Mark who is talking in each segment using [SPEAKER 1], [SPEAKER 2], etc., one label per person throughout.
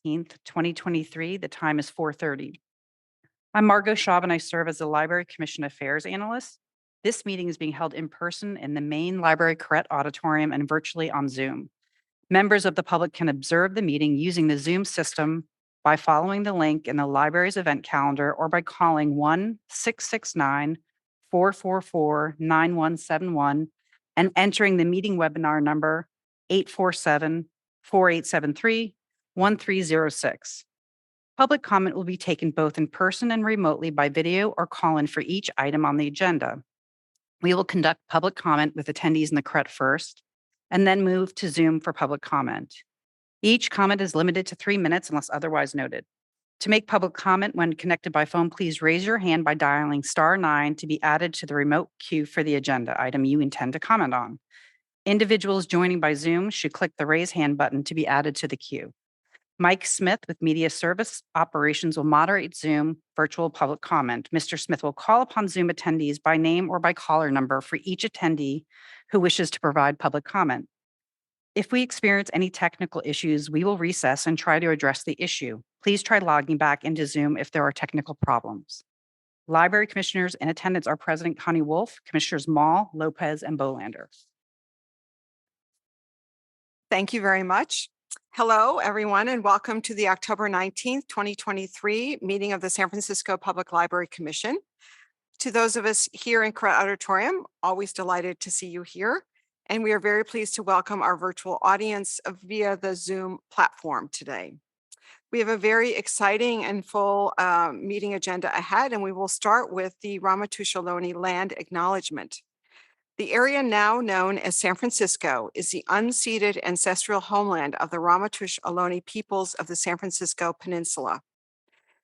[SPEAKER 1] 19th, 2023. The time is 4:30. I'm Margot Schaub, and I serve as the Library Commission Affairs Analyst. This meeting is being held in person in the main Library Correct Auditorium and virtually on Zoom. Members of the public can observe the meeting using the Zoom system by following the link in the library's event calendar or by calling 1-669-444-9171 and entering the meeting webinar number 847-4873-1306. Public comment will be taken both in person and remotely by video or call-in for each item on the agenda. We will conduct public comment with attendees in the CRET first, and then move to Zoom for public comment. Each comment is limited to 3 minutes unless otherwise noted. To make public comment when connected by phone, please raise your hand by dialing *9 to be added to the remote queue for the agenda item you intend to comment on. Individuals joining by Zoom should click the raise hand button to be added to the queue. Mike Smith with Media Service Operations will moderate Zoom virtual public comment. Mr. Smith will call upon Zoom attendees by name or by caller number for each attendee who wishes to provide public comment. If we experience any technical issues, we will recess and try to address the issue. Please try logging back into Zoom if there are technical problems. Library commissioners in attendance are President Connie Wolf, Commissioners Mall, Lopez, and Bolander.
[SPEAKER 2] Thank you very much. Hello, everyone, and welcome to the October 19th, 2023 meeting of the San Francisco Public Library Commission. To those of us here in Correct Auditorium, always delighted to see you here. And we are very pleased to welcome our virtual audience via the Zoom platform today. We have a very exciting and full meeting agenda ahead, and we will start with the Ramaytush Ohlone land acknowledgement. The area now known as San Francisco is the unceded ancestral homeland of the Ramaytush Ohlone peoples of the San Francisco Peninsula.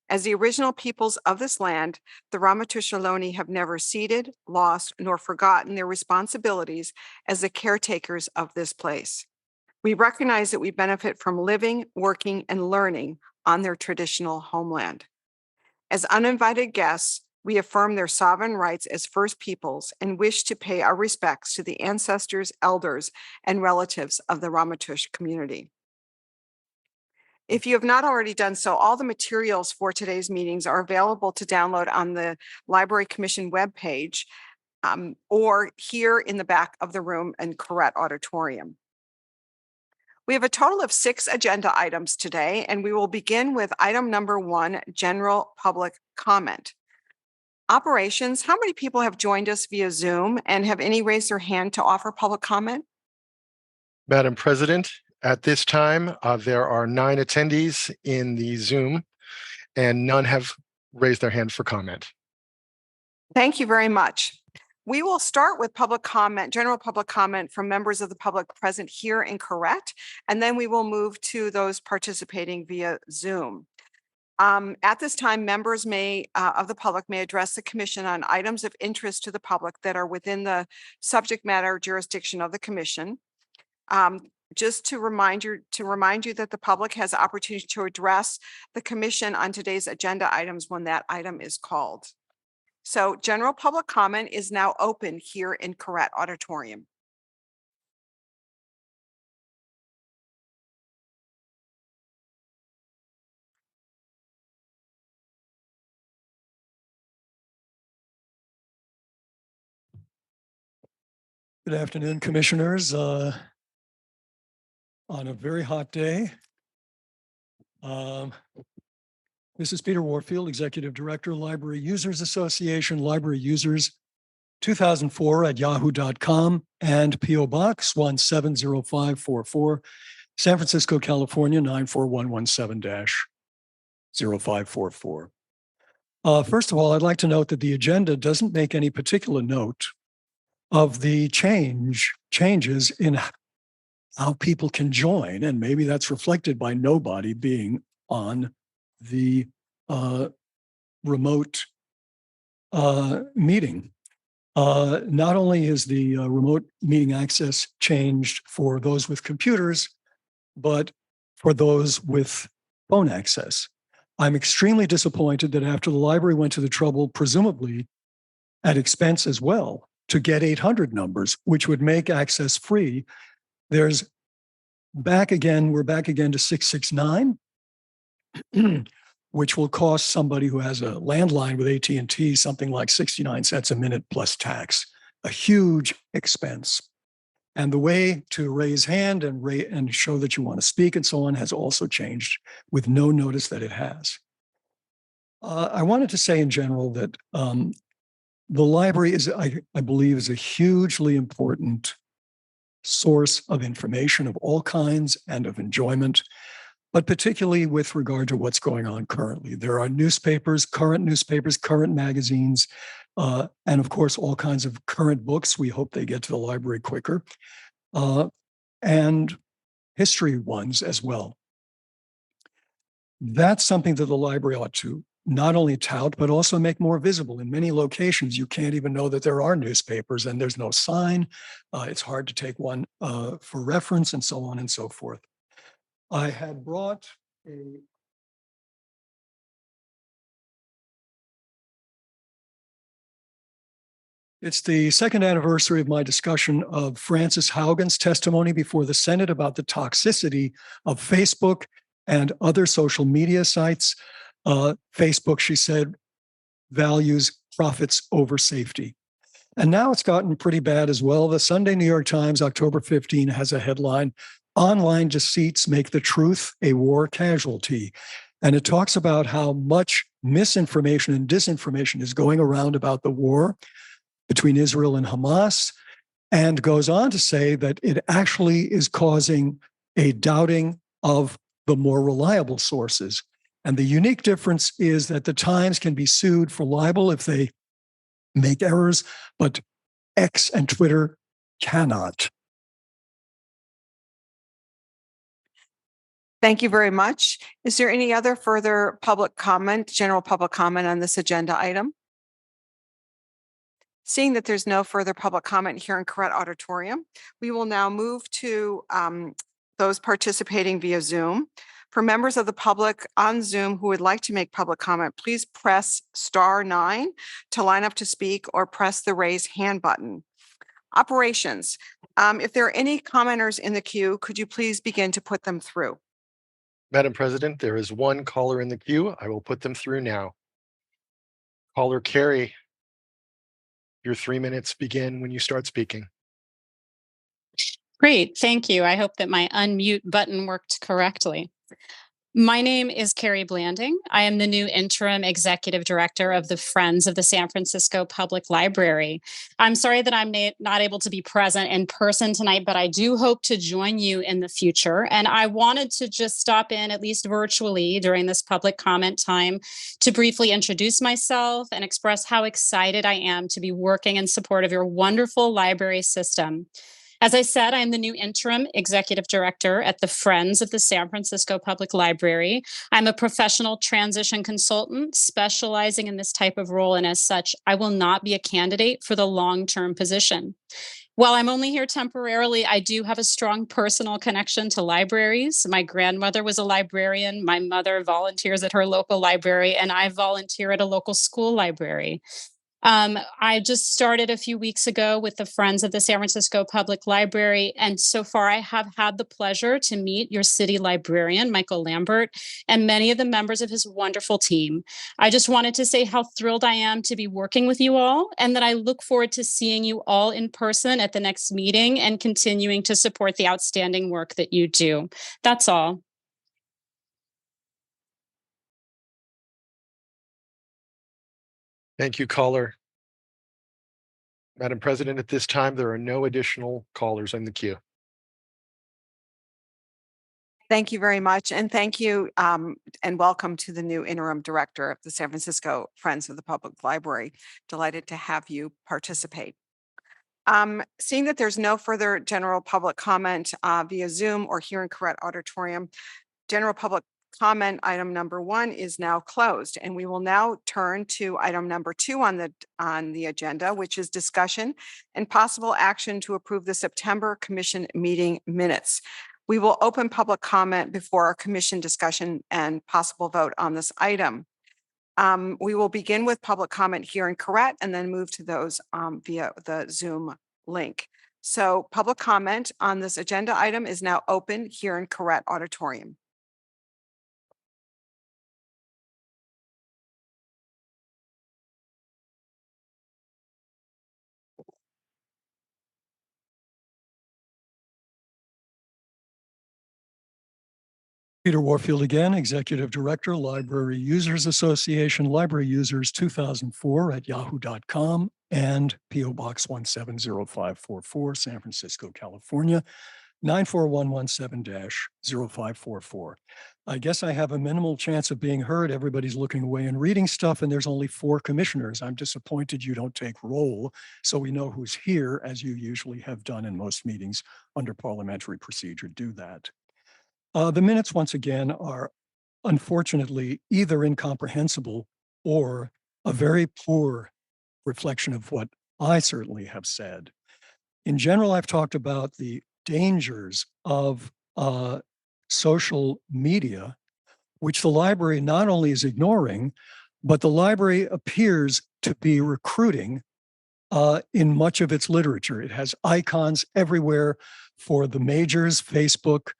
[SPEAKER 2] As the original peoples of this land, the Ramaytush Ohlone have never ceded, lost, nor forgotten their responsibilities as the caretakers of this place. We recognize that we benefit from living, working, and learning on their traditional homeland. As uninvited guests, we affirm their sovereign rights as First Peoples and wish to pay our respects to the ancestors, elders, and relatives of the Ramaytush community. If you have not already done so, all the materials for today's meetings are available to download on the Library Commission webpage or here in the back of the room in Correct Auditorium. We have a total of 6 agenda items today, and we will begin with item number 1, general public comment. Operations, how many people have joined us via Zoom and have any raised their hand to offer public comment?
[SPEAKER 3] Madam President, at this time, there are 9 attendees in the Zoom, and none have raised their hand for comment.
[SPEAKER 2] Thank you very much. We will start with public comment, general public comment from members of the public present here in Correct, and then we will move to those participating via Zoom. At this time, members of the public may address the Commission on items of interest to the public that are within the subject matter jurisdiction of the Commission. Just to remind you that the public has the opportunity to address the Commission on today's agenda items when that item is called. So general public comment is now open here in Correct Auditorium.
[SPEAKER 4] Good afternoon, Commissioners. On a very hot day. This is Peter Warfield, Executive Director, Library Users Association, Library Users 2004 at yahoo.com, and P.O. Box 170544, San Francisco, California 94117-0544. First of all, I'd like to note that the agenda doesn't make any particular note of the changes in how people can join, and maybe that's reflected by nobody being on the remote meeting. Not only is the remote meeting access changed for those with computers, but for those with phone access. I'm extremely disappointed that after the library went to the trouble, presumably at expense as well, to get 800 numbers, which would make access free, we're back again to 669. which will cost somebody who has a landline with AT&T something like 69 cents a minute plus tax, a huge expense. And the way to raise hand and show that you want to speak and so on has also changed with no notice that it has. I wanted to say in general that the library is, I believe, is a hugely important source of information of all kinds and of enjoyment, but particularly with regard to what's going on currently. There are newspapers, current magazines, and of course, all kinds of current books. We hope they get to the library quicker, and history ones as well. That's something that the library ought to not only tout, but also make more visible. In many locations, you can't even know that there are newspapers and there's no sign. It's hard to take one for reference and so on and so forth. I had brought a It's the second anniversary of my discussion of Frances Haugen's testimony before the Senate about the toxicity of Facebook and other social media sites. Facebook, she said, values profits over safety. And now it's gotten pretty bad as well. The Sunday New York Times, October 15, has a headline, "Online Deceits Make the Truth a War Casualty." And it talks about how much misinformation and disinformation is going around about the war between Israel and Hamas, and goes on to say that it actually is causing a doubting of the more reliable sources. And the unique difference is that the Times can be sued for libel if they make errors, but X and Twitter cannot.
[SPEAKER 2] Thank you very much. Is there any other further public comment, general public comment on this agenda item? Seeing that there's no further public comment here in Correct Auditorium, we will now move to those participating via Zoom. For members of the public on Zoom who would like to make public comment, please press *9 to line up to speak or press the raise hand button. Operations, if there are any commenters in the queue, could you please begin to put them through?
[SPEAKER 3] Madam President, there is one caller in the queue. I will put them through now. Caller Carrie, your 3 minutes begin when you start speaking.
[SPEAKER 5] Great, thank you. I hope that my unmute button worked correctly. My name is Carrie Blanding. I am the new interim executive director of the Friends of the San Francisco Public Library. I'm sorry that I'm not able to be present in person tonight, but I do hope to join you in the future. And I wanted to just stop in, at least virtually, during this public comment time to briefly introduce myself and express how excited I am to be working in support of your wonderful library system. As I said, I am the new interim executive director at the Friends of the San Francisco Public Library. I'm a professional transition consultant specializing in this type of role, and as such, I will not be a candidate for the long-term position. While I'm only here temporarily, I do have a strong personal connection to libraries. My grandmother was a librarian. My mother volunteers at her local library, and I volunteer at a local school library. I just started a few weeks ago with the Friends of the San Francisco Public Library, and so far I have had the pleasure to meet your city librarian, Michael Lambert, and many of the members of his wonderful team. I just wanted to say how thrilled I am to be working with you all, and that I look forward to seeing you all in person at the next meeting and continuing to support the outstanding work that you do. That's all.
[SPEAKER 3] Thank you, caller. Madam President, at this time, there are no additional callers in the queue.
[SPEAKER 2] Thank you very much. And thank you and welcome to the new interim director of the San Francisco Friends of the Public Library. Delighted to have you participate. Seeing that there's no further general public comment via Zoom or here in Correct Auditorium, general public comment item number 1 is now closed, and we will now turn to item number 2 on the agenda, which is discussion and possible action to approve the September commission meeting minutes. We will open public comment before our commission discussion and possible vote on this item. We will begin with public comment here in Correct and then move to those via the Zoom link. So public comment on this agenda item is now open here in Correct Auditorium.
[SPEAKER 4] Peter Warfield again, Executive Director, Library Users Association, Library Users 2004 at yahoo.com and PO Box 170544, San Francisco, California, 94117-0544. I guess I have a minimal chance of being heard. Everybody's looking away and reading stuff, and there's only 4 commissioners. I'm disappointed you don't take roll, so we know who's here, as you usually have done in most meetings under parliamentary procedure. Do that. The minutes, once again, are unfortunately either incomprehensible or a very poor reflection of what I certainly have said. In general, I've talked about the dangers of social media, which the library not only is ignoring, but the library appears to be recruiting in much of its literature. It has icons everywhere for the majors, Facebook,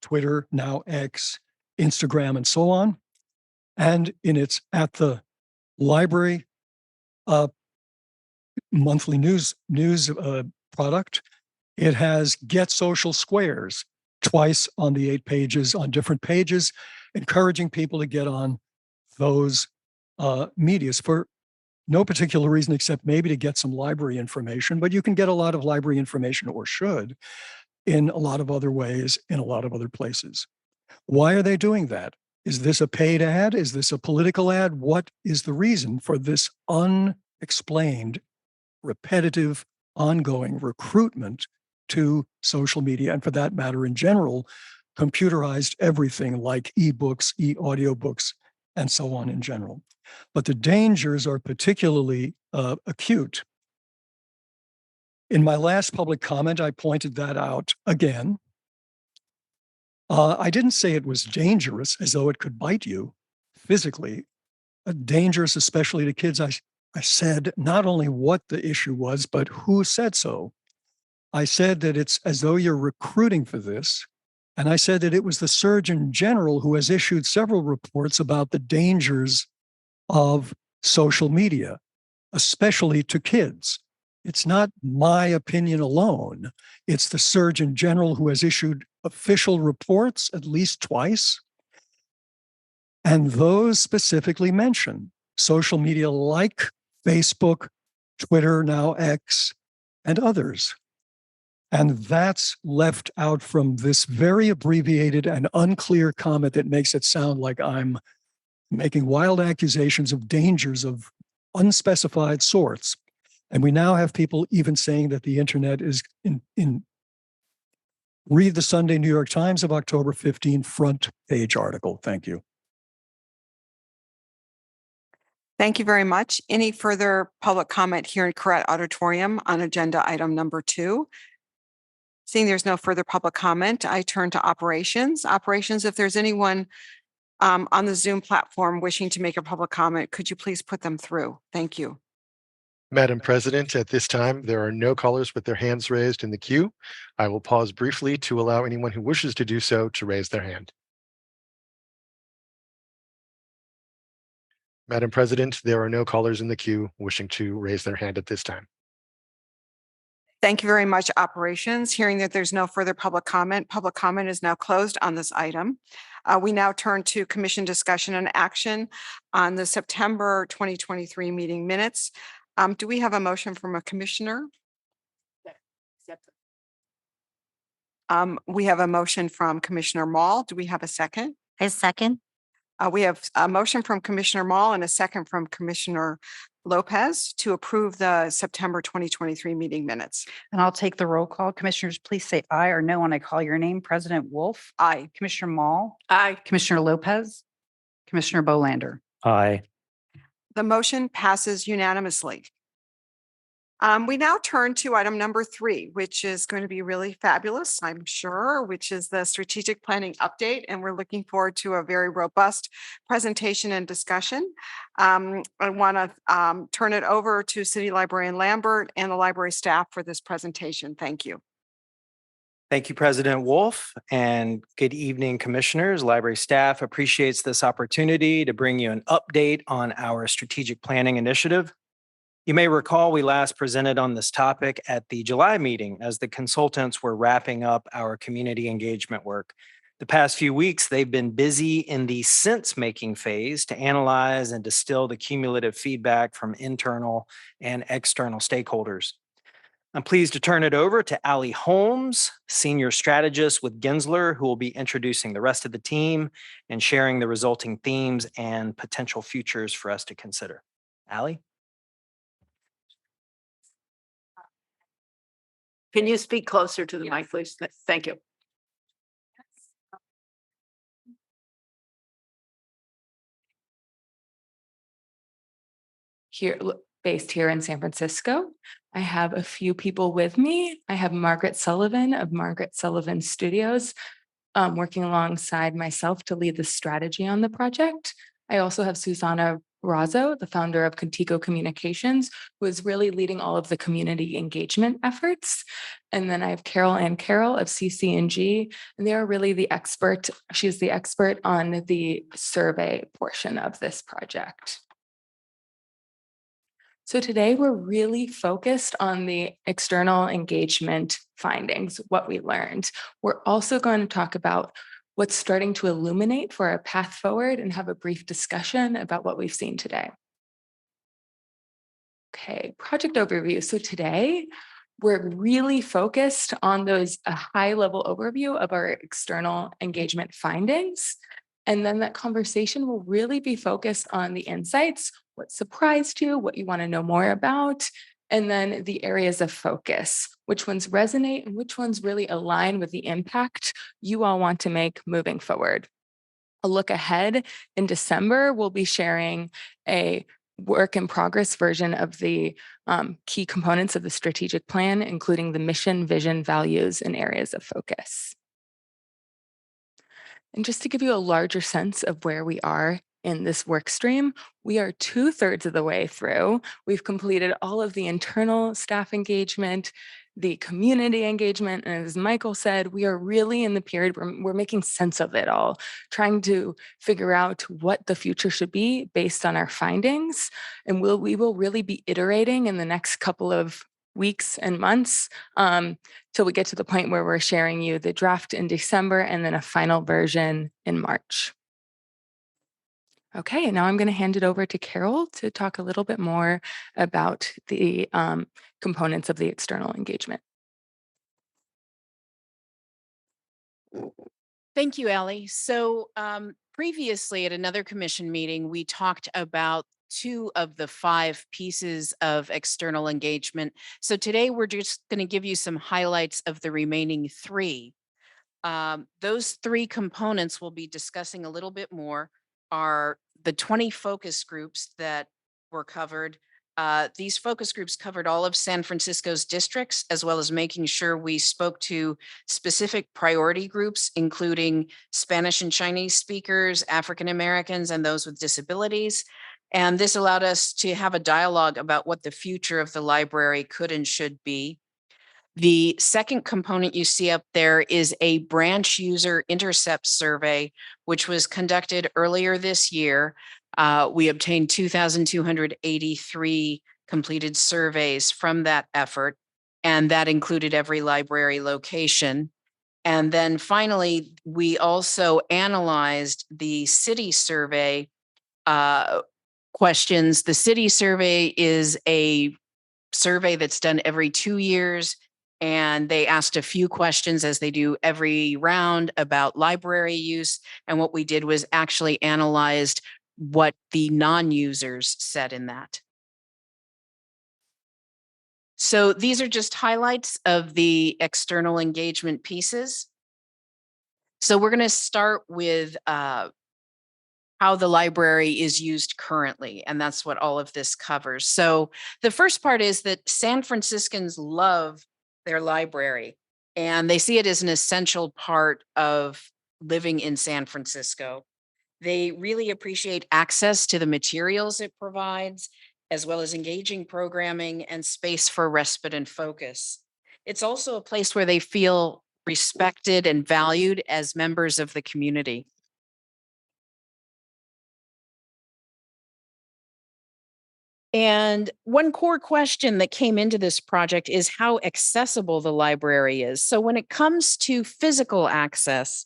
[SPEAKER 4] Twitter, now X, Instagram, and so on. And in its at the library monthly news product, it has Get Social Squares twice on the 8 pages, on different pages, encouraging people to get on those medias for no particular reason except maybe to get some library information. But you can get a lot of library information, or should, in a lot of other ways, in a lot of other places. Why are they doing that? Is this a paid ad? Is this a political ad? What is the reason for this unexplained, repetitive, ongoing recruitment to social media, and for that matter, in general, computerized everything like ebooks, audiobooks, and so on in general? But the dangers are particularly acute. In my last public comment, I pointed that out again. I didn't say it was dangerous as though it could bite you physically, dangerous, especially to kids. I said not only what the issue was, but who said so. I said that it's as though you're recruiting for this. And I said that it was the Surgeon General who has issued several reports about the dangers of social media, especially to kids. It's not my opinion alone. It's the Surgeon General who has issued official reports at least twice. And those specifically mention social media like Facebook, Twitter, now X, and others. And that's left out from this very abbreviated and unclear comment that makes it sound like I'm making wild accusations of dangers of unspecified sorts. And we now have people even saying that the internet is in read the Sunday New York Times of October 15 front page article. Thank you.
[SPEAKER 2] Thank you very much. Any further public comment here in Koret Auditorium on agenda item number 2? Seeing there's no further public comment, I turn to operations. Operations, if there's anyone on the Zoom platform wishing to make a public comment, could you please put them through? Thank you.
[SPEAKER 3] Madam President, at this time, there are no callers with their hands raised in the queue. I will pause briefly to allow anyone who wishes to do so to raise their hand. Madam President, there are no callers in the queue wishing to raise their hand at this time.
[SPEAKER 2] Thank you very much, operations. Hearing that there's no further public comment is now closed on this item. We now turn to commission discussion and action on the September 2023 meeting minutes. Do we have a motion from a commissioner? We have a motion from Commissioner Mall. Do we have a second?
[SPEAKER 6] I second.
[SPEAKER 2] We have a motion from Commissioner Mall and a second from Commissioner Lopez to approve the September 2023 meeting minutes.
[SPEAKER 1] And I'll take the roll call. Commissioners, please say aye or no when I call your name. President Wolf.
[SPEAKER 2] Aye.
[SPEAKER 1] Commissioner Mall.
[SPEAKER 2] Aye.
[SPEAKER 1] Commissioner Lopez. Commissioner Bolander.
[SPEAKER 7] Aye.
[SPEAKER 2] The motion passes unanimously. We now turn to item number 3, which is going to be really fabulous, I'm sure, which is the strategic planning update. And we're looking forward to a very robust presentation and discussion. I want to turn it over to City Librarian Lambert and the library staff for this presentation. Thank you.
[SPEAKER 7] Thank you, President Wolf, and good evening, commissioners. Library staff appreciates this opportunity to bring you an update on our strategic planning initiative. You may recall we last presented on this topic at the July meeting as the consultants were wrapping up our community engagement work. The past few weeks, they've been busy in the sense-making phase to analyze and distill the cumulative feedback from internal and external stakeholders. I'm pleased to turn it over to Ali Holmes, Senior Strategist with Gensler, who will be introducing the rest of the team and sharing the resulting themes and potential futures for us to consider. Ali?
[SPEAKER 6] Can you speak closer to the mic, please? Thank you.
[SPEAKER 8] Based here in San Francisco. I have a few people with me. I have Margaret Sullivan of Margaret Sullivan Studios, working alongside myself to lead the strategy on the project. I also have Susanna Razzo, the founder of Contigo Communications, who is really leading all of the community engagement efforts. And then I have Carol Ann Carroll of CC&G, and they are really the expert. She's the expert on the survey portion of this project. So today we're really focused on the external engagement findings, what we learned. We're also going to talk about what's starting to illuminate for our path forward and have a brief discussion about what we've seen today. Okay, project overview. So today we're really focused on a high-level overview of our external engagement findings. And then that conversation will really be focused on the insights, what surprised you, what you want to know more about, and then the areas of focus, which ones resonate and which ones really align with the impact you all want to make moving forward. A look ahead in December, we'll be sharing a work in progress version of the key components of the strategic plan, including the mission, vision, values, and areas of focus. And just to give you a larger sense of where we are in this work stream, we are 2/3 of the way through. We've completed all of the internal staff engagement, the community engagement, and as Michael said, we are really in the period where we're making sense of it all, trying to figure out what the future should be based on our findings. And we will really be iterating in the next couple of weeks and months till we get to the point where we're sharing you the draft in December and then a final version in March. Okay, now I'm going to hand it over to Carol to talk a little bit more about the components of the external engagement.
[SPEAKER 9] Thank you, Allie. So previously at another commission meeting, we talked about 2 of the 5 pieces of external engagement. So today we're just going to give you some highlights of the remaining 3. Those 3 components we'll be discussing a little bit more are the 20 focus groups that were covered. These focus groups covered all of San Francisco's districts, as well as making sure we spoke to specific priority groups, including Spanish and Chinese speakers, African Americans, and those with disabilities. And this allowed us to have a dialogue about what the future of the library could and should be. The second component you see up there is a branch user intercept survey, which was conducted earlier this year. We obtained 2,283 completed surveys from that effort, and that included every library location. And then finally, we also analyzed the city survey questions. The city survey is a survey that's done every 2 years. And they asked a few questions, as they do every round, about library use. And what we did was actually analyzed what the non-users said in that. So these are just highlights of the external engagement pieces. So we're going to start with how the library is used currently, and that's what all of this covers. So the first part is that San Franciscans love their library, and they see it as an essential part of living in San Francisco. They really appreciate access to the materials it provides, as well as engaging programming and space for respite and focus. It's also a place where they feel respected and valued as members of the community. And one core question that came into this project is how accessible the library is. So when it comes to physical access,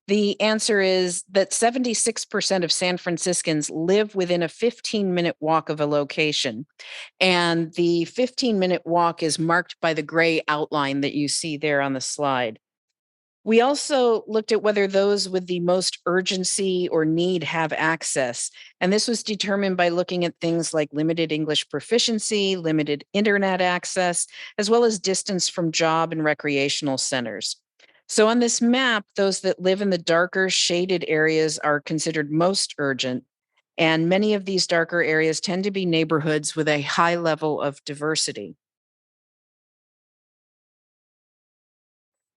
[SPEAKER 9] The answer is that 76% of San Franciscans live within a 15-minute walk of a location. And the 15-minute walk is marked by the gray outline that you see there on the slide. We also looked at whether those with the most urgency or need have access. And this was determined by looking at things like limited English proficiency, limited internet access, as well as distance from job and recreational centers. So on this map, those that live in the darker shaded areas are considered most urgent. And many of these darker areas tend to be neighborhoods with a high level of diversity.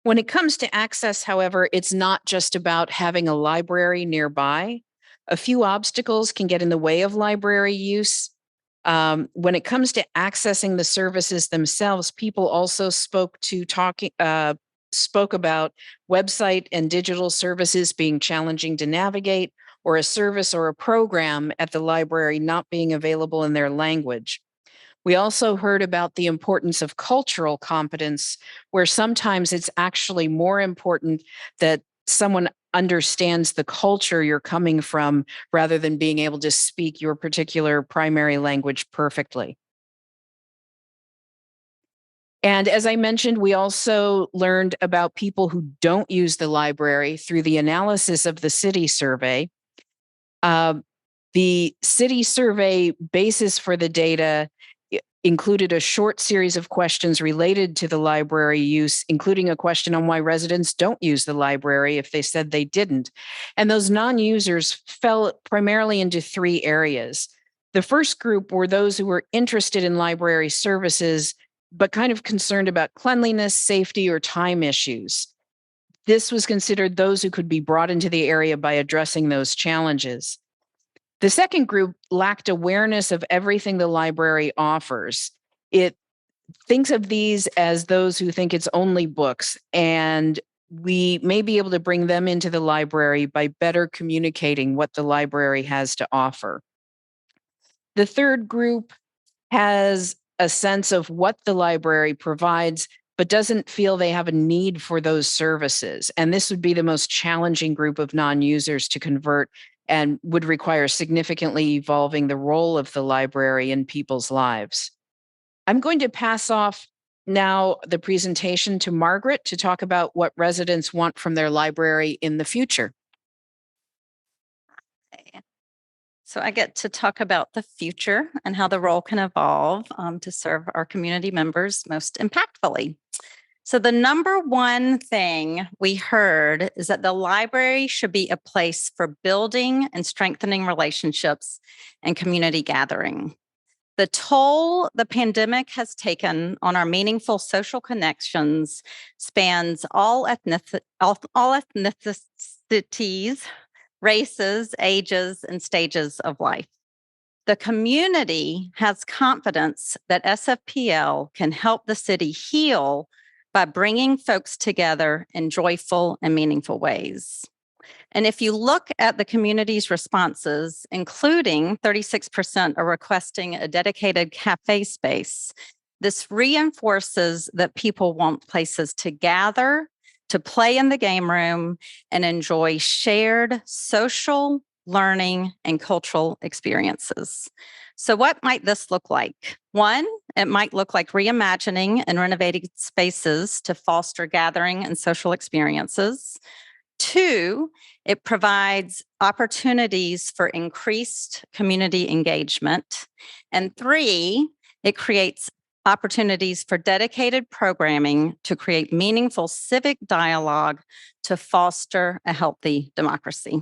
[SPEAKER 9] When it comes to access, however, it's not just about having a library nearby. A few obstacles can get in the way of library use. When it comes to accessing the services themselves, people also spoke about website and digital services being challenging to navigate, or a service or a program at the library not being available in their language. We also heard about the importance of cultural competence, where sometimes it's actually more important that someone understands the culture you're coming from rather than being able to speak your particular primary language perfectly. And as I mentioned, we also learned about people who don't use the library through the analysis of the city survey. The city survey basis for the data included a short series of questions related to the library use, including a question on why residents don't use the library if they said they didn't. And those non-users fell primarily into three areas. The first group were those who were interested in library services, but kind of concerned about cleanliness, safety, or time issues. This was considered those who could be brought into the area by addressing those challenges. The second group lacked awareness of everything the library offers. It thinks of these as those who think it's only books, and we may be able to bring them into the library by better communicating what the library has to offer. The third group has a sense of what the library provides, but doesn't feel they have a need for those services. And this would be the most challenging group of non-users to convert and would require significantly evolving the role of the library in people's lives. I'm going to pass off now the presentation to Margaret to talk about what residents want from their library in the future.
[SPEAKER 10] So I get to talk about the future and how the role can evolve to serve our community members most impactfully. So the number one thing we heard is that the library should be a place for building and strengthening relationships and community gathering. The toll the pandemic has taken on our meaningful social connections spans all ethnicities, races, ages, and stages of life. The community has confidence that SFPL can help the city heal by bringing folks together in joyful and meaningful ways. And if you look at the community's responses, including 36% are requesting a dedicated cafe space, this reinforces that people want places to gather, to play in the game room, and enjoy shared social, learning, and cultural experiences. So what might this look like? One, it might look like reimagining and renovating spaces to foster gathering and social experiences. Two, it provides opportunities for increased community engagement. And three, it creates opportunities for dedicated programming to create meaningful civic dialogue to foster a healthy democracy.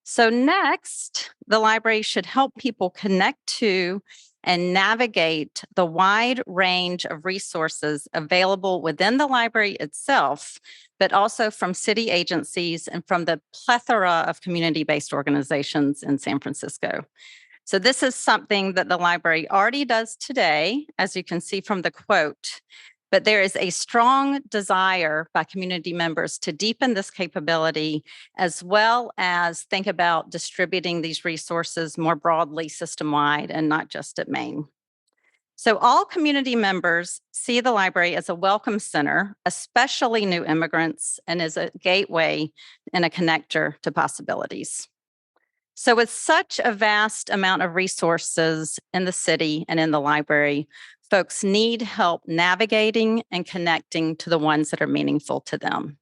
[SPEAKER 10] So next, the library should help people connect to and navigate the wide range of resources available within the library itself, but also from city agencies and from the plethora of community-based organizations in San Francisco. So this is something that the library already does today, as you can see from the quote, but there is a strong desire by community members to deepen this capability, as well as think about distributing these resources more broadly system-wide and not just at Main. So all community members see the library as a welcome center, especially new immigrants, and as a gateway and a connector to possibilities. So with such a vast amount of resources in the city and in the library, folks need help navigating and connecting to the ones that are meaningful to them.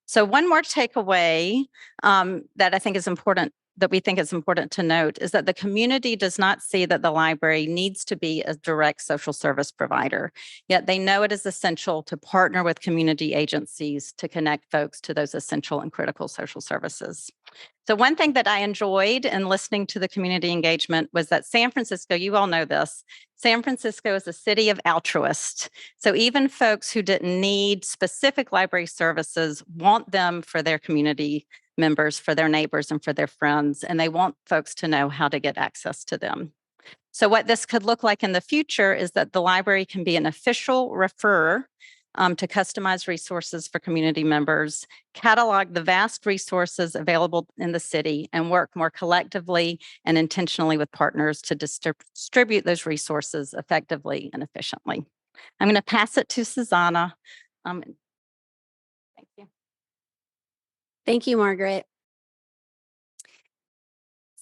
[SPEAKER 10] So one more takeaway that I think is important, that we think is important to note, is that the community does not see that the library needs to be a direct social service provider, yet they know it is essential to partner with community agencies to connect folks to those essential and critical social services. So one thing that I enjoyed in listening to the community engagement was that San Francisco, you all know this, San Francisco is a city of altruists. So even folks who didn't need specific library services want them for their community members, for their neighbors, and for their friends, and they want folks to know how to get access to them. So what this could look like in the future is that the library can be an official referrer to customize resources for community members, catalog the vast resources available in the city, and work more collectively and intentionally with partners to distribute those resources effectively and efficiently. I'm going to pass it to Susanna. Thank you.
[SPEAKER 11] Thank you, Margaret.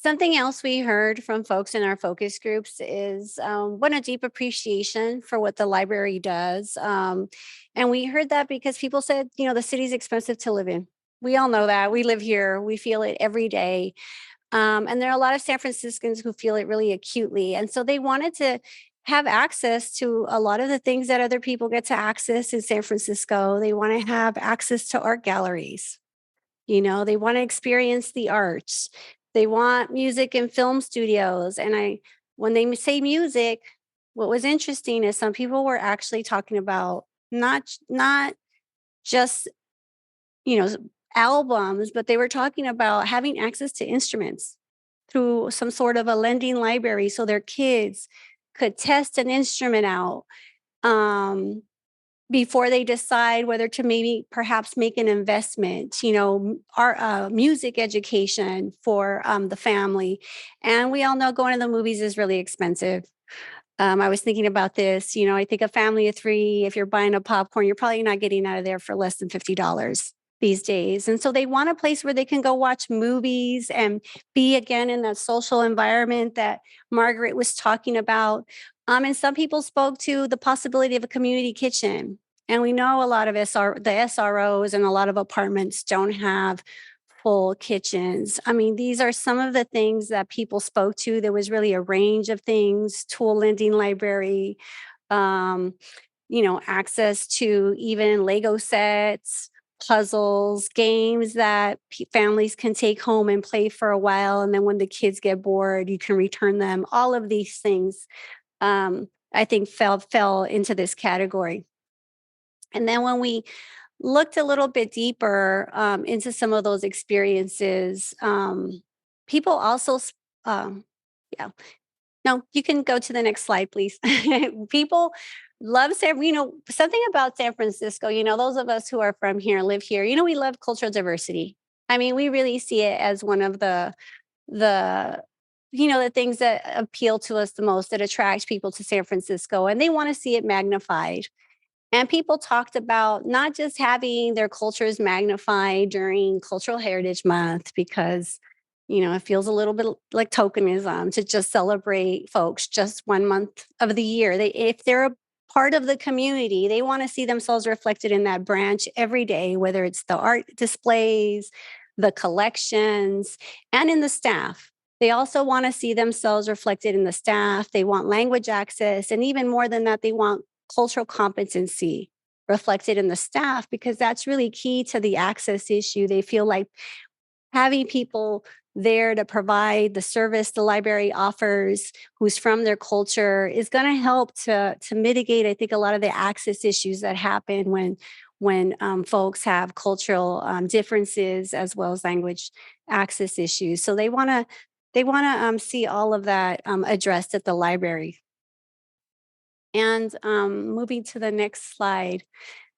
[SPEAKER 11] Something else we heard from folks in our focus groups is what a deep appreciation for what the library does. And we heard that because people said, you know, the city's expensive to live in. We all know that. We live here. We feel it every day. And there are a lot of San Franciscans who feel it really acutely. And so they wanted to have access to a lot of the things that other people get to access in San Francisco. They want to have access to art galleries. You know, they want to experience the arts. They want music and film studios. And when they say music, what was interesting is some people were actually talking about not just, you know, albums, but they were talking about having access to instruments through some sort of a lending library so their kids could test an instrument out before they decide whether to maybe perhaps make an investment, you know, our music education for the family. And we all know going to the movies is really expensive. I was thinking about this, you know, I think a family of 3, if you're buying a popcorn, you're probably not getting out of there for less than $50 these days. And so they want a place where they can go watch movies and be again in that social environment that Margaret was talking about. And some people spoke to the possibility of a community kitchen. And we know a lot of the SROs and a lot of apartments don't have full kitchens. I mean, these are some of the things that people spoke to. There was really a range of things, tool lending library, you know, access to even Lego sets, puzzles, games that families can take home and play for a while. And then when the kids get bored, you can return them. All of these things, I think, fell into this category. And then when we looked a little bit deeper into some of those experiences, people also, yeah, no, you can go to the next slide, please. People love you know, something about San Francisco, you know, those of us who are from here, live here, you know, we love cultural diversity. I mean, we really see it as one of the, you know, the things that appeal to us the most, that attract people to San Francisco, and they want to see it magnified. And people talked about not just having their cultures magnified during Cultural Heritage Month, because, you know, it feels a little bit like tokenism to just celebrate folks just 1 month of the year. If they're a part of the community, they want to see themselves reflected in that branch every day, whether it's the art displays, the collections, and in the staff. They also want to see themselves reflected in the staff. They want language access. And even more than that, they want cultural competency reflected in the staff, because that's really key to the access issue. They feel like having people there to provide the service the library offers, who's from their culture, is going to help to mitigate, I think, a lot of the access issues that happen when folks have cultural differences as well as language access issues. So they want to see all of that addressed at the library. And moving to the next slide,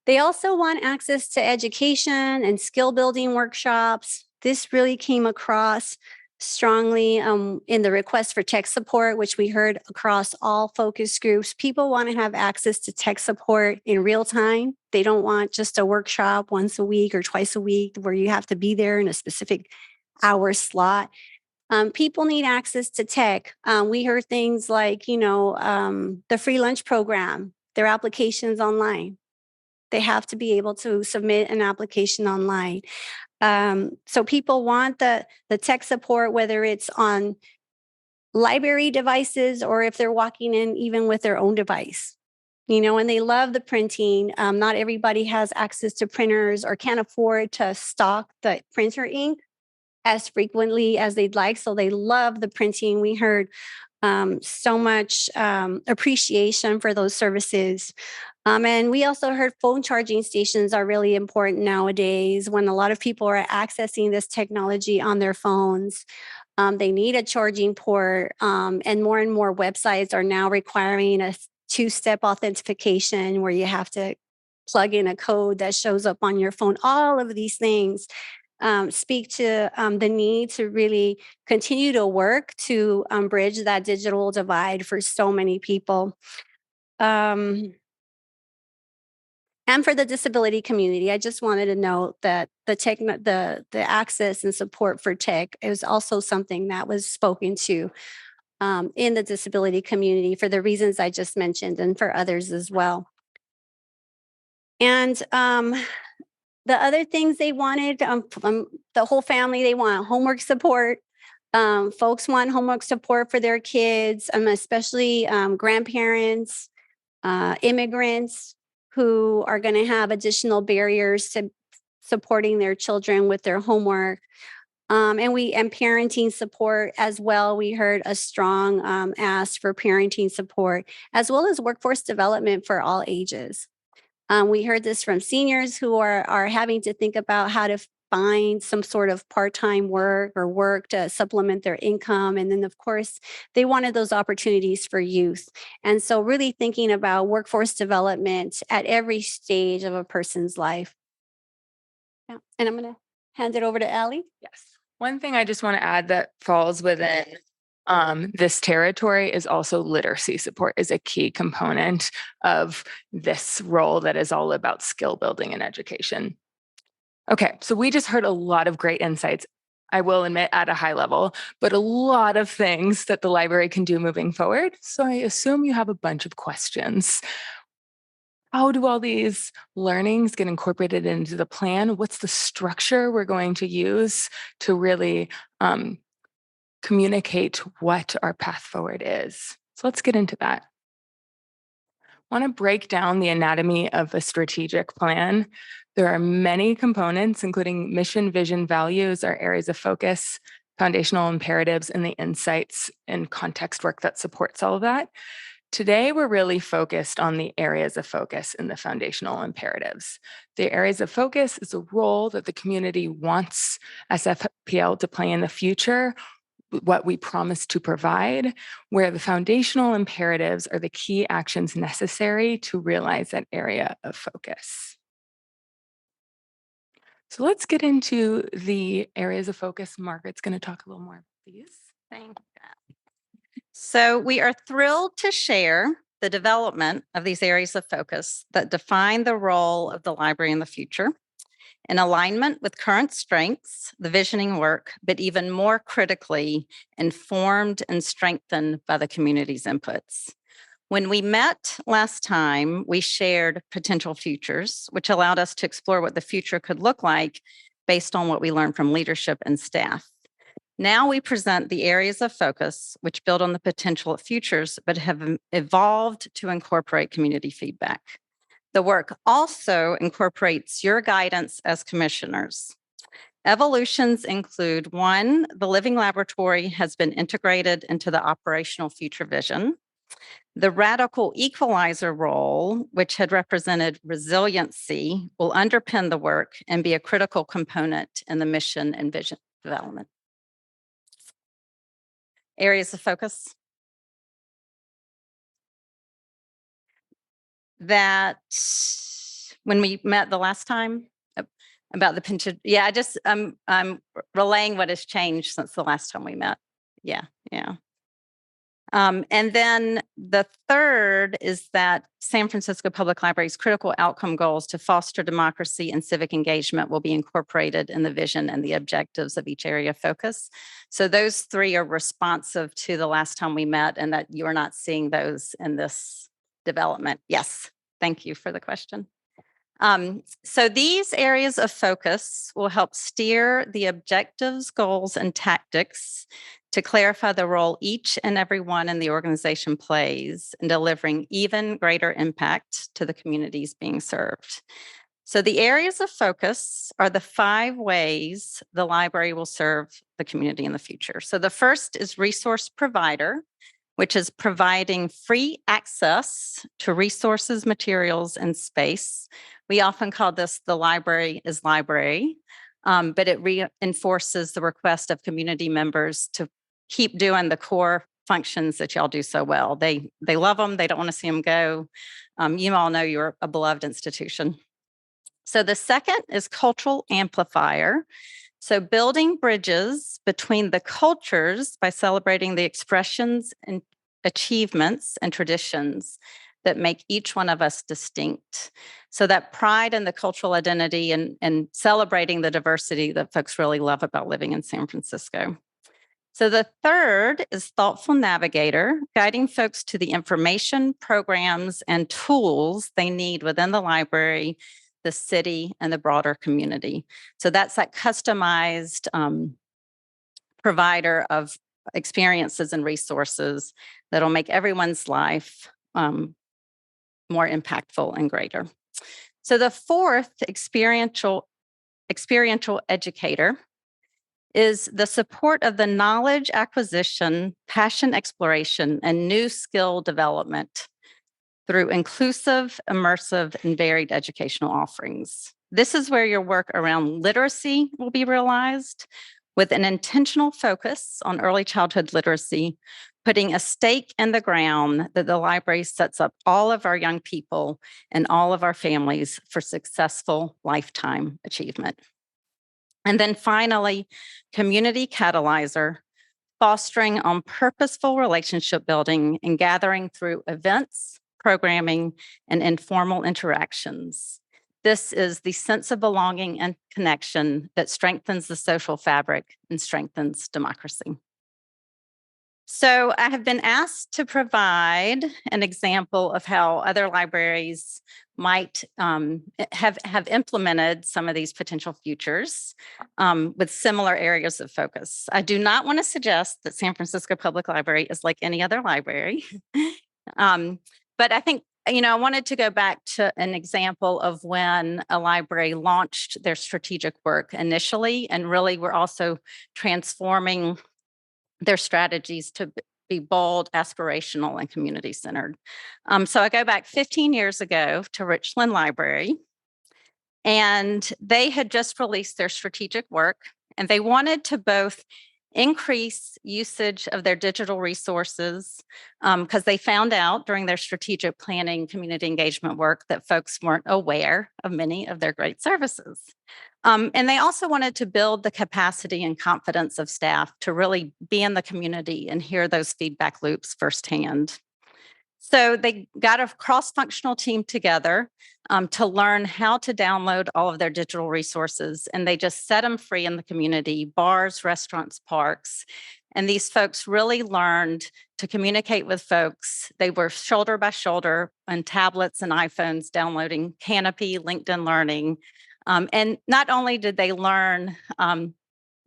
[SPEAKER 11] they also want access to education and skill building workshops. This really came across strongly in the request for tech support, which we heard across all focus groups. People want to have access to tech support in real time. They don't want just a workshop once a week or twice a week where you have to be there in a specific hour slot. People need access to tech. We heard things like, the free lunch program, their applications online. They have to be able to submit an application online. So people want the tech support, whether it's on library devices or if they're walking in even with their own device. And they love the printing. Not everybody has access to printers or can't afford to stock the printer ink as frequently as they'd like. So they love the printing. We heard so much appreciation for those services. And we also heard phone charging stations are really important nowadays when a lot of people are accessing this technology on their phones. They need a charging port, and more websites are now requiring a two-step authentication where you have to plug in a code that shows up on your phone. All of these things speak to the need to really continue to work to bridge that digital divide for so many people. And for the disability community, I just wanted to note that the access and support for tech is also something that was spoken to in the disability community for the reasons I just mentioned and for others as well. And the other things they wanted, the whole family, they want homework support. Folks want homework support for their kids, especially grandparents, immigrants who are going to have additional barriers to supporting their children with their homework. And parenting support as well. We heard a strong ask for parenting support, as well as workforce development for all ages. We heard this from seniors who are having to think about how to find some sort of part-time work or work to supplement their income. And then, of course, they wanted those opportunities for youth. And so really thinking about workforce development at every stage of a person's life. Yeah. And I'm going to hand it over to Allie.
[SPEAKER 8] Yes. One thing I just want to add that falls within this territory is also literacy support is a key component of this role that is all about skill building and education. Okay, so we just heard a lot of great insights, I will admit at a high level, but a lot of things that the library can do moving forward. So I assume you have a bunch of questions. How do all these learnings get incorporated into the plan? What's the structure we're going to use to really communicate what our path forward is? So let's get into that. I want to break down the anatomy of a strategic plan. There are many components, including mission, vision, values, our areas of focus, foundational imperatives, and the insights and context work that supports all of that. Today, we're really focused on the areas of focus in the foundational imperatives. The areas of focus is a role that the community wants SFPL to play in the future, what we promise to provide, where the foundational imperatives are the key actions necessary to realize that area of focus. So let's get into the areas of focus. Margaret's going to talk a little more, please.
[SPEAKER 10] Thank you. So we are thrilled to share the development of these areas of focus that define the role of the library in the future in alignment with current strengths, the visioning work, but even more critically, informed and strengthened by the community's inputs. When we met last time, we shared potential futures, which allowed us to explore what the future could look like based on what we learned from leadership and staff. Now we present the areas of focus, which build on the potential of futures, but have evolved to incorporate community feedback. The work also incorporates your guidance as commissioners. Evolutions include 1, the living laboratory has been integrated into the operational future vision. The radical equalizer role, which had represented resiliency, will underpin the work and be a critical component in the mission and vision development. Areas of focus. That when we met the last time, About the pension. Yeah, I'm relaying what has changed since the last time we met. Yeah, yeah. And then the third is that San Francisco Public Library's critical outcome goals to foster democracy and civic engagement will be incorporated in the vision and the objectives of each area of focus. So those three are responsive to the last time we met, and that you are not seeing those in this development. Yes, thank you for the question. So these areas of focus will help steer the objectives, goals, and tactics to clarify the role each and every one in the organization plays in delivering even greater impact to the communities being served. So the areas of focus are the 5 ways the library will serve the community in the future. So the first is resource provider, which is providing free access to resources, materials, and space. We often call this the library is library, but it reinforces the request of community members to keep doing the core functions that y'all do so well. They love them. They don't want to see them go. You all know you're a beloved institution. So the second is cultural amplifier. So building bridges between the cultures by celebrating the expressions and achievements and traditions that make each one of us distinct. So that pride in the cultural identity and celebrating the diversity that folks really love about living in San Francisco. So the third is thoughtful navigator, guiding folks to the information, programs, and tools they need within the library, the city, and the broader community. So that's that customized provider of experiences and resources that'll make everyone's life more impactful and greater. So the fourth, experiential educator, is the support of the knowledge acquisition, passion exploration, and new skill development through inclusive, immersive, and varied educational offerings. This is where your work around literacy will be realized, with an intentional focus on early childhood literacy, putting a stake in the ground that the library sets up all of our young people and all of our families for successful lifetime achievement. And then finally, community catalyzer, fostering on purposeful relationship building and gathering through events, programming, and informal interactions. This is the sense of belonging and connection that strengthens the social fabric and strengthens democracy. So I have been asked to provide an example of how other libraries might have implemented some of these potential futures with similar areas of focus. I do not want to suggest that San Francisco Public Library is like any other library, but I think, I wanted to go back to an example of when a library launched their strategic work initially, and really were also transforming their strategies to be bold, aspirational, and community-centered. So I go back 15 years ago to Richland Library, and they had just released their strategic work, and they wanted to both increase usage of their digital resources because they found out during their strategic planning community engagement work that folks weren't aware of many of their great services. And they also wanted to build the capacity and confidence of staff to really be in the community and hear those feedback loops firsthand. So they got a cross-functional team together to learn how to download all of their digital resources, and they just set them free in the community, bars, restaurants, parks. And these folks really learned to communicate with folks. They were shoulder by shoulder on tablets and iPhones, downloading Canopy, LinkedIn Learning. And not only did they learn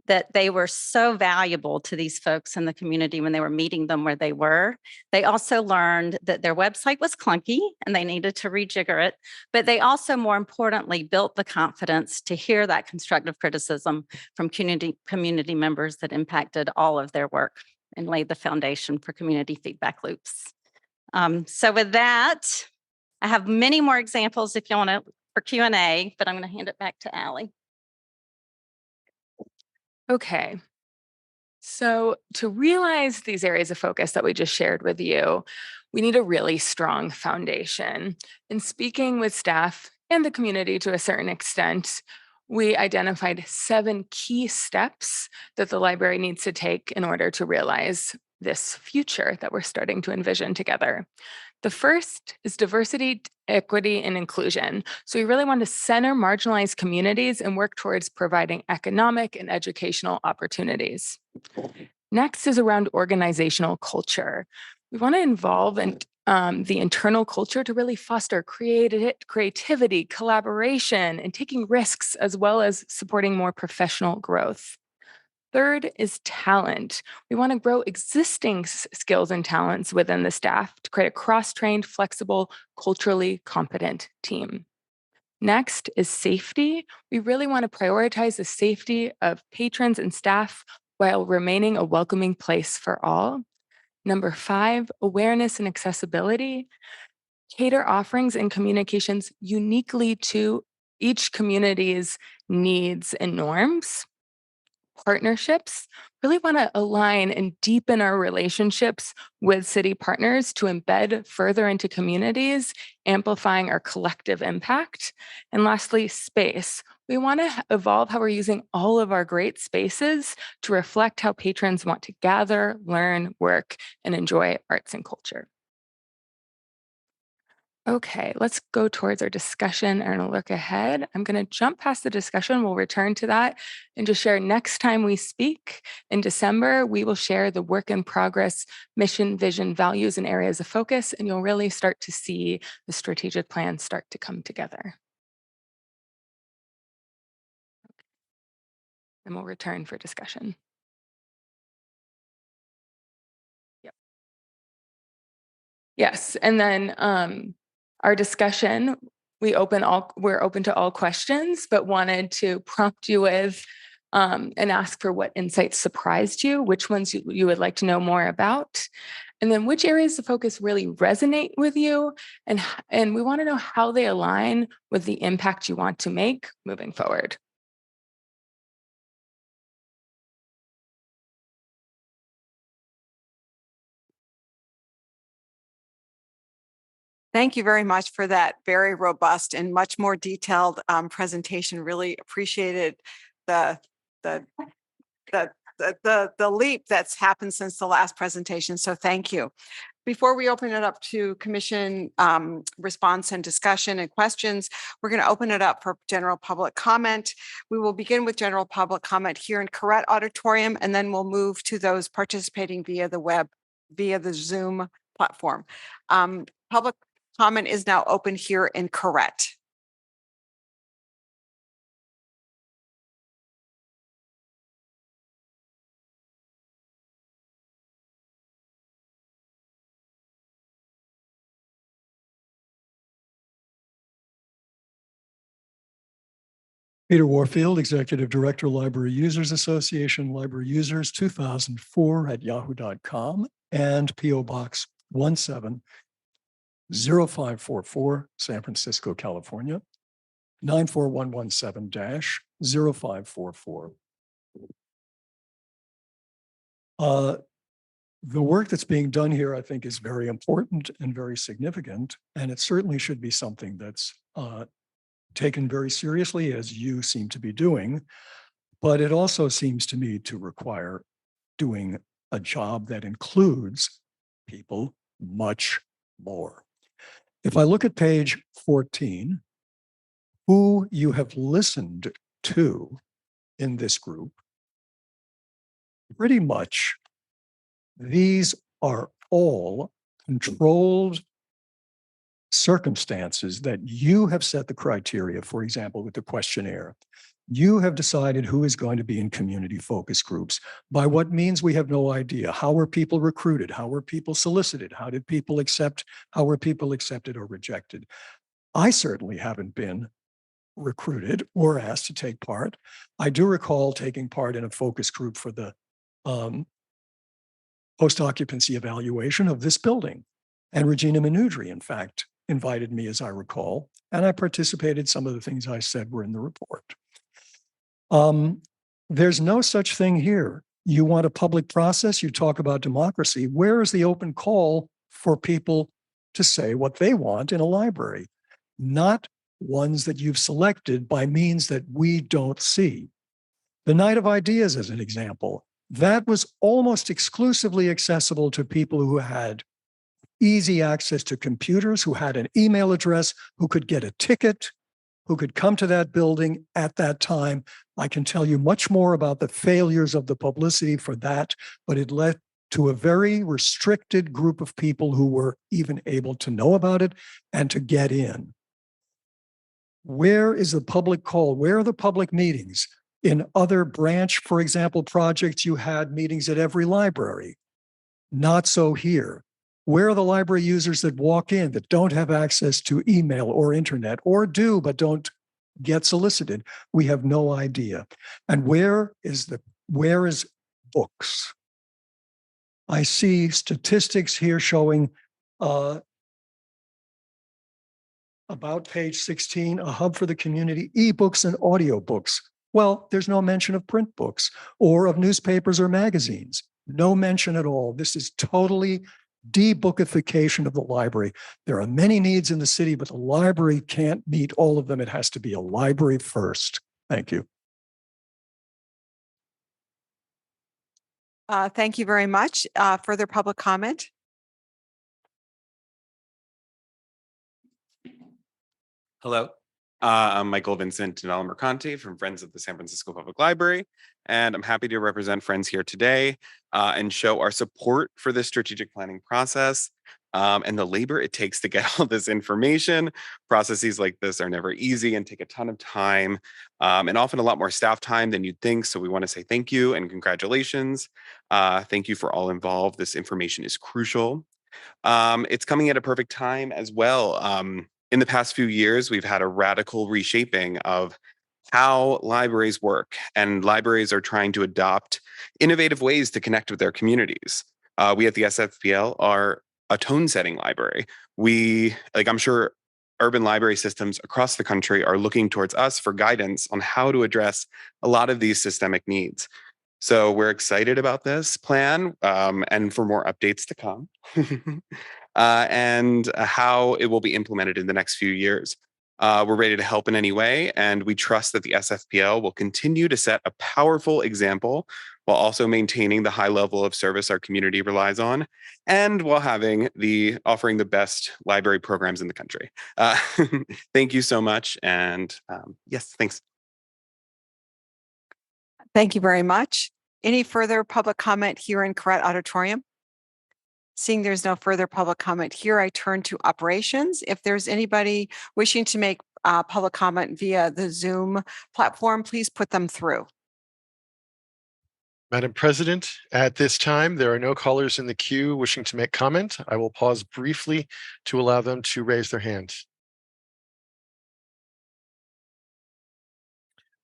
[SPEAKER 10] that they were so valuable to these folks in the community when they were meeting them where they were, they also learned that their website was clunky and they needed to rejigger it. But they also, more importantly, built the confidence to hear that constructive criticism from community members that impacted all of their work and laid the foundation for community feedback loops. So with that, I have many more examples if you want to for Q&A, but I'm going to hand it back to Allie.
[SPEAKER 8] Okay. So to realize these areas of focus that we just shared with you, we need a really strong foundation. In speaking with staff and the community to a certain extent, we identified 7 key steps that the library needs to take in order to realize this future that we're starting to envision together. The first is diversity, equity, and inclusion. So we really want to center marginalized communities and work towards providing economic and educational opportunities. Next is around organizational culture. We want to involve the internal culture to really foster creativity, collaboration, and taking risks, as well as supporting more professional growth. Third is talent. We want to grow existing skills and talents within the staff to create a cross-trained, flexible, culturally competent team. Next is safety. We really want to prioritize the safety of patrons and staff while remaining a welcoming place for all. Number 5, awareness and accessibility. Cater offerings and communications uniquely to each community's needs and norms. Partnerships, really want to align and deepen our relationships with city partners to embed further into communities, amplifying our collective impact. And lastly, space. We want to evolve how we're using all of our great spaces to reflect how patrons want to gather, learn, work, and enjoy arts and culture. Okay, let's go towards our discussion and a look ahead. I'm going to jump past the discussion. We'll return to that and just share next time we speak in December, we will share the work in progress, mission, vision, values, and areas of focus, and you'll really start to see the strategic plan start to come together. And we'll return for discussion. Yep. Yes, and then our discussion, we're open to all questions, but wanted to prompt you with and ask for what insights surprised you, which ones you would like to know more about, and then which areas of focus really resonate with you, and we want to know how they align with the impact you want to make moving forward.
[SPEAKER 2] Thank you very much for that very robust and much more detailed presentation. Really appreciated the leap that's happened since the last presentation. So thank you. Before we open it up to commission response and discussion and questions, we're going to open it up for general public comment. We will begin with general public comment here in Correct Auditorium, and then we'll move to those participating via the web, via the Zoom platform. Public comment is now open here in Correct.
[SPEAKER 4] Peter Warfield, Executive Director, Library Users Association, Library Users 2004 at yahoo.com, and P.O. Box 170544, San Francisco, California, 94117-0544. The work that's being done here, I think, is very important and very significant, and it certainly should be something that's taken very seriously, as you seem to be doing, but it also seems to me to require doing a job that includes people much more. If I look at page 14, who you have listened to in this group, pretty much these are all controlled circumstances that you have set the criteria. For example, with the questionnaire, you have decided who is going to be in community focus groups. By what means, we have no idea. How were people recruited? How were people solicited? How did people accept? How were people accepted or rejected? I certainly haven't been recruited or asked to take part. I do recall taking part in a focus group for the post-occupancy evaluation of this building. And Regina Minudri, in fact, invited me, as I recall, and I participated. Some of the things I said were in the report. There's no such thing here. You want a public process, you talk about democracy. Where is the open call for people to say what they want in a library? Not ones that you've selected by means that we don't see. The Night of Ideas, as an example, that was almost exclusively accessible to people who had easy access to computers, who had an email address, who could get a ticket, who could come to that building at that time. I can tell you much more about the failures of the publicity for that, but it led to a very restricted group of people who were even able to know about it and to get in. Where is the public call? Where are the public meetings? In other branch, for example, projects, you had meetings at every library. Not so here. Where are the library users that walk in that don't have access to email or internet, or do but don't get solicited? We have no idea. And where is books? I see statistics here showing about page 16, a hub for the community, ebooks and audiobooks. Well, there's no mention of print books or of newspapers or magazines. No mention at all. This is totally de-bookification of the library. There are many needs in the city, but the library can't meet all of them. It has to be a library first. Thank you.
[SPEAKER 2] Thank you very much. Further public comment?
[SPEAKER 12] Hello, I'm Michael Vincent and Mercanti from Friends of the San Francisco Public Library, and I'm happy to represent Friends here today and show our support for this strategic planning process and the labor it takes to get all this information. Processes like this are never easy and take a ton of time and often a lot more staff time than you'd think. So we want to say thank you and congratulations. Thank you for all involved. This information is crucial. It's coming at a perfect time as well. In the past few years, we've had a radical reshaping of how libraries work, and libraries are trying to adopt innovative ways to connect with their communities. We at the SFPL are a tone-setting library. I'm sure urban library systems across the country are looking towards us for guidance on how to address a lot of these systemic needs. So we're excited about this plan and for more updates to come. And how it will be implemented in the next few years. We're ready to help in any way, and we trust that the SFPL will continue to set a powerful example while also maintaining the high level of service our community relies on, and while offering the best library programs in the country. Thank you so much, and yes, thanks.
[SPEAKER 2] Thank you very much. Any further public comment here in Correct Auditorium? Seeing there's no further public comment here, I turn to operations. If there's anybody wishing to make public comment via the Zoom platform, please put them through.
[SPEAKER 3] Madam President, at this time, there are no callers in the queue wishing to make comment. I will pause briefly to allow them to raise their hands.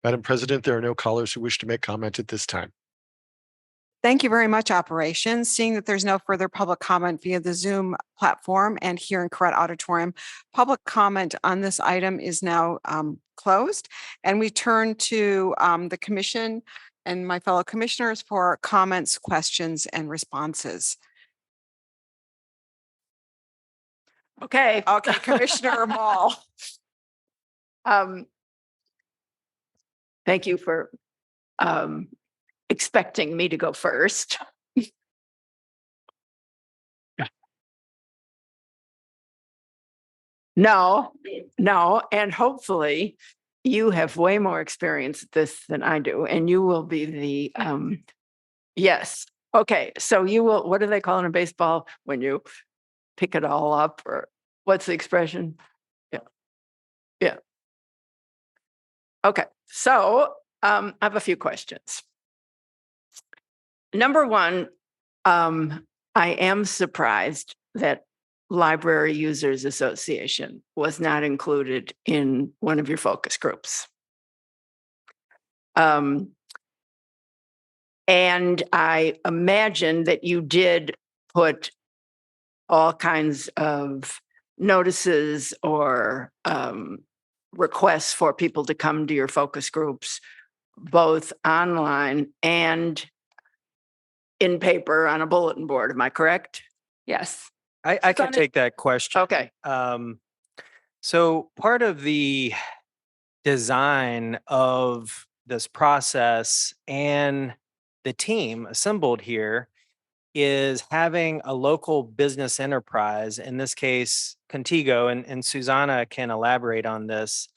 [SPEAKER 3] Madam President, there are no callers who wish to make comment at this time.
[SPEAKER 2] Thank you very much, operations. Seeing that there's no further public comment via the Zoom platform and here in Correct Auditorium, public comment on this item is now closed. And we turn to the commission and my fellow commissioners for comments, questions, and responses.
[SPEAKER 6] Okay.
[SPEAKER 2] Okay, Commissioner Mall.
[SPEAKER 6] Thank you for expecting me to go first. No, and hopefully you have way more experience at this than I do, and you will be the, yes. Okay, so you will, what do they call it in baseball when you pick it all up, or what's the expression? Yeah. Okay, so I have a few questions. Number one, I am surprised that Library Users Association was not included in one of your focus groups. And I imagine that you did put all kinds of notices or requests for people to come to your focus groups, both online and in paper on a bulletin board. Am I correct?
[SPEAKER 8] Yes.
[SPEAKER 7] I can take that question.
[SPEAKER 6] Okay.
[SPEAKER 7] So part of the design of this process and the team assembled here is having a local business enterprise, in this case, Contigo, and Susanna can elaborate on this.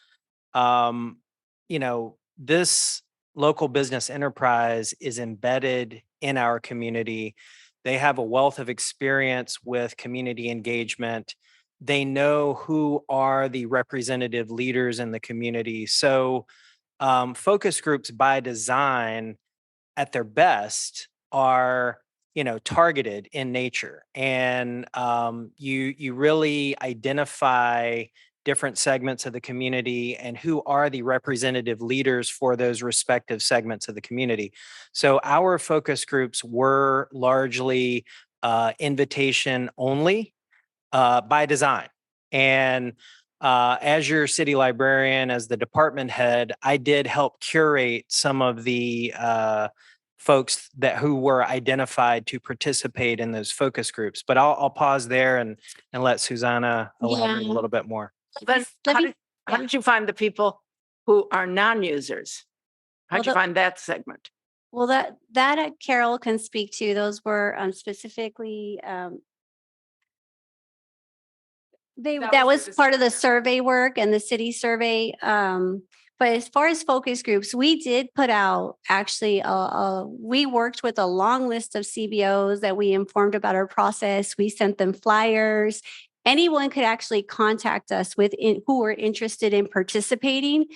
[SPEAKER 7] Um, this local business enterprise is embedded in our community. They have a wealth of experience with community engagement. They know who are the representative leaders in the community. So, focus groups by design at their best are targeted in nature, and you really identify different segments of the community and who are the representative leaders for those respective segments of the community. So our focus groups were largely invitation only, by design. And as your city librarian, as the department head, I did help curate some of the folks who were identified to participate in those focus groups. But I'll pause there and let Susanna elaborate a little bit more.
[SPEAKER 6] Then how did you find the people who are non-users? How'd you find that segment?
[SPEAKER 11] Well, that Carol can speak to. Those were specifically that was part of the survey work and the city survey. But as far as focus groups, we did put out actually, we worked with a long list of CBOs that we informed about our process. We sent them flyers. Anyone could actually contact us who were interested in participating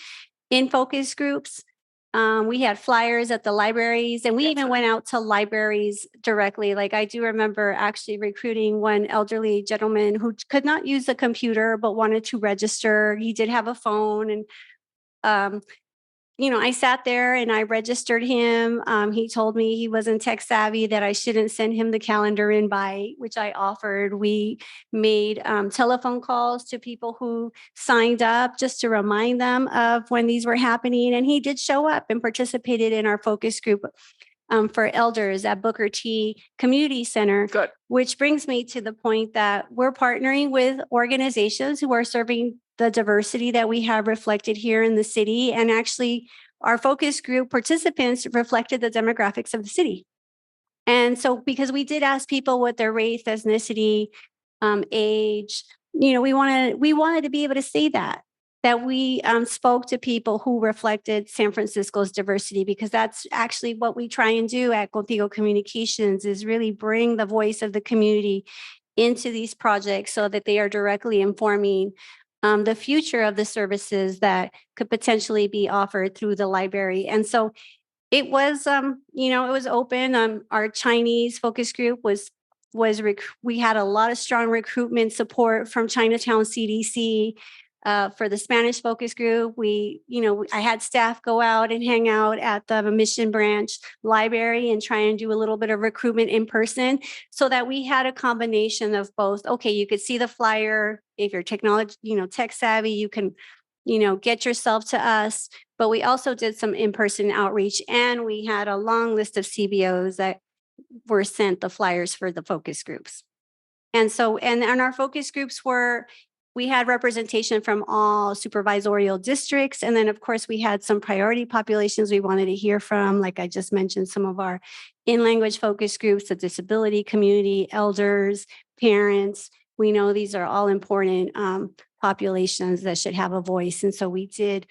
[SPEAKER 11] in focus groups. We had flyers at the libraries, and we even went out to libraries directly. Like I do remember actually recruiting one elderly gentleman who could not use a computer but wanted to register. He did have a phone, and I sat there and I registered him. He told me he wasn't tech savvy, that I shouldn't send him the calendar invite, which I offered. We made telephone calls to people who signed up just to remind them of when these were happening. And he did show up and participated in our focus group for elders at Booker T Community Center.
[SPEAKER 6] Good.
[SPEAKER 11] Which brings me to the point that we're partnering with organizations who are serving the diversity that we have reflected here in the city. And actually, our focus group participants reflected the demographics of the city. And so, because we did ask people what their race, ethnicity, age, we wanted to be able to say that we spoke to people who reflected San Francisco's diversity, because that's actually what we try and do at Contigo Communications, is really bring the voice of the community into these projects so that they are directly informing the future of the services that could potentially be offered through the library. And so it was, it was open. Our Chinese focus group we had a lot of strong recruitment support from Chinatown CDC. For the Spanish focus group, I had staff go out and hang out at the Mission Branch Library and try and do a little bit of recruitment in person, so that we had a combination of both. Okay, you could see the flyer. If you're tech savvy, you can, get yourself to us. But we also did some in-person outreach, and we had a long list of CBOs that were sent the flyers for the focus groups. And so, and our focus groups we had representation from all supervisorial districts. And then, of course, we had some priority populations we wanted to hear from. Like I just mentioned, some of our in-language focus groups, the disability community, elders, parents. We know these are all important populations that should have a voice. And so we did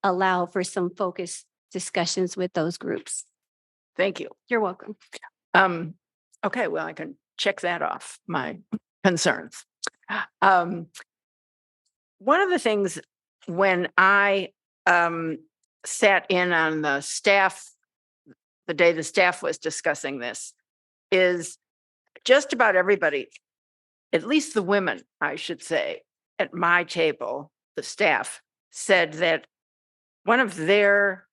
[SPEAKER 11] allow for some focus discussions with those groups.
[SPEAKER 6] Thank you.
[SPEAKER 11] You're welcome.
[SPEAKER 6] Okay, well, I can check that off my concerns. One of the things when I sat in on the day the staff was discussing this, is just about everybody, at least the women, I should say, at my table, the staff, said that one of their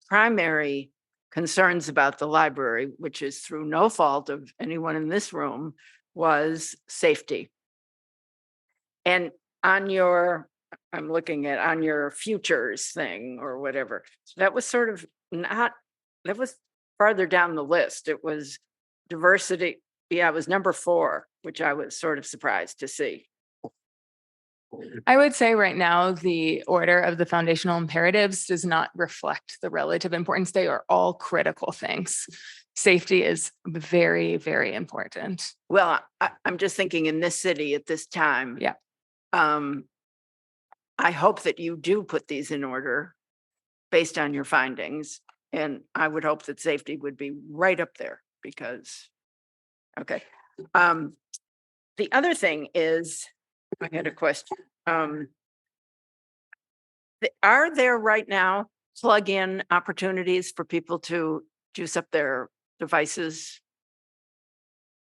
[SPEAKER 6] primary concerns about the library, which is through no fault of anyone in this room, was safety. And I'm looking at on your futures thing or whatever, that was sort of that was farther down the list. It was diversity. Yeah, it was number 4, which I was sort of surprised to see.
[SPEAKER 8] I would say right now, the order of the foundational imperatives does not reflect the relative importance. They are all critical things. Safety is very, very important.
[SPEAKER 6] Well, I'm just thinking in this city at this time.
[SPEAKER 8] Yeah.
[SPEAKER 6] I hope that you do put these in order based on your findings. And I would hope that safety would be right up there because, okay. The other thing is, I had a question. Are there right now plug-in opportunities for people to juice up their devices?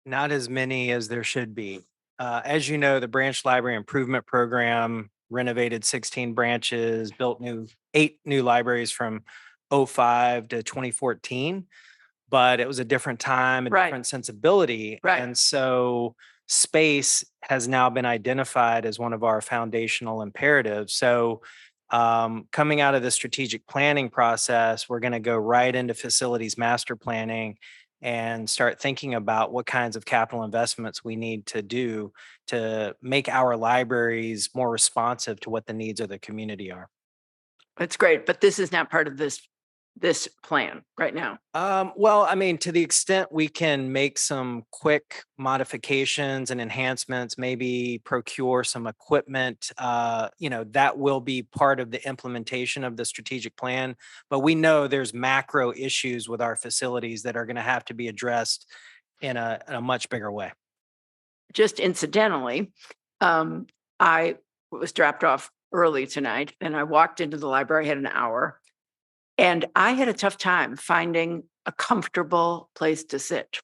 [SPEAKER 7] Not as many as there should be. As you know, the branch library improvement program renovated 16 branches, built 8 new libraries from 05 to 2014, but it was a different time, a
[SPEAKER 6] Right.
[SPEAKER 7] different sensibility.
[SPEAKER 6] Right.
[SPEAKER 7] And so space has now been identified as one of our foundational imperatives. So coming out of the strategic planning process, we're going to go right into facilities master planning and start thinking about what kinds of capital investments we need to do to make our libraries more responsive to what the needs of the community are.
[SPEAKER 6] That's great, but this is not part of this plan right now.
[SPEAKER 7] Well, I mean, to the extent we can make some quick modifications and enhancements, maybe procure some equipment, that will be part of the implementation of the strategic plan. But we know there's macro issues with our facilities that are going to have to be addressed in a much bigger way.
[SPEAKER 6] Just incidentally, I was dropped off early tonight and I walked into the library, I had an hour, and I had a tough time finding a comfortable place to sit.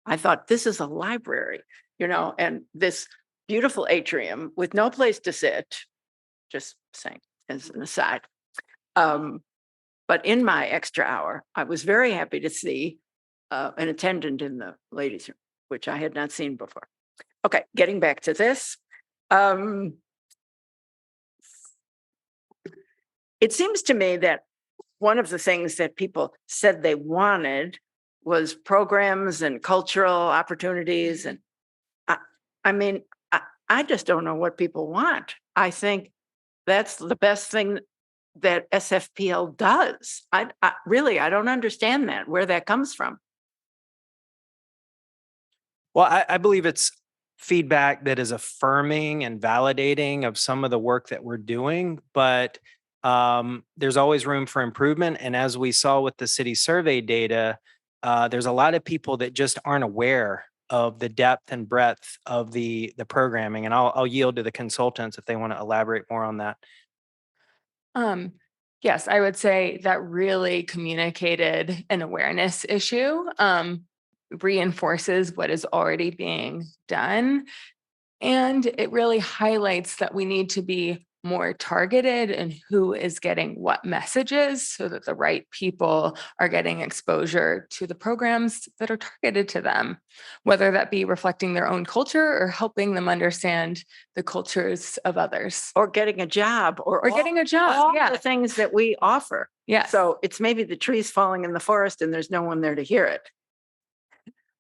[SPEAKER 6] I thought, this is a library, and this beautiful atrium with no place to sit, just saying as an aside. But in my extra hour, I was very happy to see an attendant in the ladies' room, which I had not seen before. Okay, getting back to this. It seems to me that one of the things that people said they wanted was programs and cultural opportunities. And I just don't know what people want. I think that's the best thing that SFPL does. I don't understand that, where that comes from.
[SPEAKER 7] Well, I believe it's feedback that is affirming and validating of some of the work that we're doing, but there's always room for improvement. And as we saw with the city survey data, there's a lot of people that just aren't aware of the depth and breadth of the programming. And I'll yield to the consultants if they want to elaborate more on that.
[SPEAKER 8] Yes, I would say that really communicated an awareness issue, reinforces what is already being done. And it really highlights that we need to be more targeted in who is getting what messages so that the right people are getting exposure to the programs that are targeted to them, whether that be reflecting their own culture or helping them understand the cultures of others.
[SPEAKER 6] Or getting a job or
[SPEAKER 8] getting a job.
[SPEAKER 6] All
[SPEAKER 8] Yeah.
[SPEAKER 6] the things that we offer.
[SPEAKER 8] Yeah.
[SPEAKER 6] So it's maybe the trees falling in the forest and there's no one there to hear it.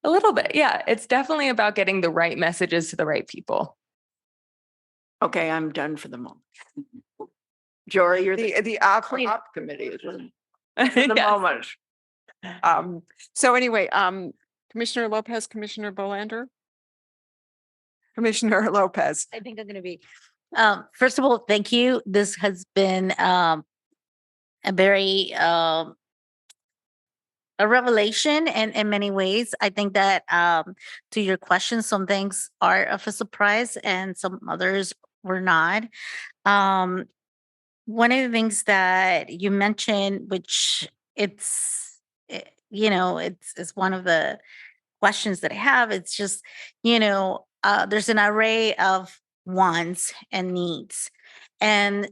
[SPEAKER 8] A little bit. Yeah. It's definitely about getting the right messages to the right people.
[SPEAKER 6] Okay, I'm done for the moment. Jory, you're
[SPEAKER 2] The op
[SPEAKER 6] committee is for the
[SPEAKER 8] Yes.
[SPEAKER 6] moment.
[SPEAKER 2] So anyway, Commissioner Lopez, Commissioner Bolander. Commissioner Lopez.
[SPEAKER 13] I think I'm going to be, first of all, thank you. This has been a very, a revelation in many ways. I think that to your question, some things are of a surprise and some others were not. One of the things that you mentioned, which it's one of the questions that I have. It's just, there's an array of wants and needs, and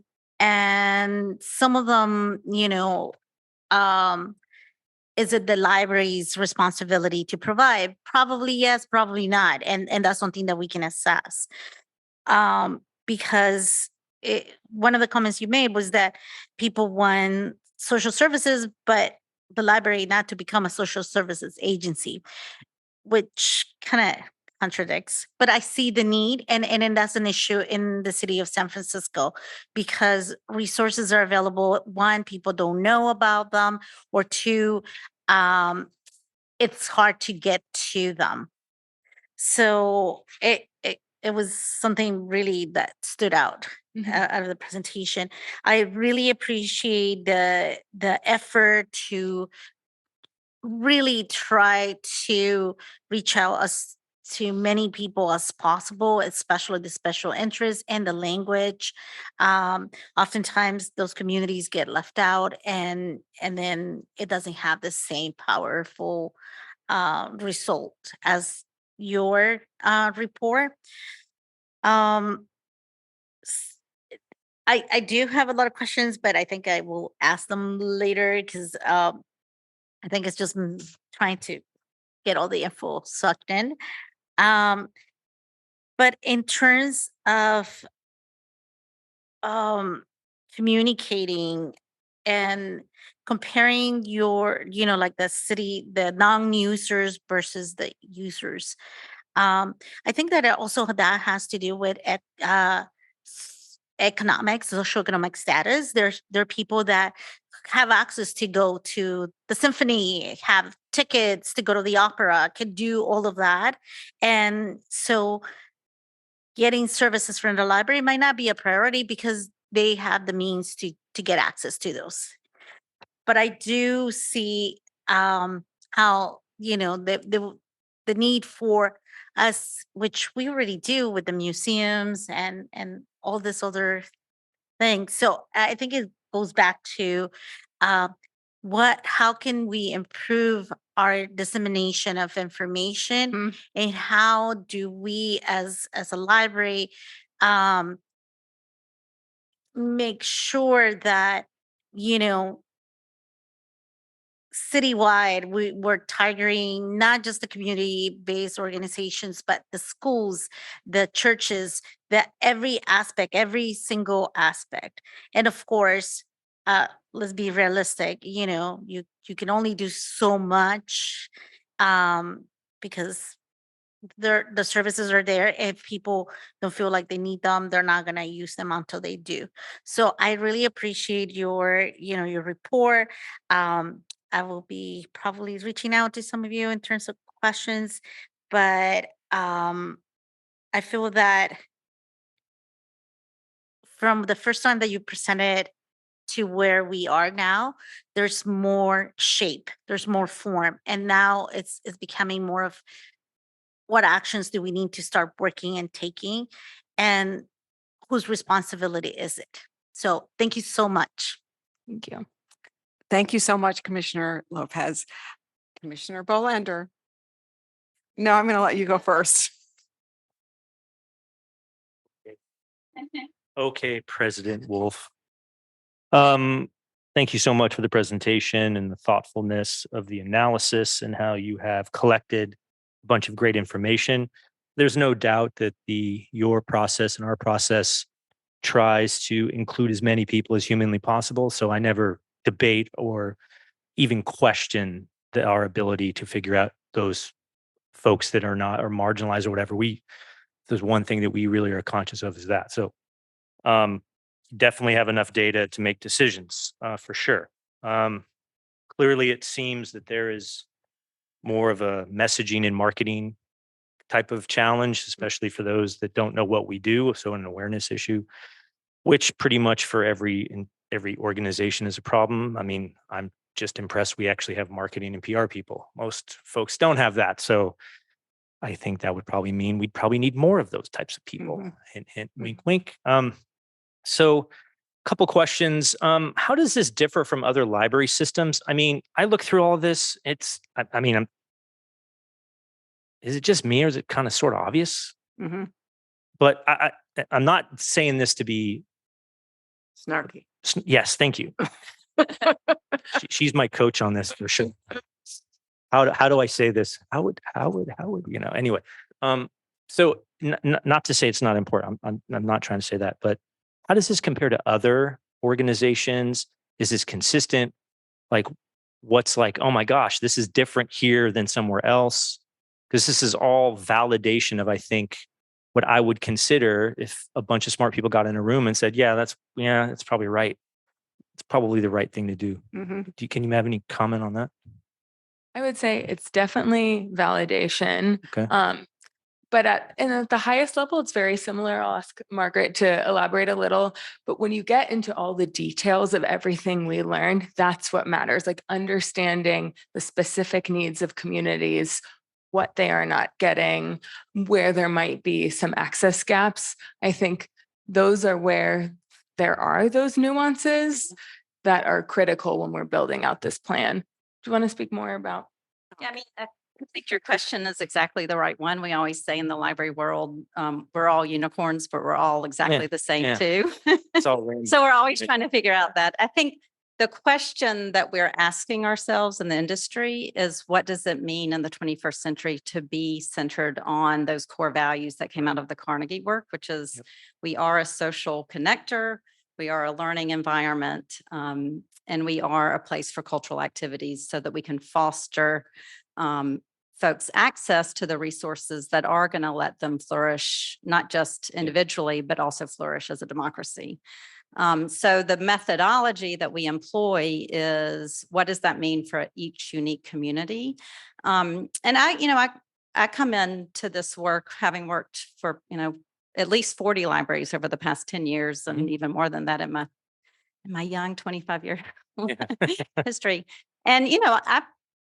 [SPEAKER 13] some of them, is it the library's responsibility to provide? Probably yes, probably not. And that's something that we can assess. Because one of the comments you made was that people want social services, but the library not to become a social services agency, which kind of contradicts, but I see the need, and that's an issue in the city of San Francisco because resources are available. One, people don't know about them, or two, it's hard to get to them. So it was something really that stood out out of the presentation. I really appreciate the effort to really try to reach out as to many people as possible, especially the special interests and the language. Oftentimes those communities get left out, and then it doesn't have the same powerful result as your report. Um, s- I do have a lot of questions, but I think I will ask them later because I think it's just trying to get all the info sucked in. Um, but in terms of um, communicating and comparing your, like the city, the non-users versus the users, I think that that has to do with economic, socioeconomic status. There are people that have access to go to the symphony, have tickets to go to the opera, can do all of that, and so getting services from the library might not be a priority because they have the means to get access to those. But I do see how the need for us, which we already do with the museums and all this other thing. So I think it goes back to uh, how can we improve our dissemination of information, and how do we as a library um, make sure that you know citywide we're targeting not just the community based organizations but the schools, the churches, that every aspect, every single aspect. And of course, let's be realistic, you can only do so much, um because the services are there. If people don't feel like they need them, they're not going to use them until they do. So I really appreciate your report. I will be probably reaching out to some of you in terms of questions, but I feel that from the first time that you presented to where we are now, there's more shape, there's more form, and now it's becoming more of what actions do we need to start working and taking, and whose responsibility is it? So thank you so much.
[SPEAKER 2] Thank you. Thank you so much, Commissioner Lopez. Commissioner Bolander. No, I'm going to let you go first.
[SPEAKER 14] Okay, President Wolf. Thank you so much for the presentation and the thoughtfulness of the analysis and how you have collected a bunch of great information. There's no doubt that your process and our process tries to include as many people as humanly possible. So I never debate or even question our ability to figure out those folks that are not or marginalized or whatever. There's one thing that we really are conscious of is that. So um, definitely have enough data to make decisions for sure. Clearly, it seems that there is more of a messaging and marketing type of challenge, especially for those that don't know what we do. So an awareness issue, which pretty much for every organization is a problem. I mean, I'm just impressed we actually have marketing and PR people. Most folks don't have that. So I think that would probably mean we'd probably need more of those types of people. Hint, hint, wink, wink. So couple questions. How does this differ from other library systems? I mean, I look through all this. I mean, is it just me or is it kind of sort of obvious? But I'm not saying this to be
[SPEAKER 6] Snarky.
[SPEAKER 14] Yes, thank you. She's my coach on this for sure. How do I say this? How would anyway. So not to say it's not important. I'm not trying to say that, but how does this compare to other organizations? Is this consistent? Like what's like, oh my gosh, this is different here than somewhere else? because this is all validation of, I think, what I would consider if a bunch of smart people got in a room and said, yeah, that's probably right. It's probably the right thing to do. Can you have any comment on that?
[SPEAKER 8] I would say it's definitely validation.
[SPEAKER 14] Okay.
[SPEAKER 8] But at the highest level, it's very similar. I'll ask Margaret to elaborate a little. But when you get into all the details of everything we learned, that's what matters. Like understanding the specific needs of communities, what they are not getting, where there might be some access gaps. I think those are where there are those nuances that are critical when we're building out this plan. Do you want to speak more about?
[SPEAKER 10] Yeah, I mean, I think your question is exactly the right one. We always say in the library world, we're all unicorns, but we're all exactly the same too.
[SPEAKER 14] It's all rainbow.
[SPEAKER 10] So we're always trying to figure out that. I think the question that we're asking ourselves in the industry is, what does it mean in the 21st century to be centered on those core values that came out of the Carnegie work, which is we are a social connector, we are a learning environment, and we are a place for cultural activities so that we can foster folks' access to the resources that are going to let them flourish, not just individually, but also flourish as a democracy. So the methodology that we employ is, what does that mean for each unique community? And I come into this work having worked for, at least 40 libraries over the past 10 years and even more than that in my young 25-year history. And,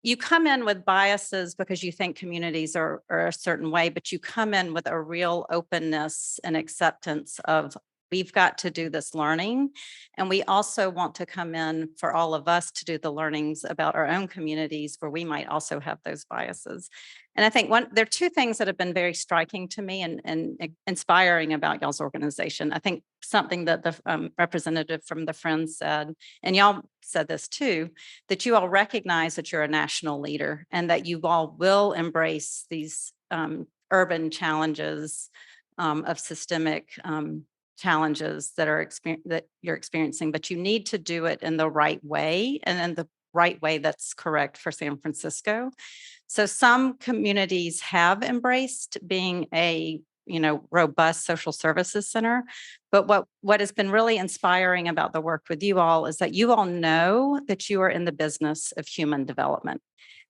[SPEAKER 10] you come in with biases because you think communities are a certain way, but you come in with a real openness and acceptance of, we've got to do this learning. And we also want to come in for all of us to do the learnings about our own communities where we might also have those biases. And I think there are two things that have been very striking to me and inspiring about y'all's organization. I think something that the representative from the Friends said, and y'all said this too, that you all recognize that you're a national leader and that you all will embrace these urban challenges of systemic challenges that you're experiencing, but you need to do it in the right way and in the right way that's correct for San Francisco. So some communities have embraced being a robust social services center. But what has been really inspiring about the work with you all is that you all know that you are in the business of human development.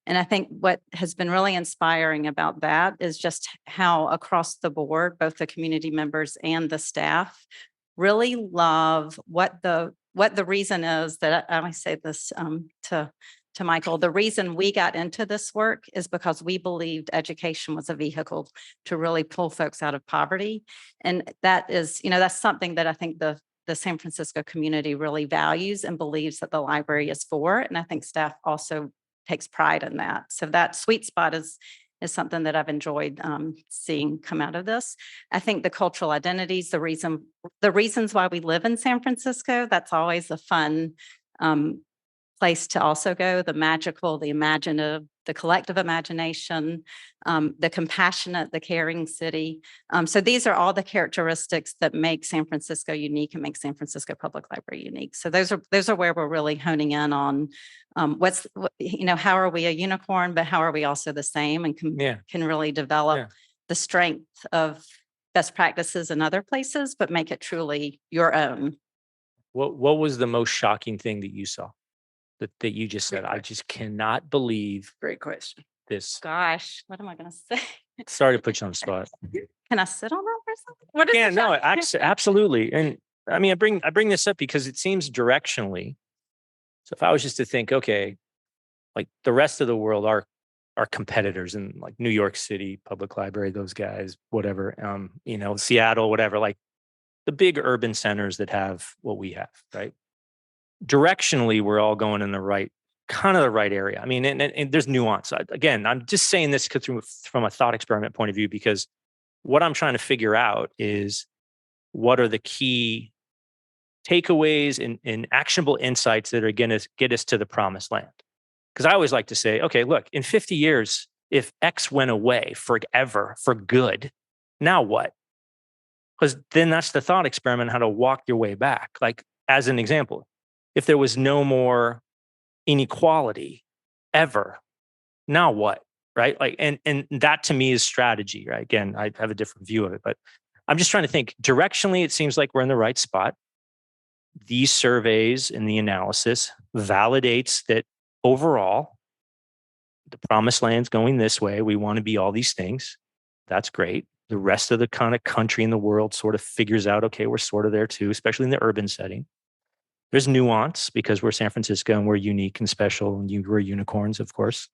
[SPEAKER 10] And I think what has been really inspiring about that is just how across the board, both the community members and the staff really love what the reason is that I always say this to Michael. The reason we got into this work is because we believed education was a vehicle to really pull folks out of poverty. And that is, that's something that I think the San Francisco community really values and believes that the library is for. And I think staff also takes pride in that. So that sweet spot is something that I've enjoyed seeing come out of this. I think the cultural identities, the reasons why we live in San Francisco, that's always a fun place to also go. The magical, the imaginative, the collective imagination, the compassionate, the caring city. So these are all the characteristics that make San Francisco unique and make San Francisco Public Library unique. So those are where we're really honing in on how are we a unicorn, but how are we also the same and can really develop the strength of best practices in other places, but make it truly your own.
[SPEAKER 14] What was the most shocking thing that you saw? That you just said, I just cannot believe.
[SPEAKER 6] Great question.
[SPEAKER 14] This.
[SPEAKER 10] Gosh, what am I going to say?
[SPEAKER 14] Sorry to put you on the spot.
[SPEAKER 10] Can I sit on that for a second?
[SPEAKER 14] No, absolutely. And I mean, I bring this up because it seems directionally. So if I was just to think, okay, like the rest of the world are competitors in like New York City Public Library, those guys, whatever, Seattle, whatever, like the big urban centers that have what we have, right? Directionally, we're all going in the right area. I mean, and there's nuance. Again, I'm just saying this from a thought experiment point of view, because what I'm trying to figure out is what are the key takeaways and actionable insights that are going to get us to the promised land. Because I always like to say, okay, look, in 50 years, if X went away forever, for good, now what? Because then that's the thought experiment, how to walk your way back. Like, as an example, if there was no more inequality ever, now what? right? Like, and that to me is strategy, right? Again, I have a different view of it, but I'm just trying to think directionally. It seems like we're in the right spot. These surveys and the analysis validates that overall, the promised land's going this way. We want to be all these things. That's great. The rest of the kind of country in the world sort of figures out, okay, we're sort of there too, especially in the urban setting. There's nuance because we're San Francisco and we're unique and special, and we're unicorns, of course.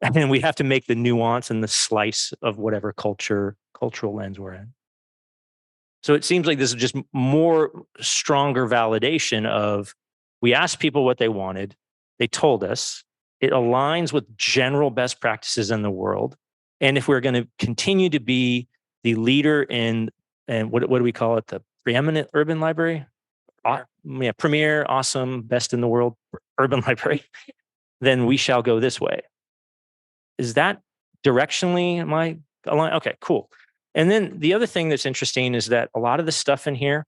[SPEAKER 14] And we have to make the nuance and the slice of whatever cultural lens we're in. So it seems like this is just more stronger validation of, we asked people what they wanted. They told us. It aligns with general best practices in the world. And if we're going to continue to be the leader in, and what do we call it? The preeminent urban library? Yeah, premier, awesome, best in the world urban library, then we shall go this way. Is that directionally, am I aligned? Okay, cool. And then the other thing that's interesting is that a lot of the stuff in here,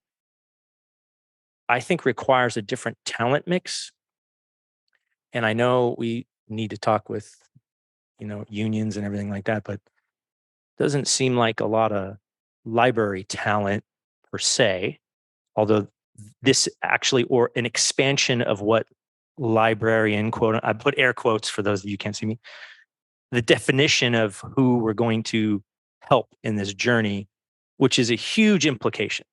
[SPEAKER 14] I think requires a different talent mix. And I know we need to talk with, unions and everything like that, but it doesn't seem like a lot of library talent per se, although this actually, or an expansion of what librarian, quote, I put air quotes for those of you who can't see me, the definition of who we're going to help in this journey, which is a huge implication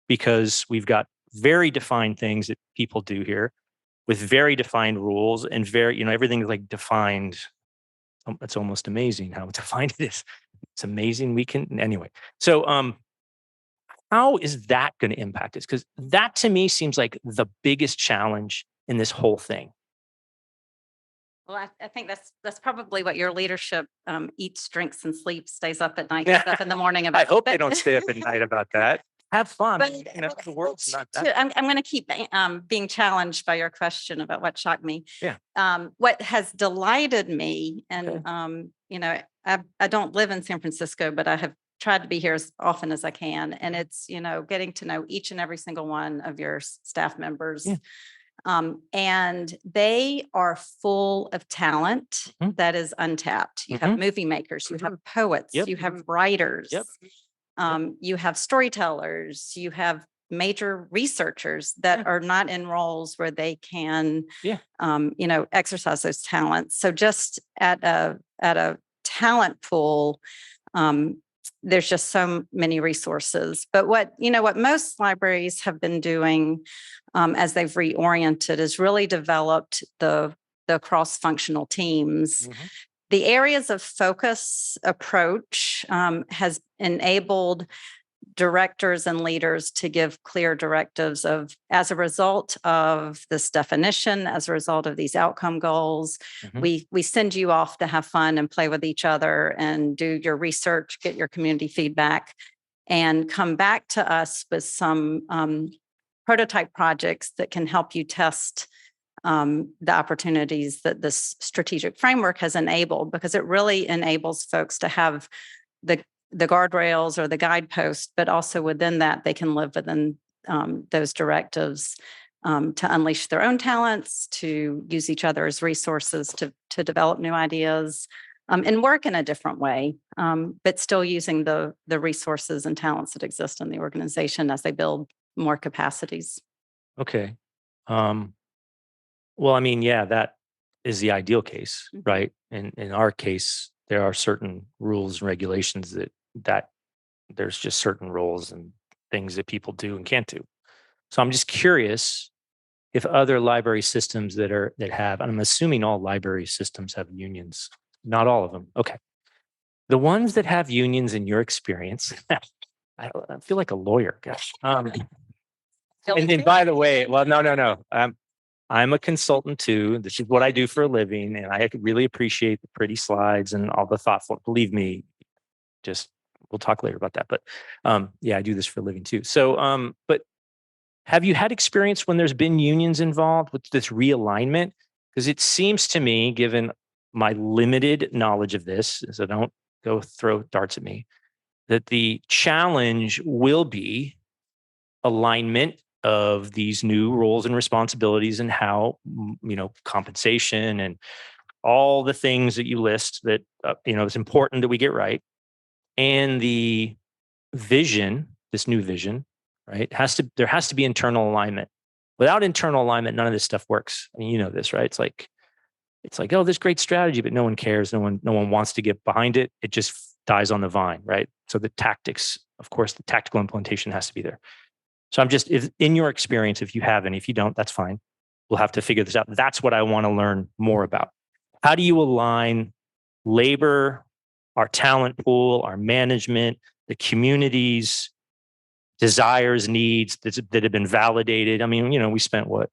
[SPEAKER 14] because we've got very defined things that people do here with very defined rules and everything is like defined. It's almost amazing how defined it is. It's amazing. Anyway. So, how is that going to impact us? Because that to me seems like the biggest challenge in this whole thing.
[SPEAKER 10] Well, I think that's probably what your leadership eats, drinks, and sleeps, stays up at night, gets up in the morning about.
[SPEAKER 14] I hope they don't stay up at night about that. Have fun. The world's not that.
[SPEAKER 10] I'm going to keep being challenged by your question about what shocked me.
[SPEAKER 14] Yeah.
[SPEAKER 10] What has delighted me, and I don't live in San Francisco, but I have tried to be here as often as I can, and it's getting to know each and every single one of your staff members.
[SPEAKER 14] Yeah.
[SPEAKER 10] And they are full of talent that is untapped. You have movie makers, you have poets, you have writers, you have storytellers, you have major researchers that are not in roles where they can, exercise those talents. So just at a talent pool, there's just so many resources. But what most libraries have been doing as they've reoriented is really developed the cross-functional teams. The areas of focus approach has enabled directors and leaders to give clear directives of, as a result of this definition, as a result of these outcome goals, we send you off to have fun and play with each other and do your research, get your community feedback, and come back to us with some prototype projects that can help you test the opportunities that this strategic framework has enabled, because it really enables folks to have the guardrails or the guideposts, but also within that, they can live within those directives to unleash their own talents, to use each other as resources to develop new ideas and work in a different way, but still using the resources and talents that exist in the organization as they build more capacities.
[SPEAKER 14] Okay. Well, I mean, yeah, that is the ideal case, right? In our case, there are certain rules and regulations that there's just certain roles and things that people do and can't do. So I'm just curious if other library systems that have, and I'm assuming all library systems have unions, not all of them. Okay. The ones that have unions in your experience, I feel like a lawyer, gosh. And then, by the way, well, no. I'm a consultant too. This is what I do for a living, and I really appreciate the pretty slides and all the thoughtful. Believe me, we'll talk later about that. But yeah, I do this for a living too. So, but have you had experience when there's been unions involved with this realignment? Because it seems to me, given my limited knowledge of this, so don't go throw darts at me, that the challenge will be alignment of these new roles and responsibilities and how compensation and all the things that you list that, it's important that we get right. And the vision, this new vision, right, there has to be internal alignment. Without internal alignment, none of this stuff works. I mean, you know this, right? It's like, oh, this great strategy, but no one cares. No one wants to get behind it. It just dies on the vine, right? So the tactics, of course, the tactical implementation has to be there. So if in your experience, if you have any, if you don't, that's fine. We'll have to figure this out. That's what I want to learn more about. How do you align labor, our talent pool, our management, the community's desires, needs that have been validated? I mean, we spent we're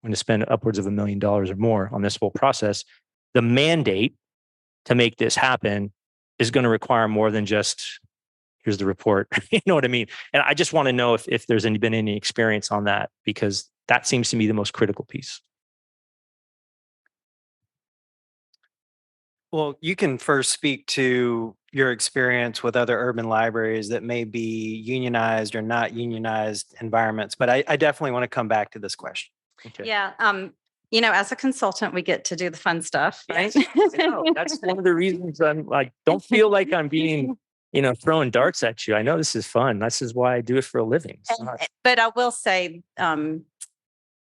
[SPEAKER 14] going to spend upwards of $1 million or more on this whole process. The mandate to make this happen is going to require more than just, here's the report. You know what I mean? And I just want to know if there's been any experience on that, because that seems to me the most critical piece.
[SPEAKER 7] Well, you can first speak to your experience with other urban libraries that may be unionized or not unionized environments, but I definitely want to come back to this question.
[SPEAKER 14] Okay.
[SPEAKER 10] Yeah. As a consultant, we get to do the fun stuff, right?
[SPEAKER 14] Yes, I know. That's one of the reasons I'm like, don't feel like I'm being, throwing darts at you. I know this is fun. This is why I do it for a living.
[SPEAKER 10] But I will say,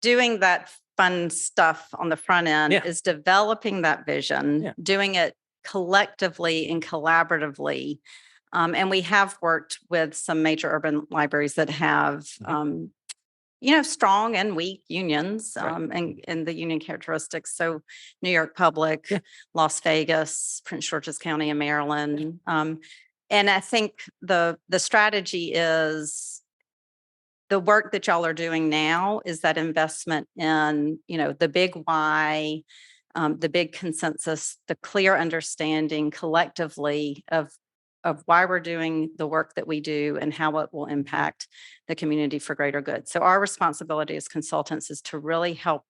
[SPEAKER 10] doing that fun stuff on the front end is developing that vision, doing it collectively and collaboratively. And we have worked with some major urban libraries that have, strong and weak unions, and the union characteristics. So New York Public, Las Vegas, Prince George's County in Maryland. And I think the strategy is, the work that y'all are doing now is that investment in, the big why, the big consensus, the clear understanding collectively of why we're doing the work that we do and how it will impact the community for greater good. So our responsibility as consultants is to really help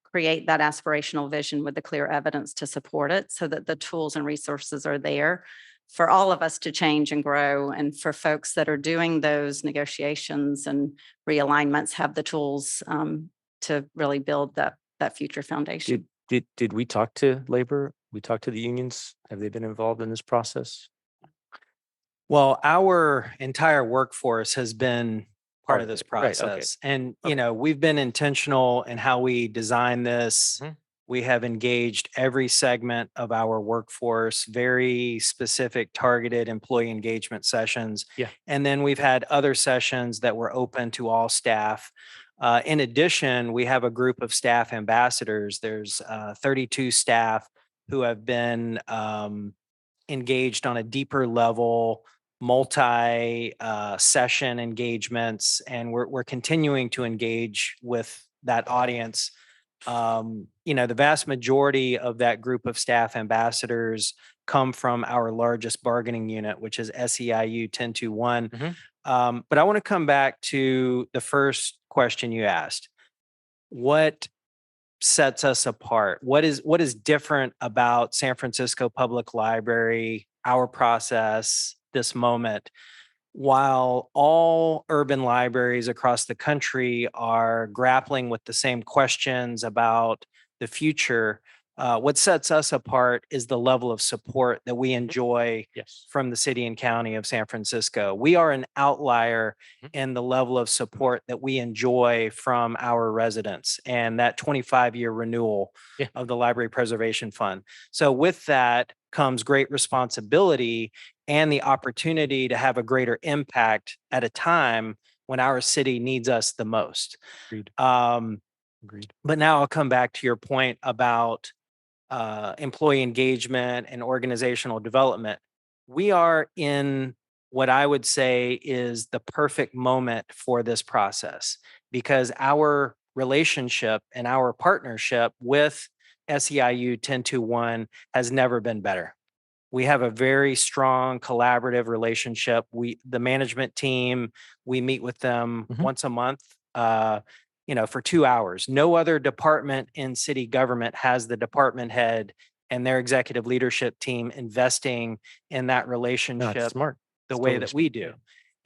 [SPEAKER 10] create that aspirational vision with the clear evidence to support it, so that the tools and resources are there for all of us to change and grow, and for folks that are doing those negotiations and realignments have the tools to really build that future foundation.
[SPEAKER 14] Did we talk to labor? We talked to the unions? Have they been involved in this process?
[SPEAKER 7] Well, our entire workforce has been part of this
[SPEAKER 14] Right, okay.
[SPEAKER 7] process. And, we've been intentional in how we design this. We have engaged every segment of our workforce, very specific targeted employee engagement sessions.
[SPEAKER 14] Yeah.
[SPEAKER 7] And then we've had other sessions that were open to all staff. In addition, we have a group of staff ambassadors. There's 32 staff who have been engaged on a deeper level, multi-session engagements, and we're continuing to engage with that audience. The vast majority of that group of staff ambassadors come from our largest bargaining unit, which is SEIU 1021. But I want to come back to the first question you asked. What sets us apart? What is different about San Francisco Public Library, our process, this moment? While all urban libraries across the country are grappling with the same questions about the future, what sets us apart is the level of support that we enjoy from the city and county of San Francisco. We are an outlier in the level of support that we enjoy from our residents, and that 25-year renewal of the Library Preservation Fund. So with that comes great responsibility and the opportunity to have a greater impact at a time when our city needs us the most.
[SPEAKER 14] Agreed.
[SPEAKER 7] Agreed. But now I'll come back to your point about employee engagement and organizational development. We are in what I would say is the perfect moment for this process, because our relationship and our partnership with SEIU 1021 has never been better. We have a very strong collaborative relationship. The management team, we meet with them once a month, for 2 hours. No other department in city government has the department head and their executive leadership team investing in that relationship
[SPEAKER 14] smart.
[SPEAKER 7] the way that we do.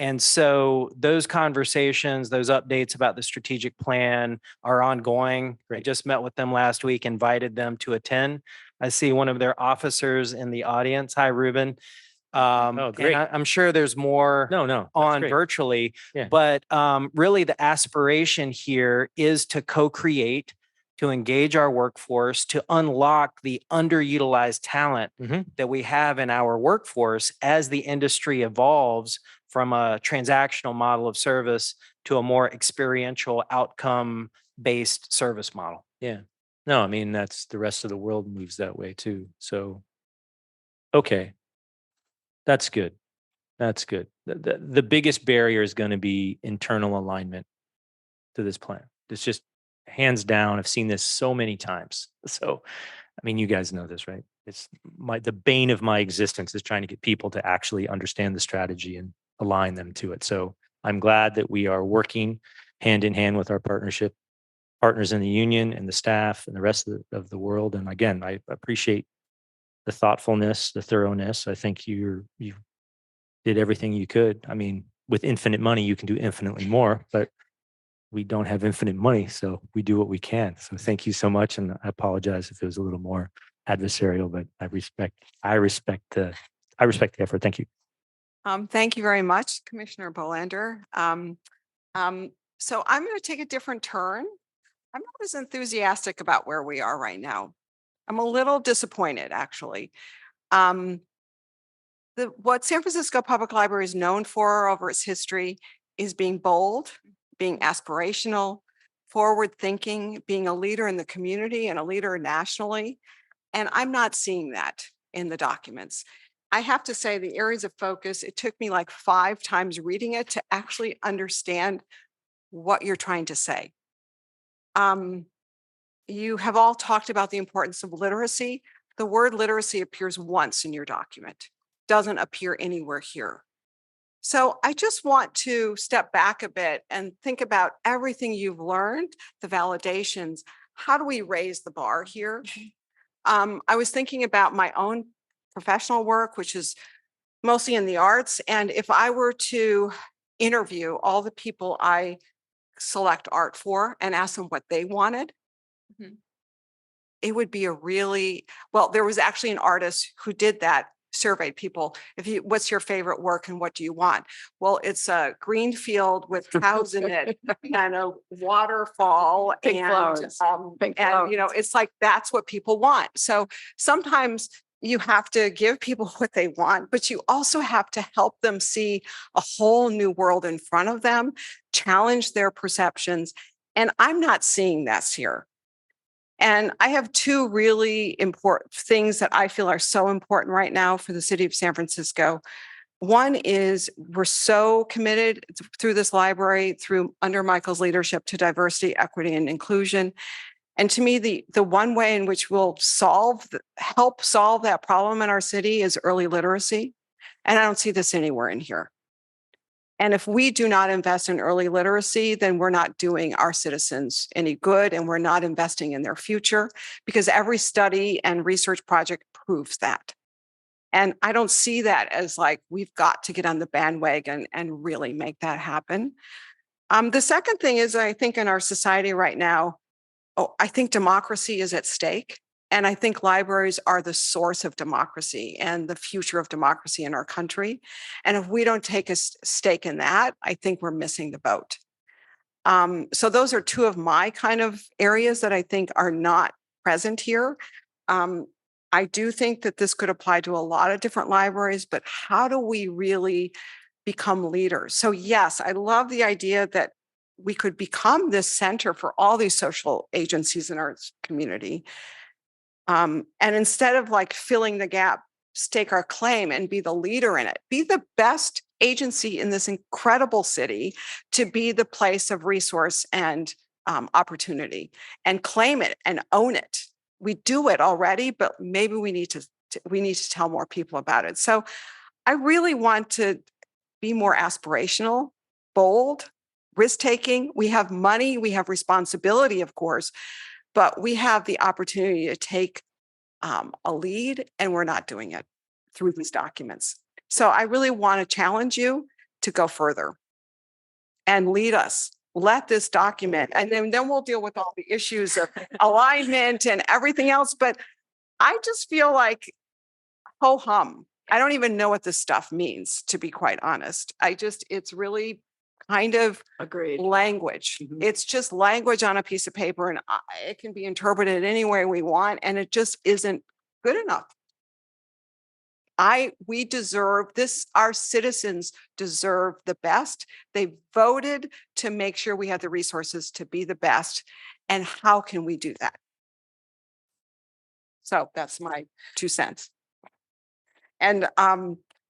[SPEAKER 7] And so those conversations, those updates about the strategic plan are ongoing. I just met with them last week, invited them to attend. I see one of their officers in the audience. Hi, Ruben.
[SPEAKER 14] Oh, great.
[SPEAKER 7] And I'm sure there's more
[SPEAKER 14] No, that's
[SPEAKER 7] on
[SPEAKER 14] great.
[SPEAKER 7] virtually,
[SPEAKER 14] Yeah.
[SPEAKER 7] but really the aspiration here is to co-create, to engage our workforce, to unlock the underutilized talent that we have in our workforce as the industry evolves from a transactional model of service to a more experiential outcome-based service model.
[SPEAKER 14] Yeah. No, I mean, that's the rest of the world moves that way too. So, okay. That's good. That's good. The biggest barrier is going to be internal alignment to this plan. It's just hands down. I've seen this so many times. So, I mean, you guys know this, right? It's the bane of my existence is trying to get people to actually understand the strategy and align them to it. So I'm glad that we are working hand in hand with our partners in the union and the staff and the rest of the world. And again, I appreciate the thoughtfulness, the thoroughness. I think you did everything you could. I mean, with infinite money, you can do infinitely more, but we don't have infinite money, so we do what we can. So thank you so much, and I apologize if it was a little more adversarial, but I respect the effort. Thank you.
[SPEAKER 2] Thank you very much, Commissioner Bolander. So I'm going to take a different turn. I'm not as enthusiastic about where we are right now. I'm a little disappointed, actually. What San Francisco Public Library is known for over its history is being bold, being aspirational, forward thinking, being a leader in the community and a leader nationally. And I'm not seeing that in the documents. I have to say the areas of focus, it took me like 5 times reading it to actually understand what you're trying to say. You have all talked about the importance of literacy. The word literacy appears once in your document, doesn't appear anywhere here. So I just want to step back a bit and think about everything you've learned, the validations. How do we raise the bar here? I was thinking about my own professional work, which is mostly in the arts. And if I were to interview all the people I select art for and ask them what they wanted, it would be there was actually an artist who did that, surveyed people. What's your favorite work and what do you want? Well, it's a green field with cows in it and a waterfall
[SPEAKER 6] Pink flowers.
[SPEAKER 2] It's like, that's what people want. So sometimes you have to give people what they want, but you also have to help them see a whole new world in front of them, challenge their perceptions. And I'm not seeing this here. And I have 2 really important things that I feel are so important right now for the city of San Francisco. One is we're so committed through this library, under Michael's leadership, to diversity, equity, and inclusion. And to me, the one way in which we'll help solve that problem in our city is early literacy. And I don't see this anywhere in here. And if we do not invest in early literacy, then we're not doing our citizens any good, and we're not investing in their future, because every study and research project proves that. And I don't see that as like, we've got to get on the bandwagon and really make that happen. The second thing is, I think in our society right now, I think democracy is at stake. And I think libraries are the source of democracy and the future of democracy in our country. And if we don't take a stake in that, I think we're missing the boat. So those are 2 of my kind of areas that I think are not present here. I do think that this could apply to a lot of different libraries, but how do we really become leaders? So yes, I love the idea that we could become this center for all these social agencies in our community. And instead of like filling the gap, stake our claim and be the leader in it, be the best agency in this incredible city to be the place of resource and opportunity, and claim it and own it. We do it already, but maybe we need to tell more people about it. So I really want to be more aspirational, bold, risk-taking. We have money, we have responsibility, of course, but we have the opportunity to take a lead, and we're not doing it through these documents. So I really want to challenge you to go further and lead us. Let this document, and then we'll deal with all the issues of alignment and everything else. But I just feel like ho hum. I don't even know what this stuff means, to be quite honest. It's really kind of
[SPEAKER 6] Agreed.
[SPEAKER 2] language.
[SPEAKER 6] Mhm.
[SPEAKER 2] It's just language on a piece of paper, and it can be interpreted any way we want, and it just isn't good enough. We deserve this. Our citizens deserve the best. They voted to make sure we have the resources to be the best. And how can we do that? So that's my 2 cents. And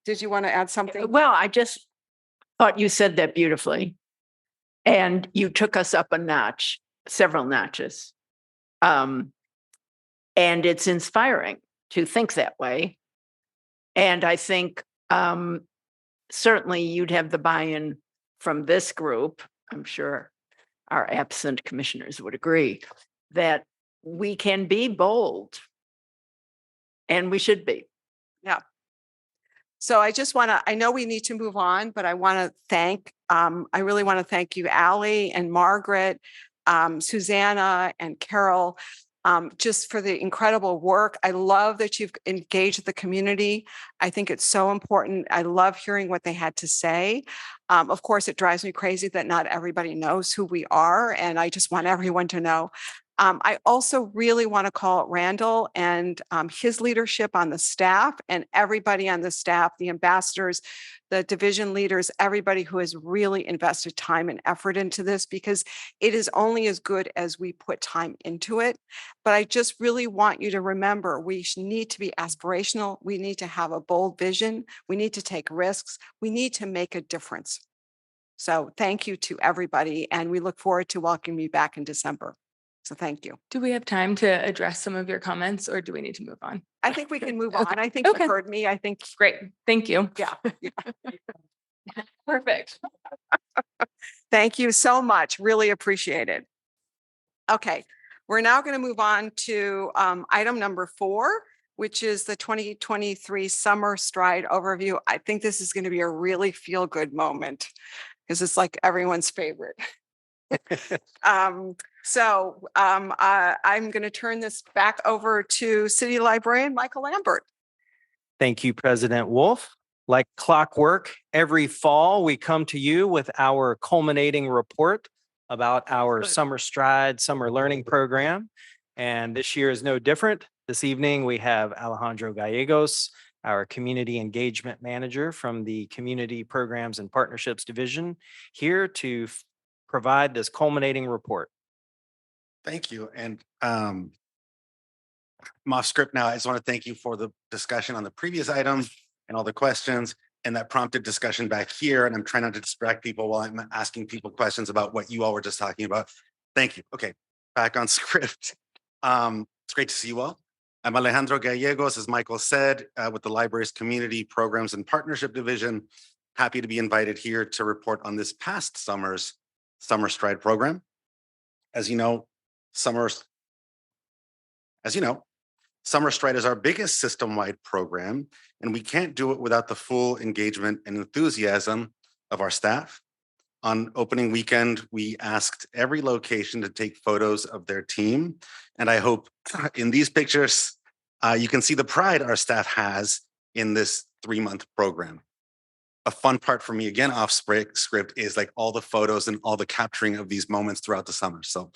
[SPEAKER 2] did you want to add something?
[SPEAKER 6] Well, I just thought you said that beautifully. And you took us up a notch, several notches. And it's inspiring to think that way. And I think certainly you'd have the buy-in from this group. I'm sure our absent commissioners would agree that we can be bold. And we should be.
[SPEAKER 2] Yeah. So I just want to, I know we need to move on, but I want to thank, I really want to thank you, Allie and Margaret, Susanna and Carol, just for the incredible work. I love that you've engaged the community. I think it's so important. I love hearing what they had to say. Of course, it drives me crazy that not everybody knows who we are, and I just want everyone to know. I also really want to call out Randall and his leadership on the staff and everybody on the staff, the ambassadors, the division leaders, everybody who has really invested time and effort into this, because it is only as good as we put time into it. But I just really want you to remember, we need to be aspirational. We need to have a bold vision. We need to take risks. We need to make a difference. So thank you to everybody. And we look forward to welcoming you back in December. So thank you.
[SPEAKER 8] Do we have time to address some of your comments or do we need to move on?
[SPEAKER 2] I think we can move
[SPEAKER 8] Okay.
[SPEAKER 2] on. I think you
[SPEAKER 8] Okay.
[SPEAKER 2] heard me. I think,
[SPEAKER 8] Great. Thank you.
[SPEAKER 2] yeah.
[SPEAKER 8] Perfect.
[SPEAKER 2] Thank you so much. Really appreciate it. Okay, we're now going to move on to item number 4, which is the 2023 Summer Stride Overview. I think this is going to be a really feel-good moment because it's like everyone's favorite. I'm going to turn this back over to City Librarian Michael Lambert.
[SPEAKER 7] Thank you, President Wolf. Like clockwork, every fall we come to you with our culminating report about our Summer Stride Summer Learning Program. And this year is no different. This evening we have Alejandro Gallegos, our Community Engagement Manager from the Community Programs and Partnerships Division, here to provide this culminating report.
[SPEAKER 15] Thank you. And I'm off script now. I just want to thank you for the discussion on the previous item and all the questions and that prompted discussion back here. And I'm trying not to distract people while I'm asking people questions about what you all were just talking about. Thank you. Okay, back on script. It's great to see you all. I'm Alejandro Gallegos, as Michael said, with the library's Community Programs and Partnership Division. Happy to be invited here to report on this past summer's Summer Stride program. As you know, Summer Stride is our biggest system-wide program, and we can't do it without the full engagement and enthusiasm of our staff. On opening weekend, we asked every location to take photos of their team, and I hope in these pictures, you can see the pride our staff has in this 3-month program. A fun part for me, again, off script, is like all the photos and all the capturing of these moments throughout the summer. So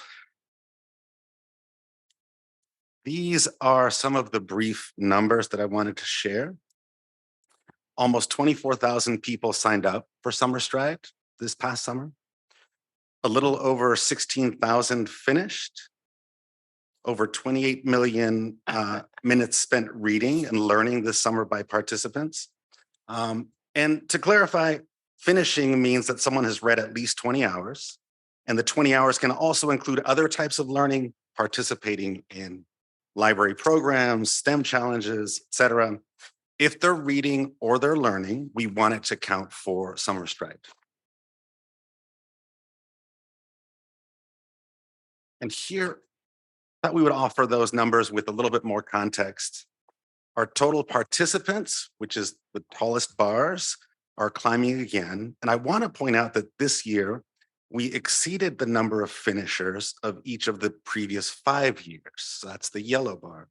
[SPEAKER 15] these are some of the brief numbers that I wanted to share. Almost 24,000 people signed up for Summer Stride this past summer. A little over 16,000 finished. Over 28 million minutes spent reading and learning this summer by participants. And to clarify, finishing means that someone has read at least 20 hours. And the 20 hours can also include other types of learning, participating in library programs, STEM challenges, etc. If they're reading or they're learning, we want it to count for Summer Stride. And here, I thought we would offer those numbers with a little bit more context. Our total participants, which is the tallest bars, are climbing again. And I want to point out that this year, we exceeded the number of finishers of each of the previous 5 years. So that's the yellow bar.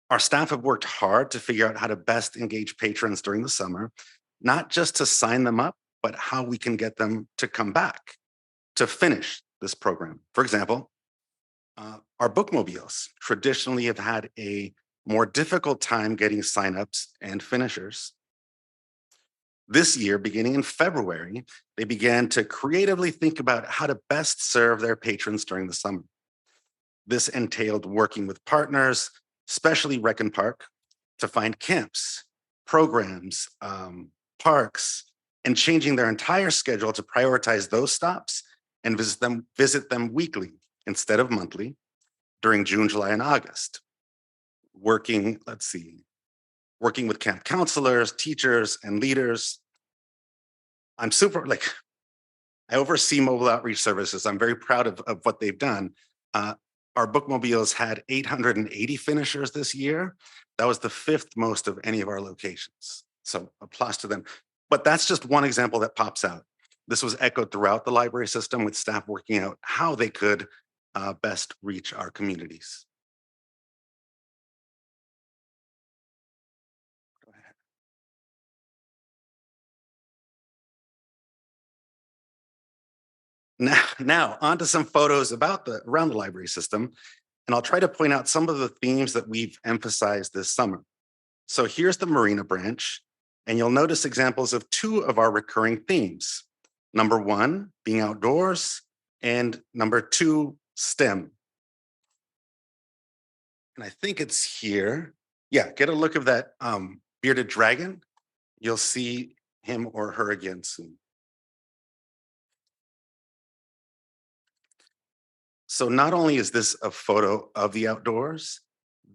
[SPEAKER 15] Our staff have worked hard to figure out how to best engage patrons during the summer, not just to sign them up, but how we can get them to come back to finish this program. For example, our bookmobiles traditionally have had a more difficult time getting signups and finishers. This year, beginning in February, they began to creatively think about how to best serve their patrons during the summer. This entailed working with partners, especially Rec and Park, to find camps, programs, parks, and changing their entire schedule to prioritize those stops and visit them weekly instead of monthly during June, July, and August. Working with camp counselors, teachers, and leaders. I oversee mobile outreach services. I'm very proud of what they've done. Our bookmobiles had 880 finishers this year. That was the 5th most of any of our locations. So applause to them. But that's just one example that pops out. This was echoed throughout the library system with staff working out how they could best reach our communities. Now on to some photos around the library system, and I'll try to point out some of the themes that we've emphasized this summer. So here's the Marina branch, and you'll notice examples of 2 of our recurring themes. Number 1, being outdoors, and number 2, STEM. And I think it's here. Yeah, get a look of that bearded dragon. You'll see him or her again soon. So not only is this a photo of the outdoors,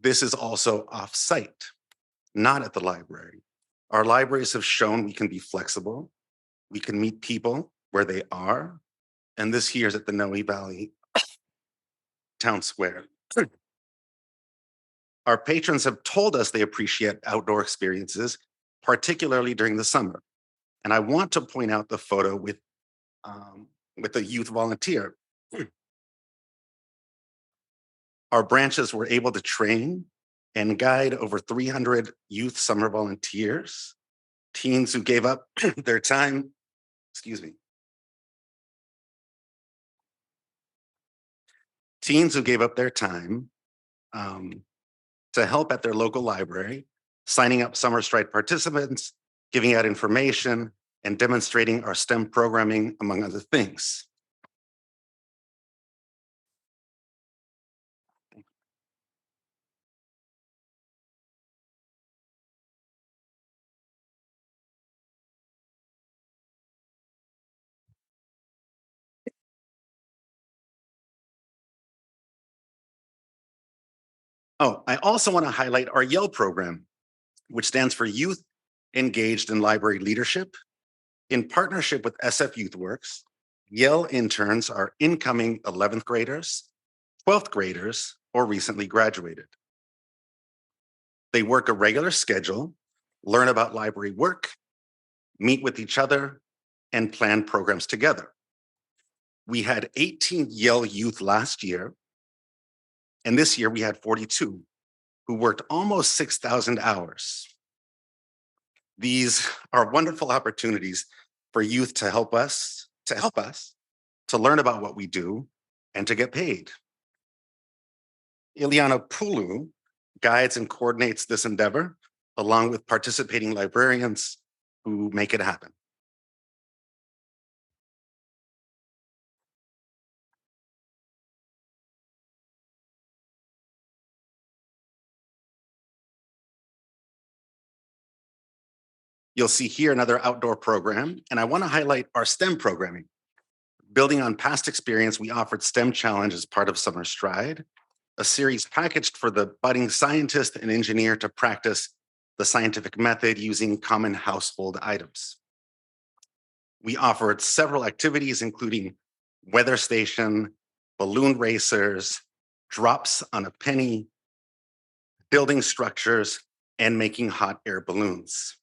[SPEAKER 15] this is also off-site, not at the library. Our libraries have shown we can be flexible. We can meet people where they are. And this here is at the Noe Valley Town Square. Our patrons have told us they appreciate outdoor experiences, particularly during the summer. And I want to point out the photo with a youth volunteer. Our branches were able to train and guide over 300 youth summer volunteers, teens who gave up their time, teens who gave up their time to help at their local library, signing up Summer Stride participants, giving out information, and demonstrating our STEM programming, among other things. Oh, I also want to highlight our YELL program, which stands for Youth Engaged in Library Leadership. In partnership with SF YouthWorks, YELL interns are incoming 11th graders, 12th graders, or recently graduated. They work a regular schedule, learn about library work, meet with each other, and plan programs together. We had 18 YELL youth last year, and this year we had 42 who worked almost 6,000 hours. These are wonderful opportunities for youth to help us to learn about what we do and to get paid. Ileana Pulu guides and coordinates this endeavor along with participating librarians who make it happen. You'll see here another outdoor program, and I want to highlight our STEM programming. Building on past experience, we offered STEM Challenge as part of Summer Stride, a series packaged for the budding scientist and engineer to practice the scientific method using common household items. We offered several activities, including weather station, balloon racers, drops on a penny, building structures, and making hot air balloons.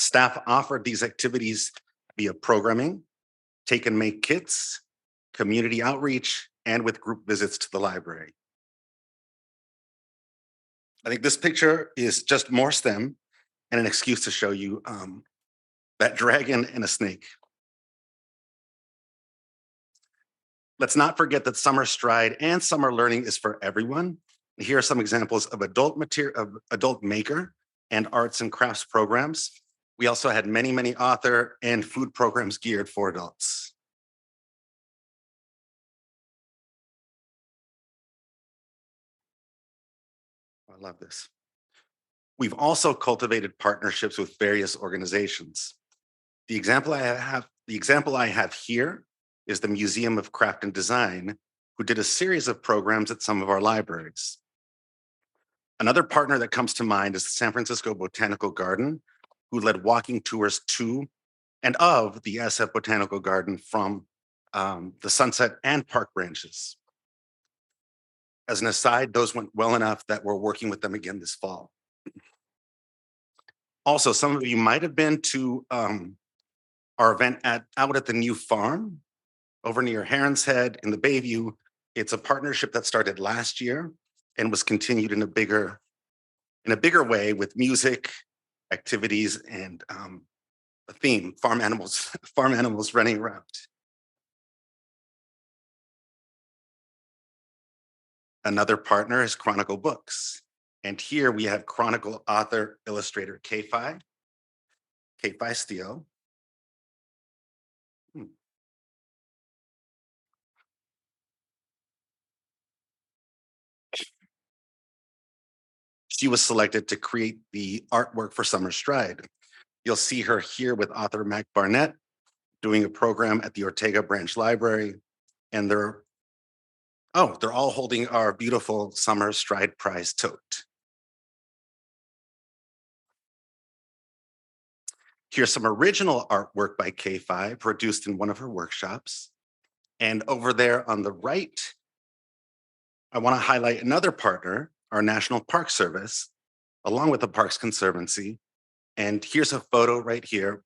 [SPEAKER 15] Staff offered these activities via programming, take and make kits, community outreach, and with group visits to the library. I think this picture is just more STEM and an excuse to show you that dragon and a snake. Let's not forget that Summer Stride and Summer Learning is for everyone. Here are some examples of adult maker and arts and crafts programs. We also had many author and food programs geared for adults. I love this. We've also cultivated partnerships with various organizations. The example I have here is the Museum of Craft and Design, who did a series of programs at some of our libraries. Another partner that comes to mind is the San Francisco Botanical Garden, who led walking tours to and of the SF Botanical Garden from the Sunset and Park branches. As an aside, those went well enough that we're working with them again this fall. Also, some of you might have been to our event out at the new farm over near Heron's Head in the Bayview. It's a partnership that started last year and was continued in a bigger way with music, activities, and a theme: farm animals running around. Another partner is Chronicle Books. And here we have Chronicle author, illustrator K-Fi Steele. She was selected to create the artwork for Summer Stride. You'll see her here with author Mac Barnett doing a program at the Ortega Branch Library. And they're all holding our beautiful Summer Stride Prize tote. Here's some original artwork by K-Fi produced in one of her workshops. And over there on the right, I want to highlight another partner, our National Park Service, along with the Parks Conservancy. And here's a photo right here.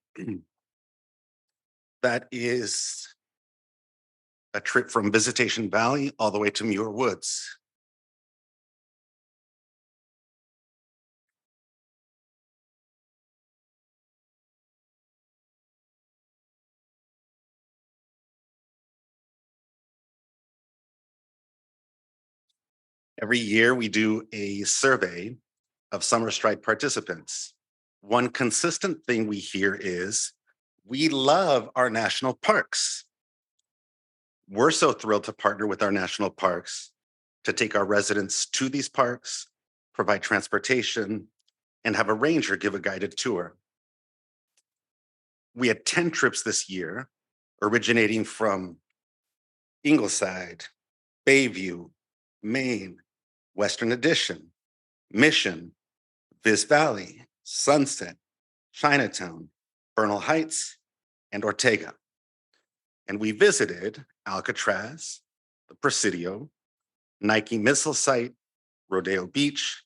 [SPEAKER 15] That is a trip from Visitation Valley all the way to Muir Woods. Every year we do a survey of Summer Stride participants. One consistent thing we hear is, we love our national parks. We're so thrilled to partner with our national parks to take our residents to these parks, provide transportation, and have a ranger give a guided tour. We had 10 trips this year, originating from Ingleside, Bayview, Maine, Western Addition, Mission, Viz Valley, Sunset, Chinatown, Bernal Heights, and Ortega. And we visited Alcatraz, the Presidio, Nike Missile Site, Rodeo Beach,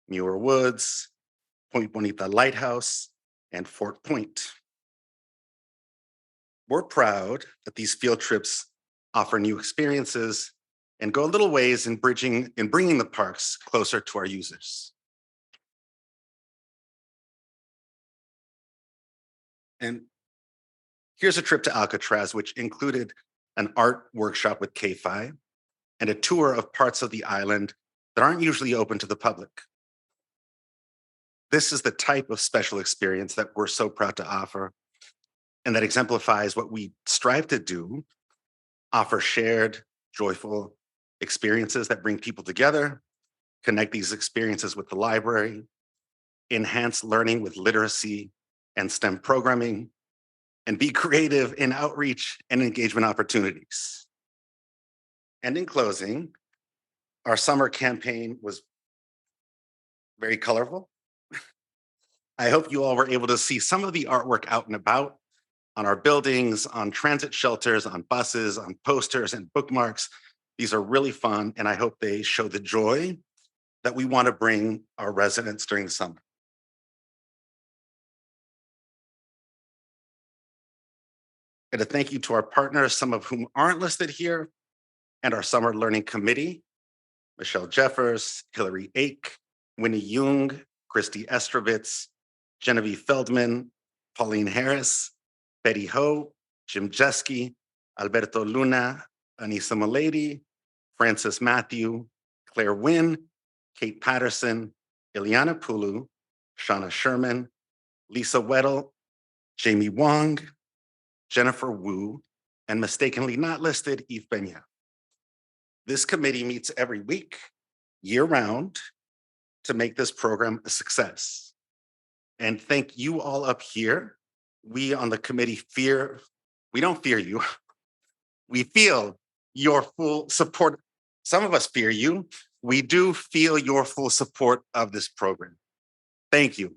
[SPEAKER 15] Muir Woods, Point Bonita Lighthouse, and Fort Point. We're proud that these field trips offer new experiences and go a little ways in bringing the parks closer to our users. And here's a trip to Alcatraz, which included an art workshop with K-Fi and a tour of parts of the island that aren't usually open to the public. This is the type of special experience that we're so proud to offer, and that exemplifies what we strive to do: offer shared, joyful experiences that bring people together, connect these experiences with the library, enhance learning with literacy and STEM programming, and be creative in outreach and engagement opportunities. And in closing, our summer campaign was very colorful. I hope you all were able to see some of the artwork out and about on our buildings, on transit shelters, on buses, on posters and bookmarks. These are really fun, and I hope they show the joy that we want to bring our residents during the summer. And a thank you to our partners, some of whom aren't listed here, and our Summer Learning Committee, Michelle Jeffers, Hillary Ake, Winnie Jung, Christy Estrovitz, Genevieve Feldman, Pauline Harris, Betty Ho, Jim Jeske, Alberto Luna, Anissa Milady, Francis Matthew, Claire Wynn, Kate Patterson, Ileana Pulu, Shauna Sherman, Lisa Weddle, Jamie Wong, Jennifer Wu, and mistakenly not listed, Eve Benya. This committee meets every week, year-round, to make this program a success. And thank you all up here. We on the committee we don't fear you. We feel your full support. Some of us fear you. We do feel your full support of this program. Thank you.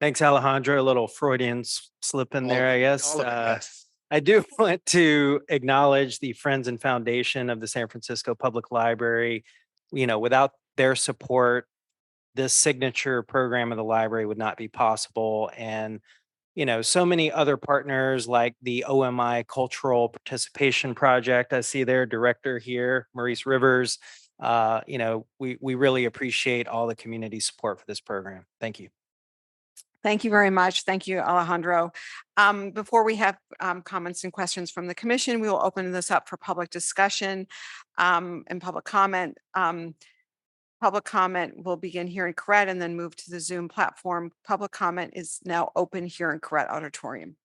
[SPEAKER 7] Thanks, Alejandro. A little Freudian slip in there, I guess.
[SPEAKER 15] All of it, yes.
[SPEAKER 7] I do want to acknowledge the Friends and Foundation of the San Francisco Public Library. You know, without their support, this signature program of the library would not be possible. And, you know, so many other partners like the OMI Cultural Participation Project. I see their director here, Maurice Rivers. You know, we really appreciate all the community support for this program. Thank you.
[SPEAKER 2] Thank you very much. Thank you, Alejandro. Before we have comments and questions from the commission, we will open this up for public discussion and public comment. Public comment will begin here in Correct and then move to the Zoom platform. Public comment is now open here in Correct Auditorium.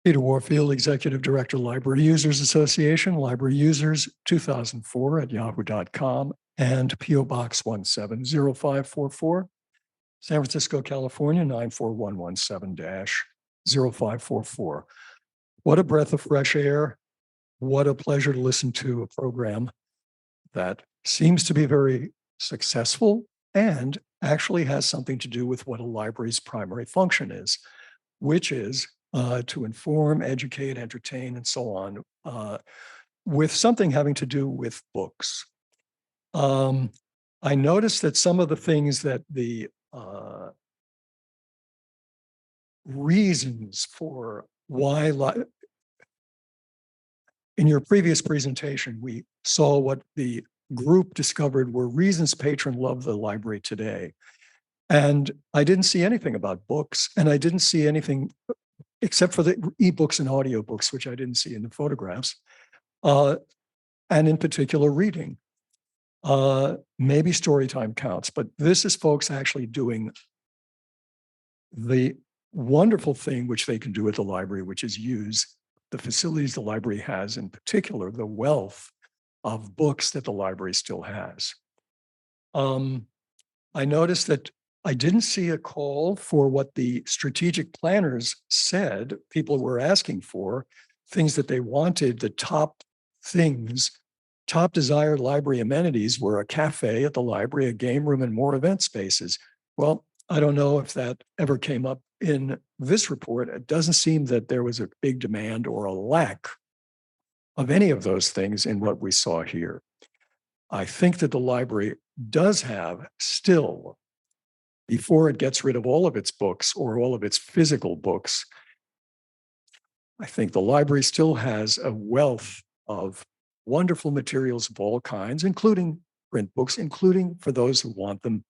[SPEAKER 4] Peter Warfield, Executive Director, Library Users Association, Library Users 2004 at yahoo.com, and PO Box 170544, San Francisco, California 94117-0544. What a breath of fresh air. What a pleasure to listen to a program that seems to be very successful and actually has something to do with what a library's primary function is, which is to inform, educate, entertain, and so on, with something having to do with books. I noticed that some of the things that the reasons for why, in your previous presentation, we saw what the group discovered were reasons patrons love the library today. And I didn't see anything about books, and I didn't see anything except for the ebooks and audiobooks, which I didn't see in the photographs, and in particular reading. Maybe story time counts, but this is folks actually doing the wonderful thing which they can do at the library, which is use the facilities the library has, in particular, the wealth of books that the library still has. I noticed that I didn't see a call for what the strategic planners said people were asking for, things that they wanted. The top things, top desired library amenities were a cafe at the library, a game room, and more event spaces. Well, I don't know if that ever came up in this report. It doesn't seem that there was a big demand or a lack of any of those things in what we saw here. I think that the library does have still, before it gets rid of all of its books or all of its physical books, I think the library still has a wealth of wonderful materials of all kinds, including print books, including for those who want them,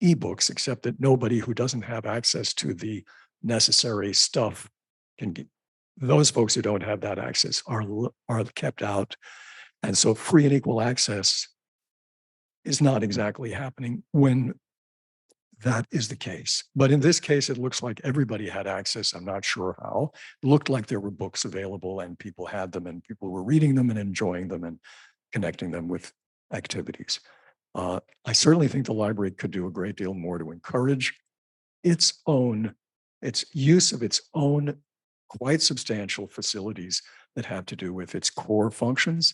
[SPEAKER 4] ebooks, except that nobody who doesn't have access to the necessary stuff can get. Those folks who don't have that access are kept out. And so free and equal access is not exactly happening when that is the case. But in this case, it looks like everybody had access. I'm not sure how. It looked like there were books available and people had them and people were reading them and enjoying them and connecting them with activities. I certainly think the library could do a great deal more to encourage its use of its own quite substantial facilities that have to do with its core functions,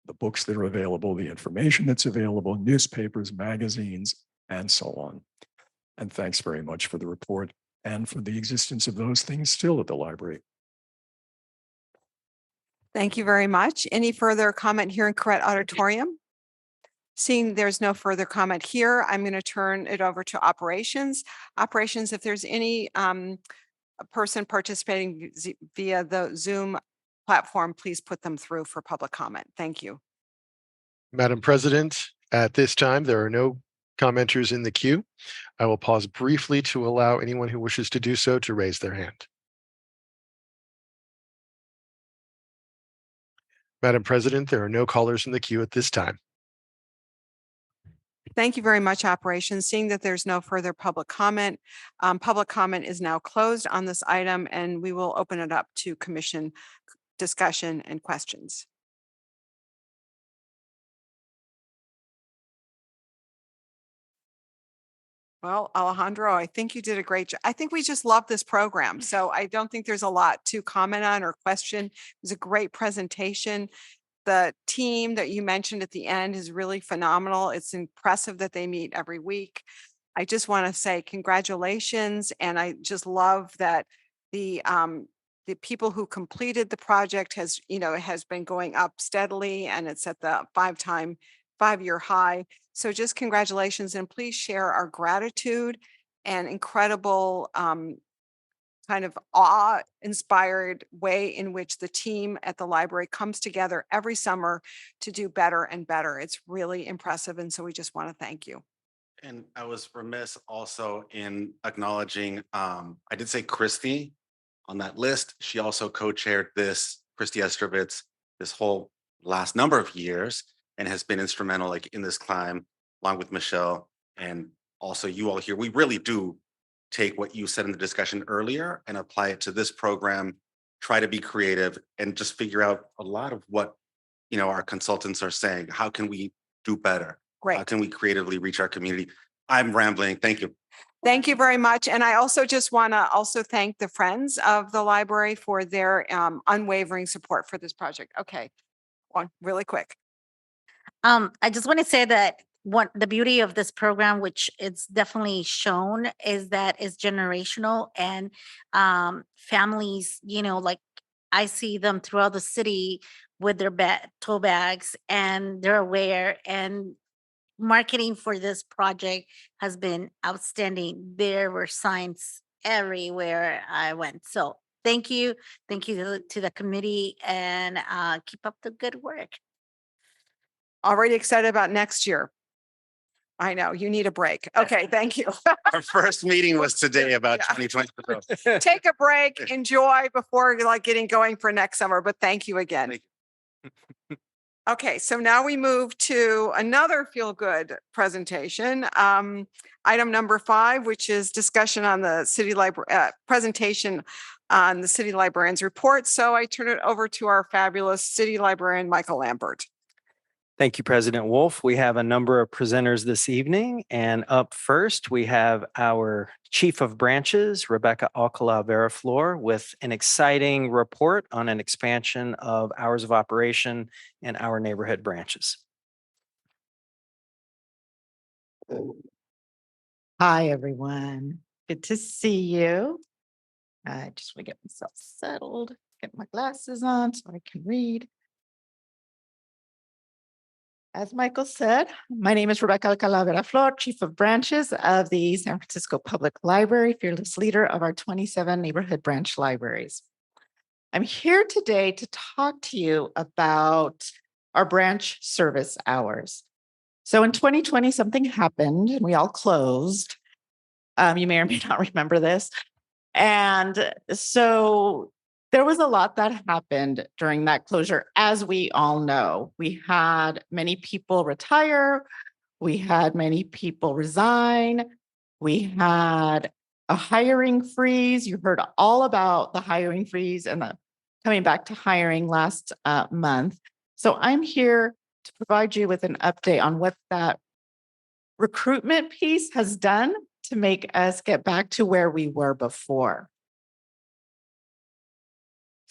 [SPEAKER 4] the books that are available, the information that's available, newspapers, magazines, and so on. And thanks very much for the report and for the existence of those things still at the library.
[SPEAKER 2] Thank you very much. Any further comment here in Correct Auditorium? Seeing there's no further comment here, I'm going to turn it over to operations. Operations, if there's any person participating via the Zoom platform, please put them through for public comment. Thank you.
[SPEAKER 3] Madam President, at this time, there are no commenters in the queue. I will pause briefly to allow anyone who wishes to do so to raise their hand. Madam President, there are no callers in the queue at this time.
[SPEAKER 2] Thank you very much, operations. Seeing that there's no further public comment is now closed on this item, and we will open it up to commission discussion and questions. Well, Alejandro, I think you did a great job. I think we just love this program. So I don't think there's a lot to comment on or question. It was a great presentation. The team that you mentioned at the end is really phenomenal. It's impressive that they meet every week. I just want to say congratulations. And I just love that the people who completed the project has been going up steadily, and it's at the 5-year high. So just congratulations, and please share our gratitude and incredible kind of awe-inspired way in which the team at the library comes together every summer to do better and better. It's really impressive. And so we just want to thank you.
[SPEAKER 15] And I was remiss also in acknowledging, I did say Christy on that list. She also co-chaired this, Christy Estrovitz, this whole last number of years, and has been instrumental like in this climb, along with Michelle and also you all here. We really do take what you said in the discussion earlier and apply it to this program, try to be creative and just figure out a lot of what, our consultants are saying. How can we do better?
[SPEAKER 2] Great.
[SPEAKER 15] How can we creatively reach our community? I'm rambling. Thank you.
[SPEAKER 2] Thank you very much. And I also just want to also thank the Friends of the Library for their unwavering support for this project. Okay, one really quick.
[SPEAKER 13] I just want to say that the beauty of this program, which it's definitely shown, is that it's generational, and families, like I see them throughout the city with their tote bags, and they're aware, and marketing for this project has been outstanding. There were signs everywhere I went. So thank you. Thank you to the committee, and keep up the good work.
[SPEAKER 2] Already excited about next year. I know you need a break. Okay, thank you.
[SPEAKER 15] Our first meeting was today about 2020.
[SPEAKER 2] Take a break, enjoy before getting going for next summer, but thank you again.
[SPEAKER 15] Thank you.
[SPEAKER 2] Okay, so now we move to another feel-good presentation. Item number 5, which is discussion on the city library presentation on the city librarian's report. So I turn it over to our fabulous city librarian, Michael Lambert.
[SPEAKER 7] Thank you, President Wolf. We have a number of presenters this evening, and up first, we have our Chief of Branches, Rebecca Alcala-Veraflor, with an exciting report on an expansion of hours of operation in our neighborhood branches.
[SPEAKER 16] Hi, everyone. Good to see you. I just want to get myself settled, get my glasses on so I can read. As Michael said, my name is Rebecca Alcala-Veraflor, Chief of Branches of the San Francisco Public Library, fearless leader of our 27 neighborhood branch libraries. I'm here today to talk to you about our branch service hours. So in 2020, something happened and we all closed. You may or may not remember this. And so there was a lot that happened during that closure, as we all know. We had many people retire. We had many people resign. We had a hiring freeze. You heard all about the hiring freeze and the coming back to hiring last month. So I'm here to provide you with an update on what that recruitment piece has done to make us get back to where we were before.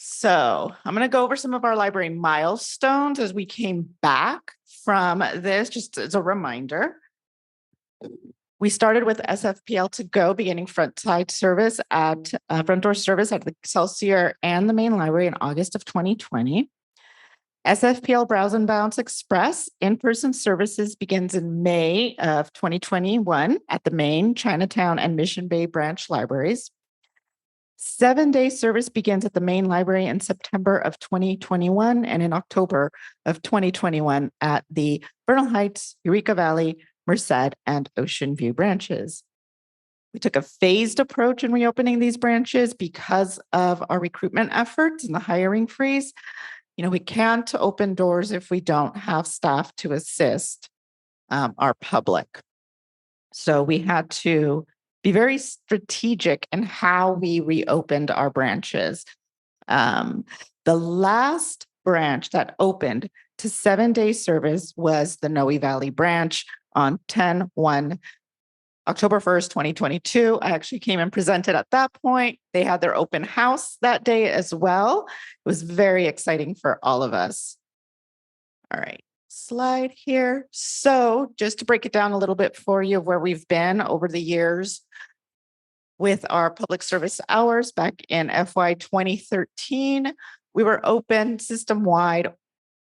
[SPEAKER 16] So I'm going to go over some of our library milestones as we came back from this, just as a reminder. We started with SFPL to go, beginning front door service at the Excelsior and the main library in August of 2020. SFPL Browse and Bounce Express in-person services begins in May of 2021 at the Main, Chinatown, and Mission Bay branch libraries. 7-day service begins at the main library in September of 2021 and in October of 2021 at the Bernal Heights, Eureka Valley, Merced, and Ocean View branches. We took a phased approach in reopening these branches because of our recruitment efforts and the hiring freeze. We can't open doors if we don't have staff to assist our public. So we had to be very strategic in how we reopened our branches. The last branch that opened to 7-day service was the Noe Valley branch on October 1st, 2022. I actually came and presented at that point. They had their open house that day as well. It was very exciting for all of us. All right, slide here. So just to break it down a little bit for you of where we've been over the years with our public service hours back in FY 2013, we were open system-wide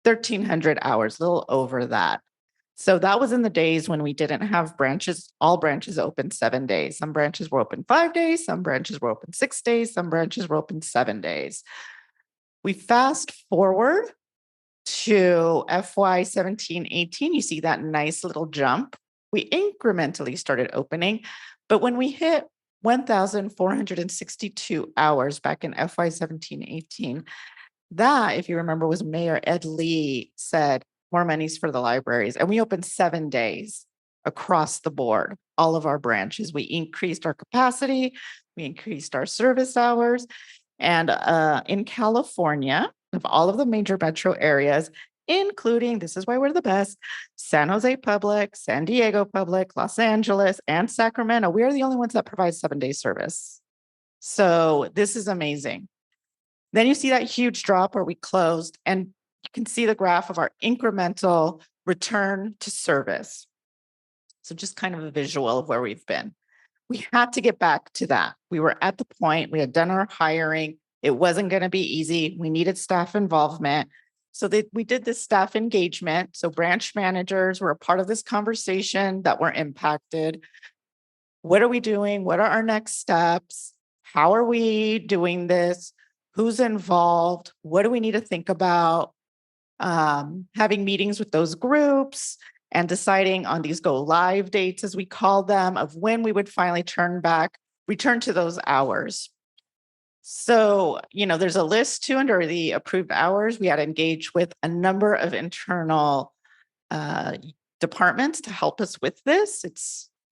[SPEAKER 16] 1,300 hours, a little over that. So that was in the days when we didn't have branches, all branches open 7 days. Some branches were open 5 days, some branches were open 6 days, some branches were open 7 days. We fast forward to FY 17-18, you see that nice little jump. We incrementally started opening, but when we hit 1,462 hours back in FY 17-18, that, if you remember, was Mayor Ed Lee said, more monies for the libraries. And we opened 7 days across the board, all of our branches. We increased our capacity, we increased our service hours. And in California, of all of the major metro areas, including, this is why we're the best, San Jose Public, San Diego Public, Los Angeles, and Sacramento, we are the only ones that provide 7-day service. So this is amazing. Then you see that huge drop where we closed, and you can see the graph of our incremental return to service. So just kind of a visual of where we've been. We had to get back to that. We were at the point, we had done our hiring. It wasn't going to be easy. We needed staff involvement. So we did this staff engagement. So branch managers were a part of this conversation that were impacted. What are we doing? What are our next steps? How are we doing this? Who's involved? What do we need to think about? Having meetings with those groups and deciding on these go live dates, as we call them, of when we would finally return to those hours. So, there's a list too under the approved hours. We had to engage with a number of internal departments to help us with this.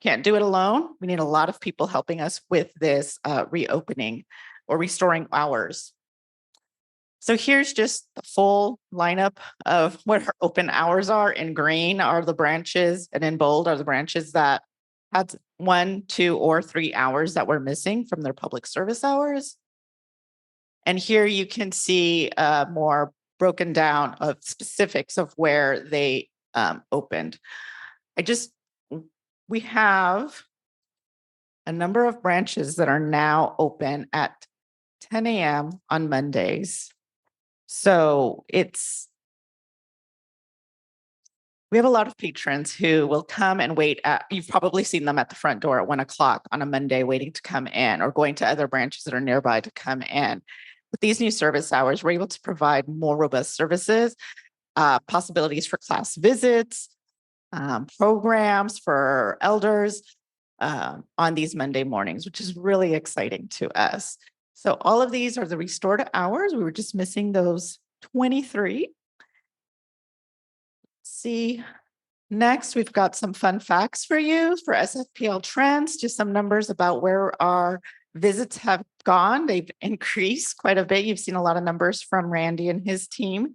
[SPEAKER 16] Can't do it alone. We need a lot of people helping us with this reopening or restoring hours. So here's just the full lineup of what our open hours are. In green are the branches, and in bold are the branches that had 1, 2, or 3 hours that were missing from their public service hours. And here you can see more broken down of specifics of where they opened. We have a number of branches that are now open at 10 a.m. on Mondays. So we have a lot of patrons who will come and wait you've probably seen them at the front door at 1 o'clock on a Monday waiting to come in, or going to other branches that are nearby to come in. With these new service hours, we're able to provide more robust services, possibilities for class visits, programs for elders on these Monday mornings, which is really exciting to us. So all of these are the restored hours. We were just missing those 23. See, next we've got some fun facts for you for SFPL trends, just some numbers about where our visits have gone. They've increased quite a bit. You've seen a lot of numbers from Randy and his team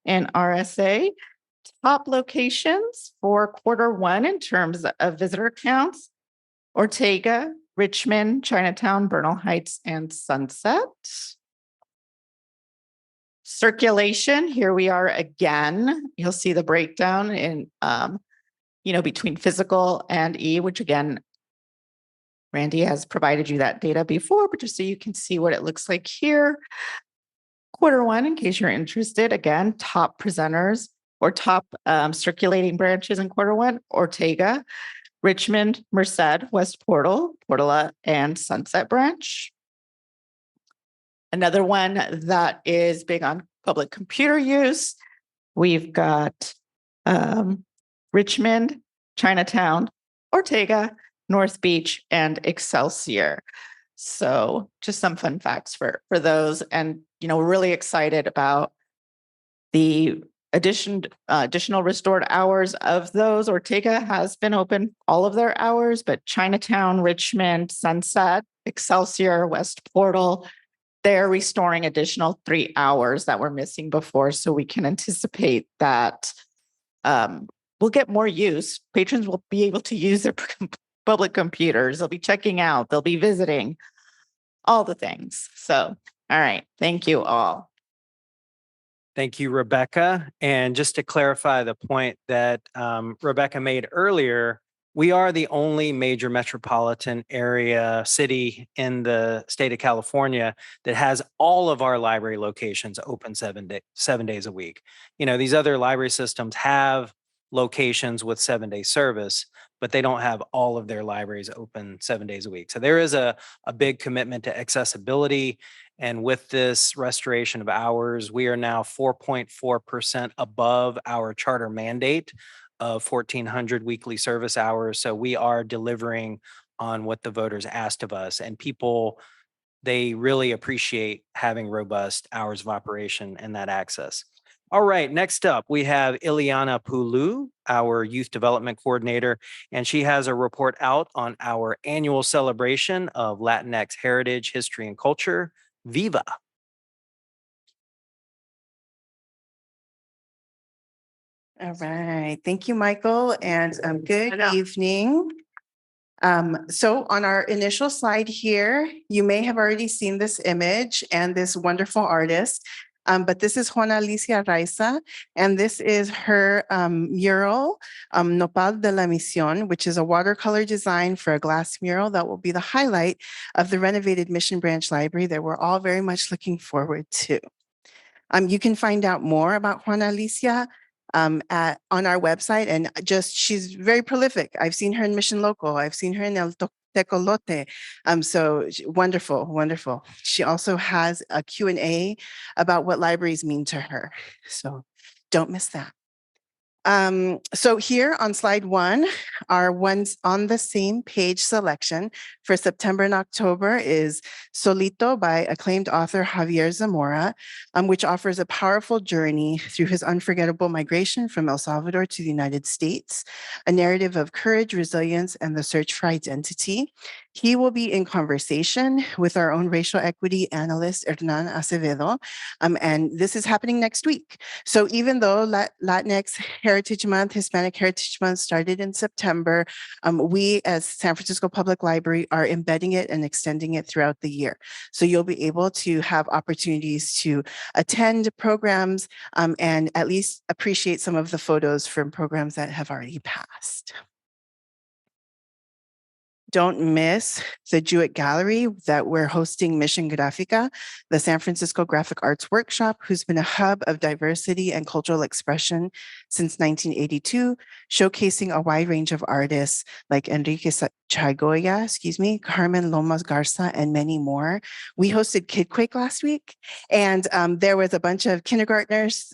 [SPEAKER 16] in RSA. Top locations for Q1 in terms of visitor counts: Ortega, Richmond, Chinatown, Bernal Heights, and Sunset. Circulation, here we are again. You'll see the breakdown in, between physical and E, which again, Randy has provided you that data before, but just so you can see what it looks like here. Quarter one, in case you're interested, again, top presenters or top circulating branches in quarter one: Ortega, Richmond, Merced, West Portal, Portola, and Sunset Branch. Another one that is big on public computer use, we've got Richmond, Chinatown, Ortega, North Beach, and Excelsior. So just some fun facts for those. And, we're really excited about the additional restored hours of those. Ortega has been open all of their hours, but Chinatown, Richmond, Sunset, Excelsior, West Portal, they're restoring additional 3 hours that were missing before. So we can anticipate that we'll get more use. Patrons will be able to use their public computers. They'll be checking out, they'll be visiting, all the things. So, all right. Thank you all.
[SPEAKER 7] Thank you, Rebecca. And just to clarify the point that Rebecca made earlier, we are the only major metropolitan area city in the state of California that has all of our library locations open 7 days a week. These other library systems have locations with 7-day service, but they don't have all of their libraries open 7 days a week. So there is a big commitment to accessibility. And with this restoration of hours, we are now 4.4% above our charter mandate of 1,400 weekly service hours. So we are delivering on what the voters asked of us. And people, they really appreciate having robust hours of operation and that access. All right, next up, we have Ileana Pulu, our Youth Development Coordinator, and she has a report out on our annual celebration of Latinx heritage, history, and culture, Viva.
[SPEAKER 17] All right. Thank you, Michael, and good evening. So on our initial slide here, you may have already seen this image and this wonderful artist, but this is Juana Alicia Raiza, and this is her mural, Nopal de la Misión, which is a watercolor design for a glass mural that will be the highlight of the renovated Mission Branch Library that we're all very much looking forward to. You can find out more about Juana Alicia on our website, and she's very prolific. I've seen her in Mission Local. I've seen her in El Tecolote. So wonderful, wonderful. She also has a Q&A about what libraries mean to her. So don't miss that. So here on slide 1, our ones on the same page selection for September and October is Solito by acclaimed author Javier Zamora, which offers a powerful journey through his unforgettable migration from El Salvador to the United States, a narrative of courage, resilience, and the search for identity. He will be in conversation with our own racial equity analyst, Hernan Acevedo, and this is happening next week. So even though Latinx Heritage Month, Hispanic Heritage Month started in September, we as San Francisco Public Library are embedding it and extending it throughout the year. So you'll be able to have opportunities to attend programs and at least appreciate some of the photos from programs that have already passed. Don't miss the Jewett Gallery that we're hosting Mission Grafica, the San Francisco Graphic Arts Workshop, who's been a hub of diversity and cultural expression since 1982, showcasing a wide range of artists like Enrique Chagoya, Carmen Lomas Garza, and many more. We hosted KidQuake last week, and there was a bunch of kindergartners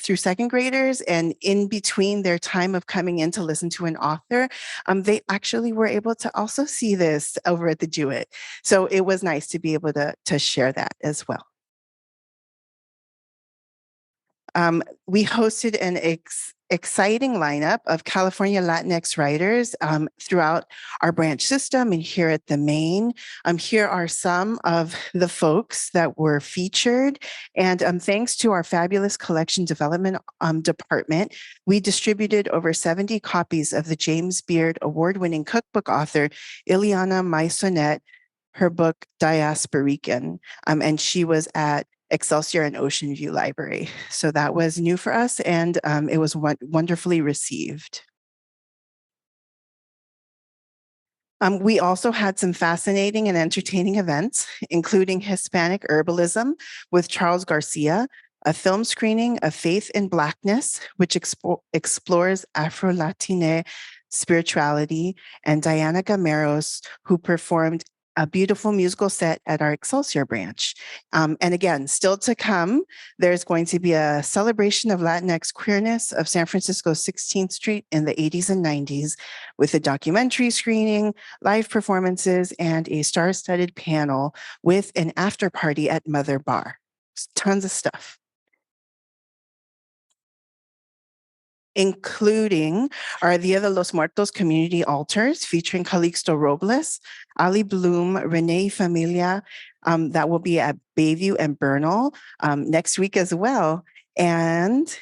[SPEAKER 17] through second graders, and in between their time of coming in to listen to an author, they actually were able to also see this over at the Jewett. So it was nice to be able to share that as well. We hosted an exciting lineup of California Latinx writers throughout our branch system and here at the Main. Here are some of the folks that were featured. And thanks to our fabulous collection development department, we distributed over 70 copies of the James Beard award-winning cookbook author, Ileana Maisonet, her book Diasporican. And she was at Excelsior and Ocean View Library. So that was new for us, and it was wonderfully received. We also had some fascinating and entertaining events, including Hispanic Herbalism with Charles Garcia, a film screening of Faith in Blackness, which explores Afro-Latina spirituality, and Diana Gameros, who performed a beautiful musical set at our Excelsior branch. And again, still to come, there's going to be a celebration of Latinx queerness of San Francisco's 16th Street in the 80s and 90s with a documentary screening, live performances, and a star-studded panel with an after party at Mother Bar. Tons of stuff, including our Dia de los Muertos community altars featuring Calixto Robles, Ali Bloom, Renee Familia, that will be at Bayview and Bernal next week as well. And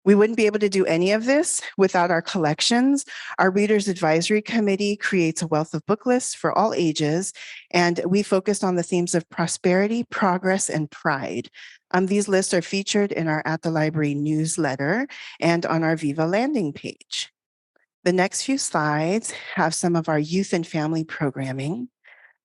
[SPEAKER 17] we wouldn't be able to do any of this without our collections. Our Readers Advisory Committee creates a wealth of book lists for all ages, and we focused on the themes of prosperity, progress, and pride. These lists are featured in our At the Library newsletter and on our Viva landing page. The next few slides have some of our youth and family programming.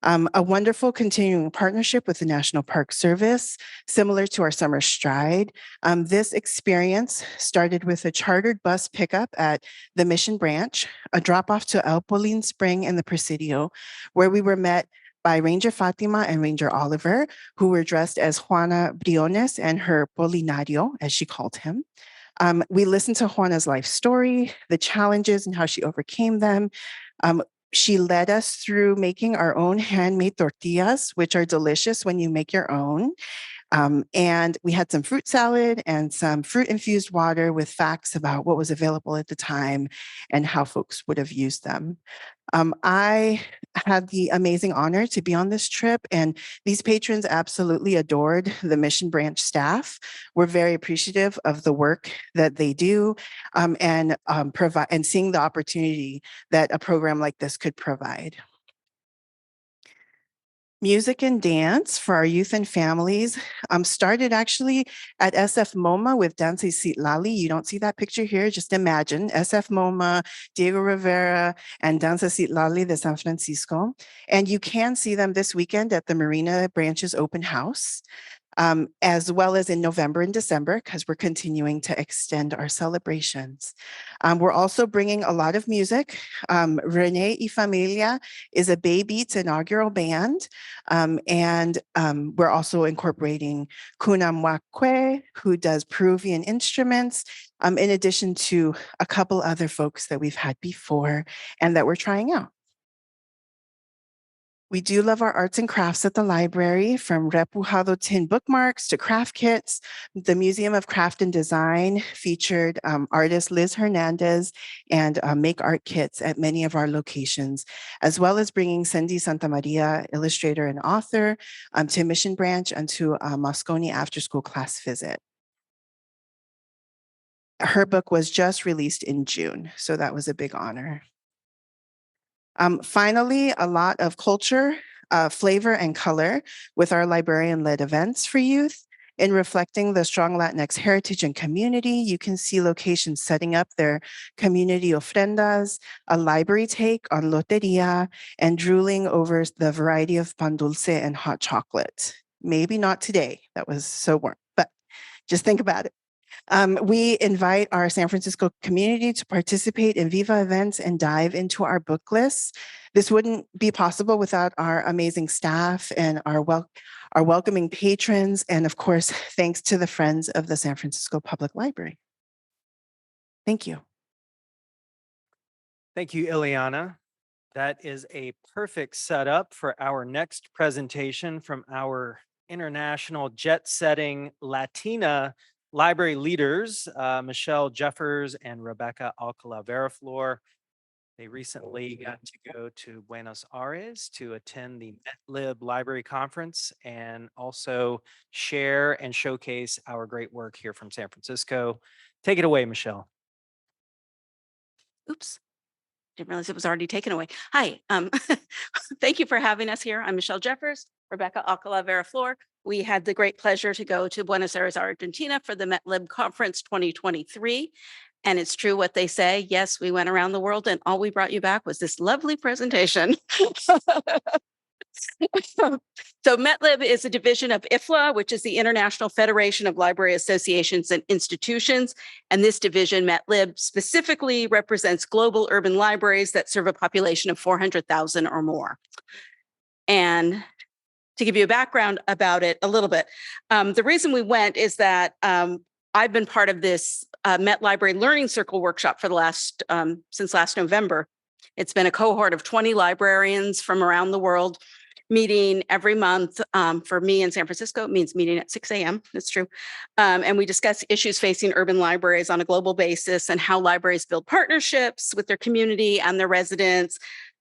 [SPEAKER 17] A wonderful continuing partnership with the National Park Service, similar to our Summer Stride. This experience started with a chartered bus pickup at the Mission Branch, a drop-off to El Polín Spring and the Presidio, where we were met by Ranger Fatima and Ranger Oliver, who were dressed as Juana Briones and her Polinario, as she called him. We listened to Juana's life story, the challenges and how she overcame them. She led us through making our own handmade tortillas, which are delicious when you make your own. And we had some fruit salad and some fruit infused water with facts about what was available at the time and how folks would have used them. I had the amazing honor to be on this trip, and these patrons absolutely adored the Mission Branch staff. We're very appreciative of the work that they do and provide and seeing the opportunity that a program like this could provide. Music and dance for our youth and families started actually at SF MoMA with Danza Lali. You don't see that picture here, just imagine SF MoMA, Diego Rivera, and Danza Lali de San Francisco. And you can see them this weekend at the Marina Branches Open House. As well as in November and December, because we're continuing to extend our celebrations. We're also bringing a lot of music. Renee y Familia is a Bay Beats inaugural band, and we're also incorporating Kunamwakwe, who does Peruvian instruments, in addition to a couple other folks that we've had before and that we're trying out. We do love our arts and crafts at the library, from repujado tin bookmarks to craft kits. The Museum of Craft and Design featured artist Liz Hernandez and make art kits at many of our locations, as well as bringing Cindy Santa Maria, illustrator and author, to Mission Branch and to a Moscone after school class visit. Her book was just released in June, so that was a big honor. Finally, a lot of culture, flavor, and color with our librarian-led events for youth. In reflecting the strong Latinx heritage and community, you can see locations setting up their community ofrendas, a library take on loteria, and drooling over the variety of pan dulce and hot chocolate. Maybe not today, that was so warm, but just think about it. We invite our San Francisco community to participate in Viva events and dive into our book lists. This wouldn't be possible without our amazing staff and our welcoming patrons, and of course, thanks to the Friends of the San Francisco Public Library. Thank you.
[SPEAKER 7] Thank you, Ileana. That is a perfect setup for our next presentation from our international jet-setting Latina library leaders, Michelle Jeffers and Rebecca Alcala-Veraflor. They recently got to go to Buenos Aires to attend the MetLib Library Conference and also share and showcase our great work here from San Francisco. Take it away, Michelle.
[SPEAKER 18] Oops. Didn't realize it was already taken away. Hi, thank you for having us here. I'm Michelle Jeffers, Rebecca Alcala-Veraflor. We had the great pleasure to go to Buenos Aires, Argentina for the MetLib Conference 2023. And it's true what they say. Yes, we went around the world and all we brought you back was this lovely presentation. So METLib is a division of IFLA, which is the International Federation of Library Associations and Institutions. And this division, METLib, specifically represents global urban libraries that serve a population of 400,000 or more. And to give you a background about it a little bit, the reason we went is that I've been part of this Met Library Learning Circle workshop for the since last November. It's been a cohort of 20 librarians from around the world meeting every month. For me in San Francisco, it means meeting at 6 a.m. That's true. And we discuss issues facing urban libraries on a global basis and how libraries build partnerships with their community and their residents,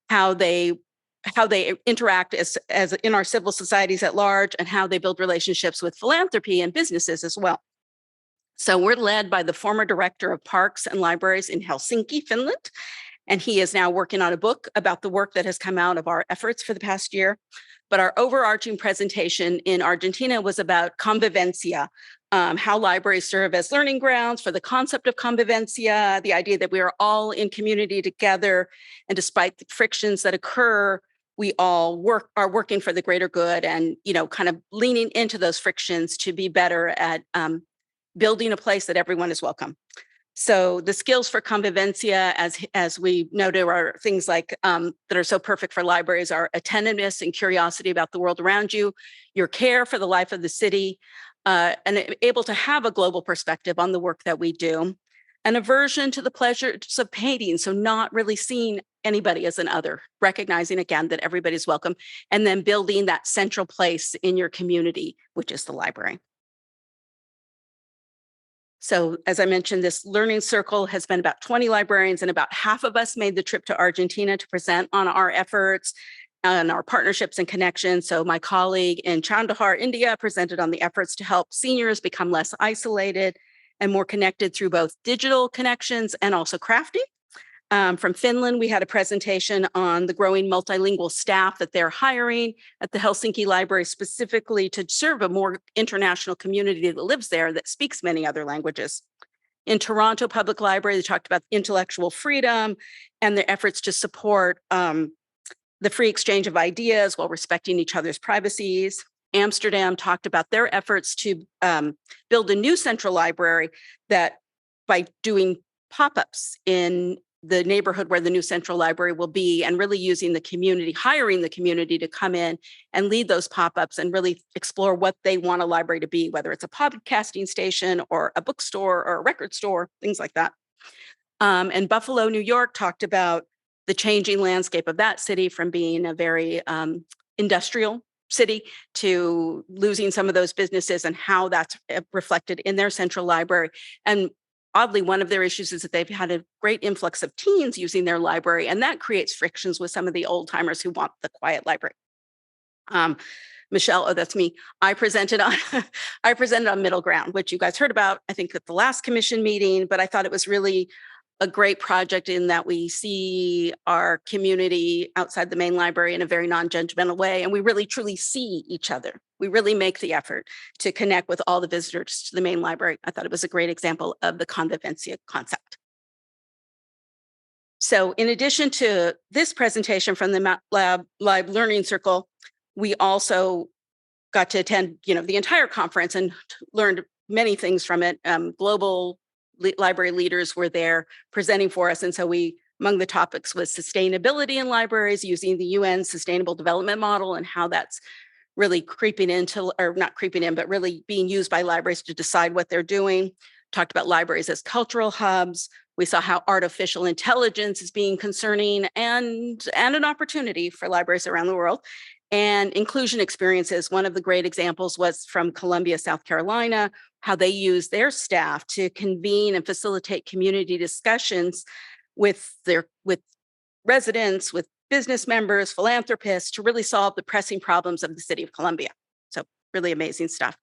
[SPEAKER 18] how they interact as in our civil societies at large, and how they build relationships with philanthropy and businesses as well. So we're led by the former director of parks and libraries in Helsinki, Finland. And he is now working on a book about the work that has come out of our efforts for the past year. But our overarching presentation in Argentina was about convivencia, how libraries serve as learning grounds for the concept of convivencia, the idea that we are all in community together. And despite the frictions that occur, we all are working for the greater good and, kind of leaning into those frictions to be better at building a place that everyone is welcome. So the skills for convivencia, as we noted, are things like that are so perfect for libraries are attentiveness and curiosity about the world around you, your care for the life of the city, and able to have a global perspective on the work that we do, an aversion to the pleasures of painting, so not really seeing anybody as an other, recognizing again that everybody's welcome, and then building that central place in your community, which is the library. So as I mentioned, this learning circle has been about 20 librarians, and about half of us made the trip to Argentina to present on our efforts and our partnerships and connections. So my colleague in Chandahar, India, presented on the efforts to help seniors become less isolated and more connected through both digital connections and also crafting. From Finland, we had a presentation on the growing multilingual staff that they're hiring at the Helsinki Library, specifically to serve a more international community that lives there that speaks many other languages. In Toronto Public Library, they talked about intellectual freedom and their efforts to support the free exchange of ideas while respecting each other's privacies. Amsterdam talked about their efforts to build a new central library that by doing pop-ups in the neighborhood where the new central library will be, and really using the community, hiring the community to come in and lead those pop-ups and really explore what they want a library to be, whether it's a podcasting station or a bookstore or a record store, things like that. And Buffalo, New York talked about the changing landscape of that city from being a very industrial city to losing some of those businesses and how that's reflected in their central library. And oddly, one of their issues is that they've had a great influx of teens using their library, and that creates frictions with some of the old timers who want the quiet library. Michelle, oh, that's me. I presented on Middle Ground, which you guys heard about, I think, at the last commission meeting, but I thought it was really a great project in that we see our community outside the main library in a very non-judgmental way, and we really truly see each other. We really make the effort to connect with all the visitors to the main library. I thought it was a great example of the convivencia concept. So in addition to this presentation from the Lab Learning Circle, we also got to attend, the entire conference and learned many things from it. Global library leaders were there presenting for us. And so among the topics was sustainability in libraries, using the UN Sustainable Development Model and how that's really creeping into, or not creeping in, but really being used by libraries to decide what they're doing. Talked about libraries as cultural hubs. We saw how artificial intelligence is being concerning and an opportunity for libraries around the world. And inclusion experiences. One of the great examples was from Columbia, South Carolina, how they use their staff to convene and facilitate community discussions with residents, with business members, philanthropists, to really solve the pressing problems of the city of Columbia. So really amazing stuff.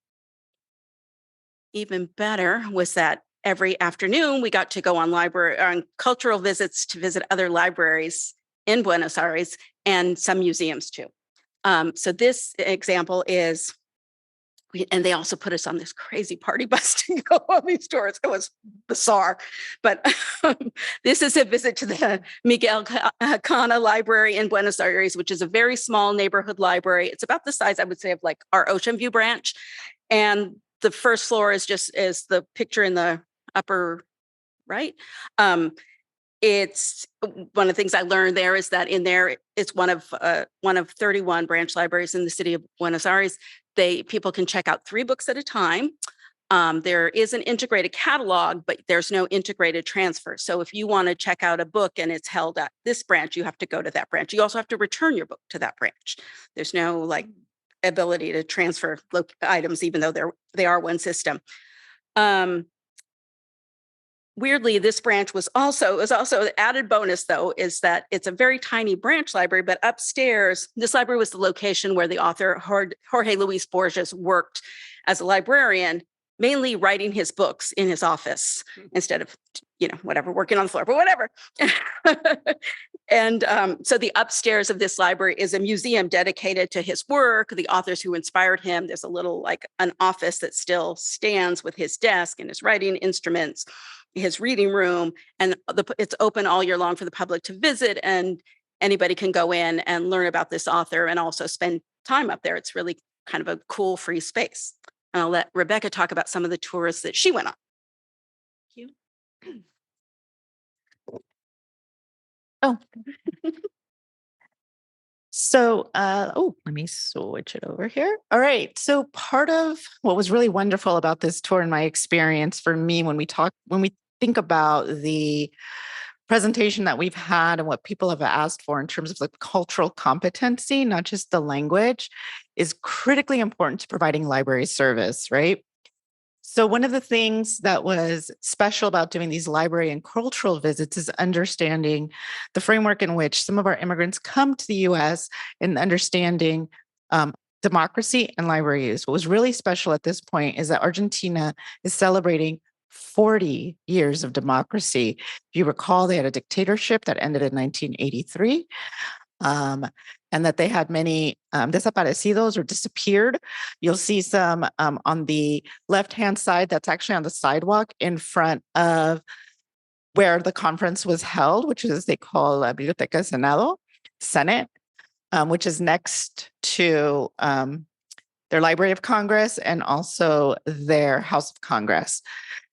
[SPEAKER 18] Even better was that every afternoon we got to go on cultural visits to visit other libraries in Buenos Aires and some museums too. So this example is And they also put us on this crazy party bus to go on these tours. It was bizarre. But this is a visit to the Miguel Cana Library in Buenos Aires, which is a very small neighborhood library. It's about the size, I would say, of like our Ocean View branch. And the first floor is the picture in the upper right. It's one of the things I learned there is that in there, it's one of 31 branch libraries in the city of Buenos Aires. People can check out 3 books at a time. There is an integrated catalog, but there's no integrated transfer. So if you want to check out a book and it's held at this branch, you have to go to that branch. You also have to return your book to that branch. There's no like ability to transfer items, even though they are one system. Weirdly, this branch was also the added bonus, though, is that it's a very tiny branch library, but upstairs, this library was the location where the author Jorge Luis Borges worked as a librarian, mainly writing his books in his office instead of, working on the floor, but whatever. And so the upstairs of this library is a museum dedicated to his work, the authors who inspired him. There's a little an office that still stands with his desk and his writing instruments, his reading room, and it's open all year long for the public to visit, and anybody can go in and learn about this author and also spend time up there. It's really kind of a cool free space. And I'll let Rebecca talk about some of the tours that she went on. Thank you.
[SPEAKER 16] Oh. So, let me switch it over here. All right. So part of what was really wonderful about this tour and my experience for me when we think about the presentation that we've had and what people have asked for in terms of the cultural competency, not just the language, is critically important to providing library service, right? So one of the things that was special about doing these library and cultural visits is understanding the framework in which some of our immigrants come to the US and understanding democracy and library use. What was really special at this point is that Argentina is celebrating 40 years of democracy. If you recall, they had a dictatorship that ended in 1983. And that they had many desaparecidos or disappeared. You'll see some on the left-hand side, that's actually on the sidewalk in front of where the conference was held, which is they call Biblioteca Senate, which is next to their Library of Congress and also their House of Congress.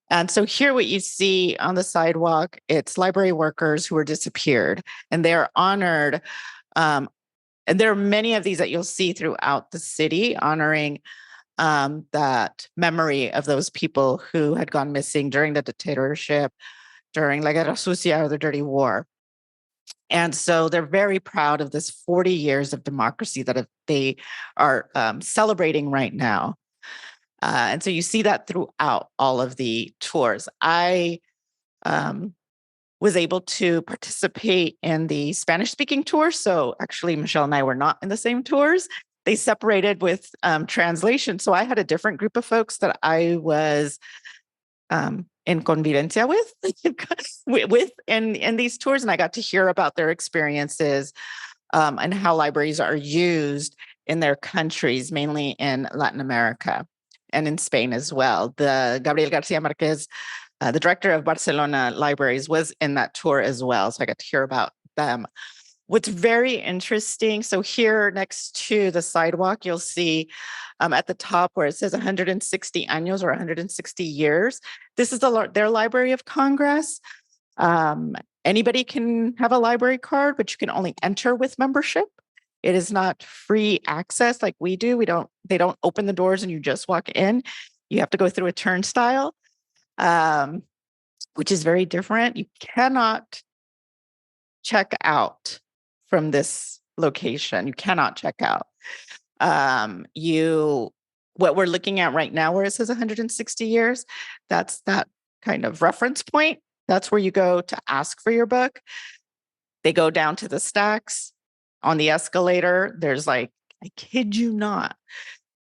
[SPEAKER 16] And so here what you see on the sidewalk, it's library workers who were disappeared, and they're honored. And there are many of these that you'll see throughout the city honoring that memory of those people who had gone missing during the dictatorship, during La Guerra Sucia or the Dirty War. And so they're very proud of this 40 years of democracy that they are celebrating right now. And so you see that throughout all of the tours. I was able to participate in the Spanish-speaking tour. So actually, Michelle and I were not in the same tours. They separated with translation. So I had a different group of folks that I was in convivencia with in these tours. And I got to hear about their experiences and how libraries are used in their countries, mainly in Latin America and in Spain as well. The Gabriel Garcia Marquez, the director of Barcelona Libraries, was in that tour as well. So I got to hear about them. What's very interesting, so here next to the sidewalk, you'll see at the top where it says 160 años or 160 years. This is their Library of Congress. Anybody can have a library card, but you can only enter with membership. It is not free access like we do. They don't open the doors and you just walk in. You have to go through a turnstile, which is very different. You cannot check out from this location. You cannot check out. What we're looking at right now, where it says 160 years, that's that kind of reference point. That's where you go to ask for your book. They go down to the stacks. On the escalator, there's I kid you not,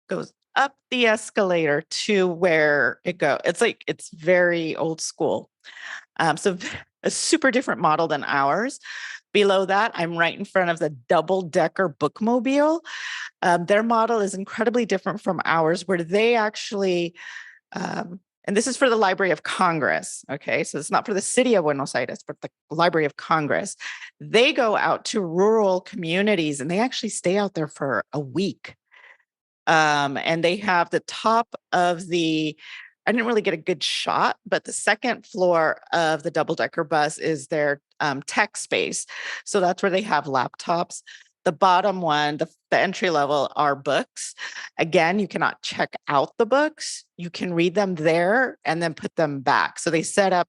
[SPEAKER 16] goes up the escalator to where it goes. It's very old school. So a super different model than ours. Below that, I'm right in front of the double-decker bookmobile. Their model is incredibly different from ours, where they actually, and this is for the Library of Congress, okay? So it's not for the city of Buenos Aires, but the Library of Congress. They go out to rural communities and they actually stay out there for a week. And they have the top of I didn't really get a good shot, but the second floor of the double-decker bus is their tech space. So that's where they have laptops. The bottom one, the entry level, are books. Again, you cannot check out the books. You can read them there and then put them back. So they set up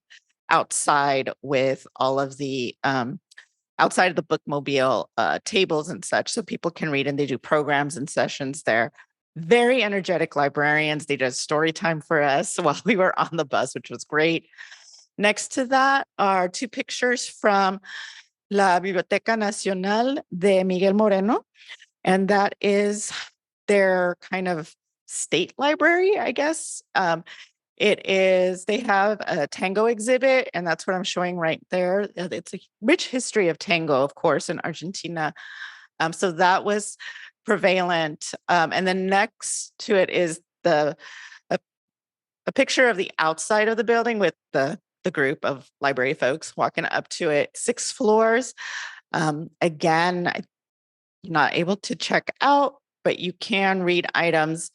[SPEAKER 16] outside with all of the outside of the bookmobile tables and such, so people can read, and they do programs and sessions there. Very energetic librarians. They did story time for us while we were on the bus, which was great. Next to that are two pictures from La Biblioteca Nacional de Miguel Moreno, and that is their kind of state library, I guess. They have a tango exhibit, and that's what I'm showing right there. It's a rich history of tango, of course, in Argentina. So that was prevalent. And then next to it is a picture of the outside of the building with the group of library folks walking up to it, 6 floors. Again, you're not able to check out, but you can read items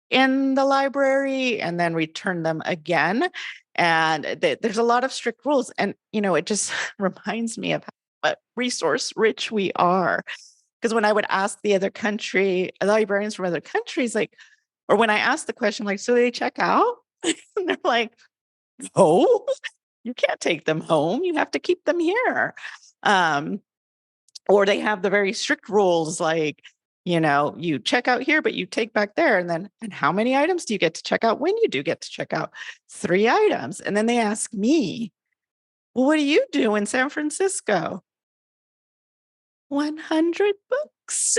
[SPEAKER 16] in the library and then return them again. And there's a lot of strict rules. And, it just reminds me of how resource rich we are. Because when I would ask the librarians from other countries, or when I asked the question, so they check out? And they're like, no, you can't take them home. You have to keep them here. Or they have the very strict rules, you check out here, but you take back there. And how many items do you get to check out when you do get to check out? 3 items. And then they ask me, well, what do you do in San Francisco? 100 books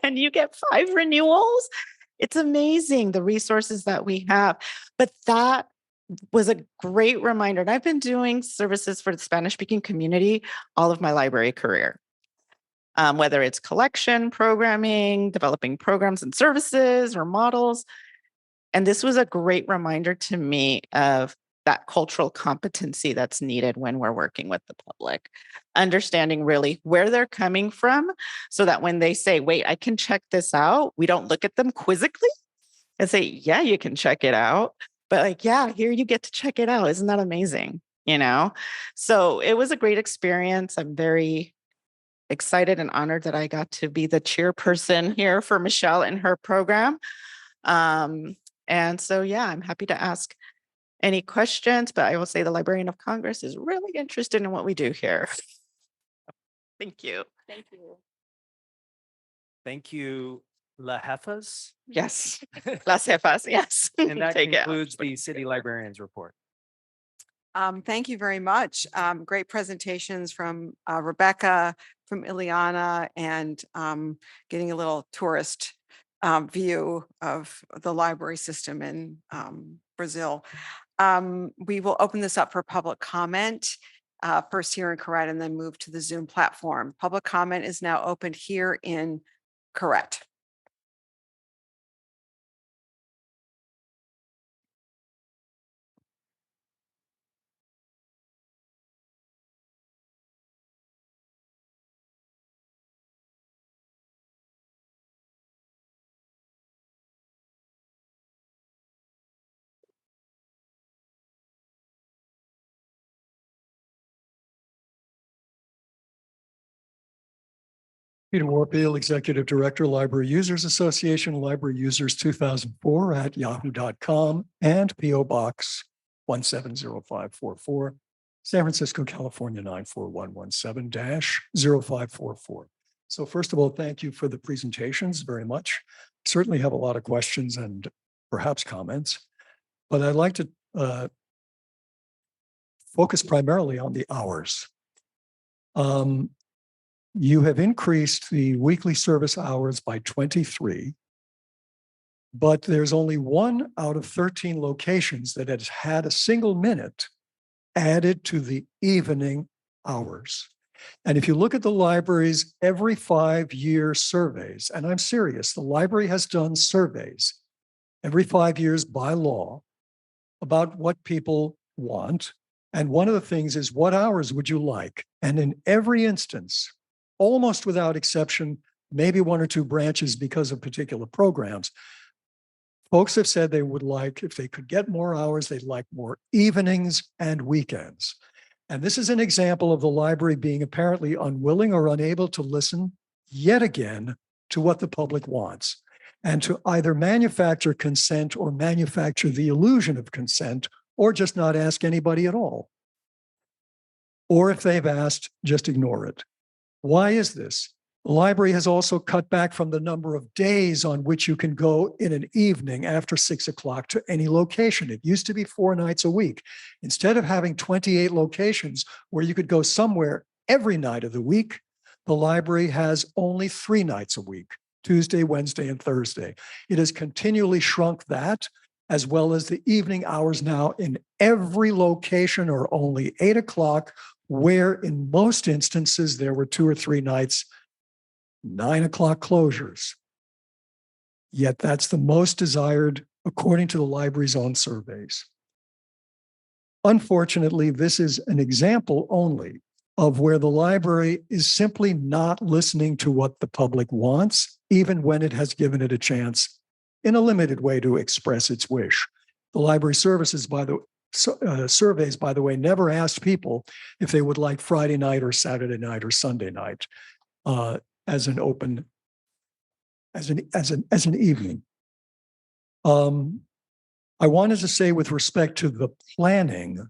[SPEAKER 16] and you get 5 renewals. It's amazing the resources that we have. But that was a great reminder. And I've been doing services for the Spanish-speaking community all of my library career. Whether it's collection, programming, developing programs and services or models. And this was a great reminder to me of that cultural competency that's needed when we're working with the public. Understanding really where they're coming from so that when they say, wait, I can check this out, we don't look at them quizzically and say, yeah, you can check it out. But yeah, here you get to check it out. Isn't that amazing? So it was a great experience. I'm very excited and honored that I got to be the chairperson here for Michelle and her program. And so, I'm happy to ask any questions, but I will say the Librarian of Congress is really interested in what we do here. Thank you.
[SPEAKER 18] Thank you.
[SPEAKER 7] Thank you, La Jefas.
[SPEAKER 16] Yes, Las Jefas, yes.
[SPEAKER 7] And that
[SPEAKER 16] Take it.
[SPEAKER 7] concludes the city librarian's report.
[SPEAKER 2] Thank you very much. Great presentations from Rebecca, from Ileana, and getting a little tourist view of the library system in Brazil. We will open this up for public comment, first here in Correct, and then move to the Zoom platform. Public comment is now open here in Correct.
[SPEAKER 4] Peter Warfield, Executive Director, Library Users Association, Library Users 2004 at yahoo.com, and P.O. Box 170544, San Francisco, California 94117-0544. So first of all, thank you for the presentations very much. Certainly have a lot of questions and perhaps comments, but I'd like to focus primarily on the hours. You have increased the weekly service hours by 23, but there's only 1 out of 13 locations that has had a single minute added to the evening hours. And if you look at the library's every 5-year surveys, and I'm serious, the library has done surveys every 5 years by law about what people want. And one of the things is, what hours would you like? And in every instance, almost without exception, maybe one or two branches because of particular programs, folks have said they would like, if they could get more hours, they'd like more evenings and weekends. And this is an example of the library being apparently unwilling or unable to listen yet again to what the public wants, and to either manufacture consent or manufacture the illusion of consent, or just not ask anybody at all. Or if they've asked, just ignore it. Why is this? The library has also cut back from the number of days on which you can go in an evening after 6 o'clock to any location. It used to be 4 nights a week. Instead of having 28 locations where you could go somewhere every night of the week, the library has only 3 nights a week, Tuesday, Wednesday, and Thursday. It has continually shrunk that, as well as the evening hours now in every location are only 8 o'clock, where in most instances there were 2 or 3 nights 9 o'clock closures. Yet that's the most desired according to the library's own surveys. Unfortunately, this is an example only of where the library is simply not listening to what the public wants, even when it has given it a chance in a limited way to express its wish. The library surveys, by the way, never asked people if they would like Friday night or Saturday night or Sunday night as an open, as an evening. I wanted to say, with respect to the planning,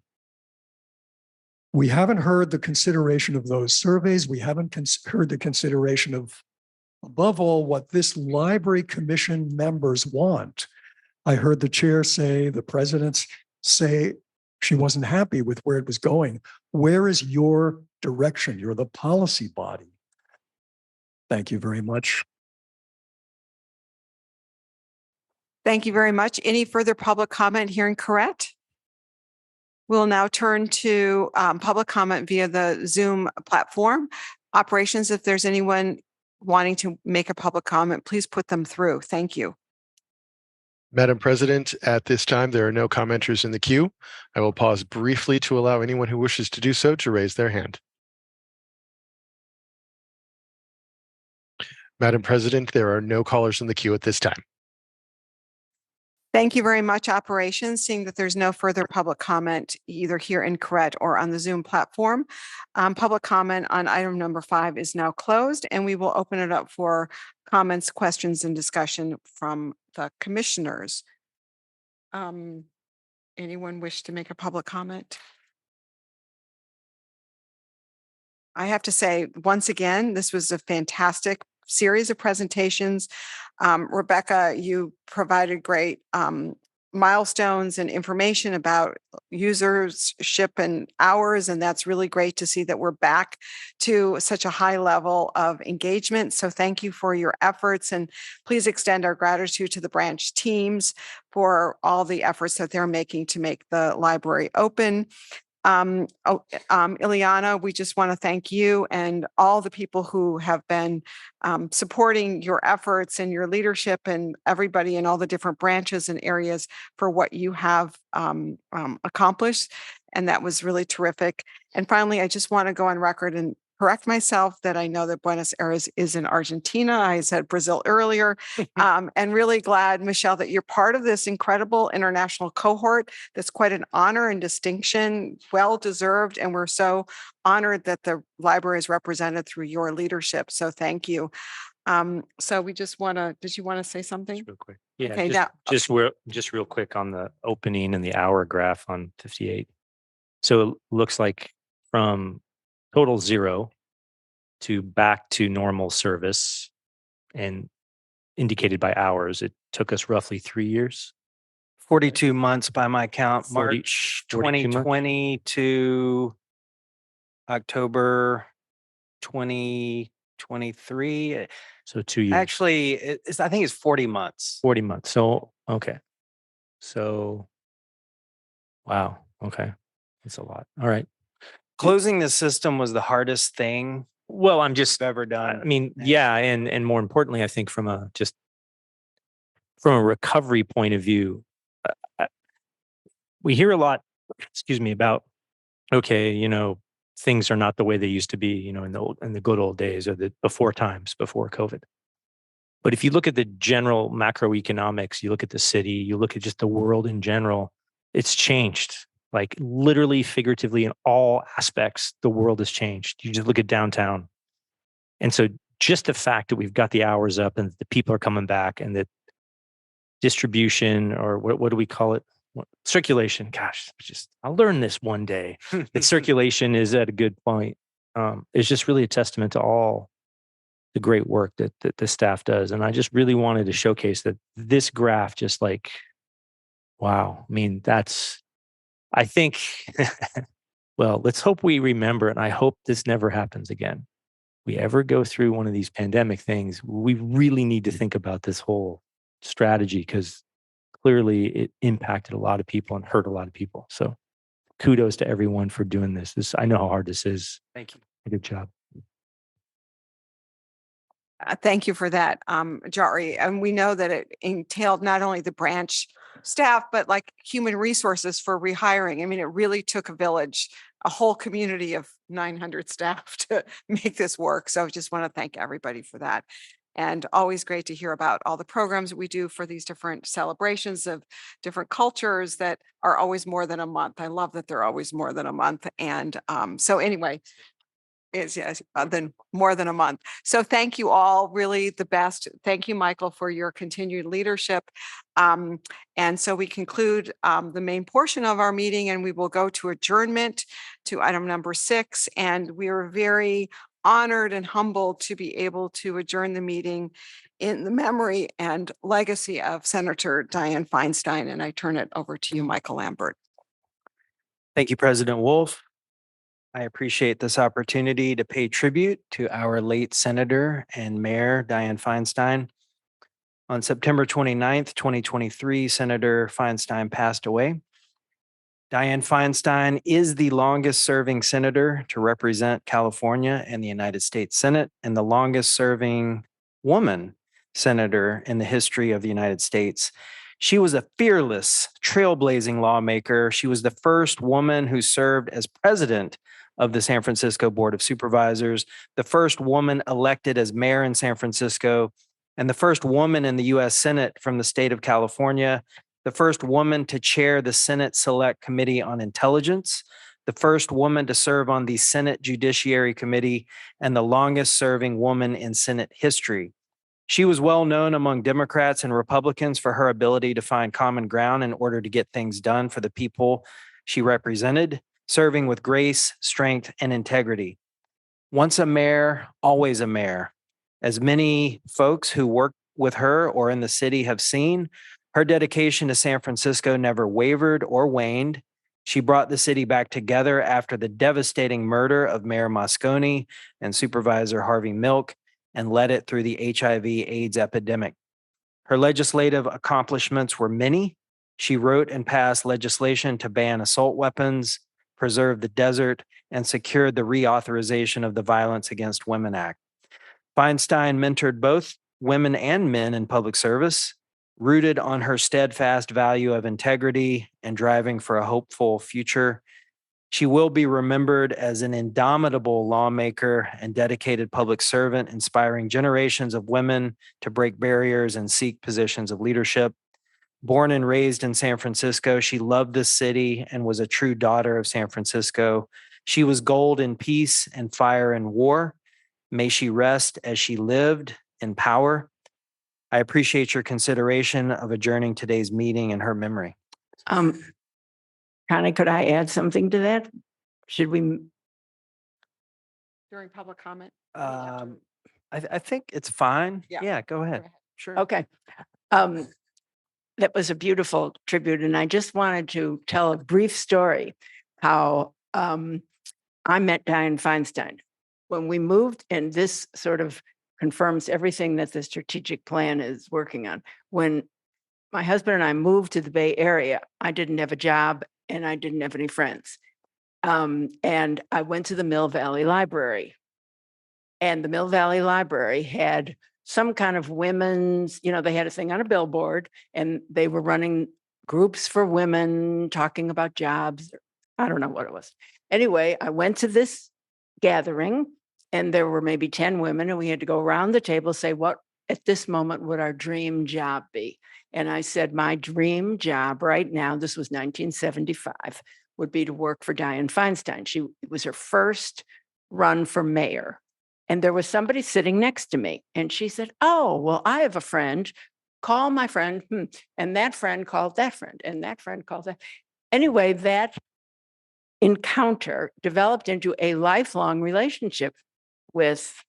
[SPEAKER 4] we haven't heard the consideration of those surveys. We haven't heard the consideration of, above all, what this library commission members want. I heard the chair say, the presidents say, she wasn't happy with where it was going. Where is your direction? You're the policy body. Thank you very much.
[SPEAKER 2] Thank you very much. Any further public comment here in Correct? We'll now turn to public comment via the Zoom platform. Operations, if there's anyone wanting to make a public comment, please put them through. Thank you.
[SPEAKER 3] Madam President, at this time, there are no commenters in the queue. I will pause briefly to allow anyone who wishes to do so to raise their hand. Madam President, there are no callers in the queue at this time.
[SPEAKER 2] Thank you very much, Operations. Seeing that there's no further public comment either here in Correct or on the Zoom platform, public comment on item number 5 is now closed, and we will open it up for comments, questions, and discussion from the commissioners. Anyone wish to make a public comment? I have to say, once again, this was a fantastic series of presentations. Rebecca, you provided great milestones and information about usership and hours, and that's really great to see that we're back to such a high level of engagement. So thank you for your efforts, and please extend our gratitude to the branch teams for all the efforts that they're making to make the library open. Ileana, we just want to thank you and all the people who have been supporting your efforts and your leadership, and everybody in all the different branches and areas for what you have accomplished. And that was really terrific. And finally, I just want to go on record and correct myself that I know that Buenos Aires is in Argentina. I said Brazil earlier, and really glad, Michelle, that you're part of this incredible international cohort. That's quite an honor and distinction, well deserved. And we're so honored that the library is represented through your leadership. So thank you. So we just want to, did you want to say something?
[SPEAKER 14] Just real quick. Yeah,
[SPEAKER 2] Okay,
[SPEAKER 14] just real quick on the opening and the hour graph on 58. So it looks like from total 0 to back to normal service and indicated by hours, it took us roughly 3 years.
[SPEAKER 7] 42 months by my count,
[SPEAKER 14] 40
[SPEAKER 7] March
[SPEAKER 14] 42 months?
[SPEAKER 7] 2020 to October 2023.
[SPEAKER 14] So 2 years.
[SPEAKER 7] Actually, I think it's 40 months.
[SPEAKER 14] 40 months. So, okay. So, wow. Okay. That's a lot. All right.
[SPEAKER 7] Closing the system was the hardest thing
[SPEAKER 14] Well, I'm just,
[SPEAKER 7] I've ever done.
[SPEAKER 14] I mean, yeah, and more importantly, I think from a recovery point of view, uh, we hear a lot, excuse me, about okay, things are not the way they used to be, in the good old days or the before times before COVID. But if you look at the general macroeconomics, you look at the city, you look at just the world in general, it's changed. Like literally, figuratively, in all aspects, the world has changed. You just look at downtown. And so just the fact that we've got the hours up and the people are coming back and that distribution or what do we call it? Circulation. Gosh, I'll learn this one day. That circulation is at a good point. It's just really a testament to all the great work that the staff does. And I just really wanted to showcase that this graph, just like, wow. I mean, I think, well, let's hope we remember, and I hope this never happens again. We ever go through one of these pandemic things, we really need to think about this whole strategy because clearly it impacted a lot of people and hurt a lot of people. So kudos to everyone for doing this. I know how hard this is.
[SPEAKER 7] Thank you.
[SPEAKER 14] Good job.
[SPEAKER 2] Thank you for that, Jari. And we know that it entailed not only the branch staff, but like human resources for rehiring. I mean, it really took a village, a whole community of 900 staff to make this work. So I just want to thank everybody for that. And always great to hear about all the programs we do for these different celebrations of different cultures that are always more than a month. I love that they're always more than a month. And so anyway, yes, then more than a month. So thank you all, really the best. Thank you, Michael, for your continued leadership. And so we conclude the main portion of our meeting and we will go to adjournment to item number 6. And we are very honored and humbled to be able to adjourn the meeting in the memory and legacy of Senator Dianne Feinstein. And I turn it over to you, Michael Lambert.
[SPEAKER 7] Thank you, President Wolf. I appreciate this opportunity to pay tribute to our late Senator and Mayor Dianne Feinstein. On September 29th, 2023, Senator Feinstein passed away. Dianne Feinstein is the longest serving senator to represent California in the United States Senate and the longest serving woman senator in the history of the United States. She was a fearless, trailblazing lawmaker. She was the first woman who served as president of the San Francisco Board of Supervisors, the first woman elected as mayor in San Francisco, and the first woman in the U.S. Senate from the state of California, the first woman to chair the Senate Select Committee on Intelligence, the first woman to serve on the Senate Judiciary Committee, and the longest serving woman in Senate history. She was well known among Democrats and Republicans for her ability to find common ground in order to get things done for the people she represented, serving with grace, strength, and integrity. Once a mayor, always a mayor. As many folks who work with her or in the city have seen, her dedication to San Francisco never wavered or waned. She brought the city back together after the devastating murder of Mayor Moscone and Supervisor Harvey Milk and led it through the HIV/AIDS epidemic. Her legislative accomplishments were many. She wrote and passed legislation to ban assault weapons, preserve the desert, and secured the reauthorization of the Violence Against Women Act. Feinstein mentored both women and men in public service, rooted on her steadfast value of integrity and driving for a hopeful future. She will be remembered as an indomitable lawmaker and dedicated public servant, inspiring generations of women to break barriers and seek positions of leadership. Born and raised in San Francisco, she loved the city and was a true daughter of San Francisco. She was gold in peace and fire in war. May she rest as she lived in power. I appreciate your consideration of adjourning today's meeting in her memory.
[SPEAKER 6] Connie, could I add something to that? Should we?
[SPEAKER 2] During public comment?
[SPEAKER 7] I think it's fine.
[SPEAKER 2] Yeah.
[SPEAKER 7] Yeah, go ahead. Sure.
[SPEAKER 6] Okay. That was a beautiful tribute. And I just wanted to tell a brief story how I met Dianne Feinstein. When we moved, and this sort of confirms everything that the strategic plan is working on. When my husband and I moved to the Bay Area, I didn't have a job and I didn't have any friends. And I went to the Mill Valley Library. And the Mill Valley Library had some kind of women's, they had a thing on a billboard and they were running groups for women talking about jobs. I don't know what it was. Anyway, I went to this gathering and there were maybe 10 women and we had to go around the table, say, what at this moment would our dream job be? And I said, my dream job right now, this was 1975, would be to work for Dianne Feinstein. It was her first run for mayor. And there was somebody sitting next to me and she said, oh, well, I have a friend, call my friend. And that friend called that friend and that friend called that. Anyway, that encounter developed into a lifelong relationship with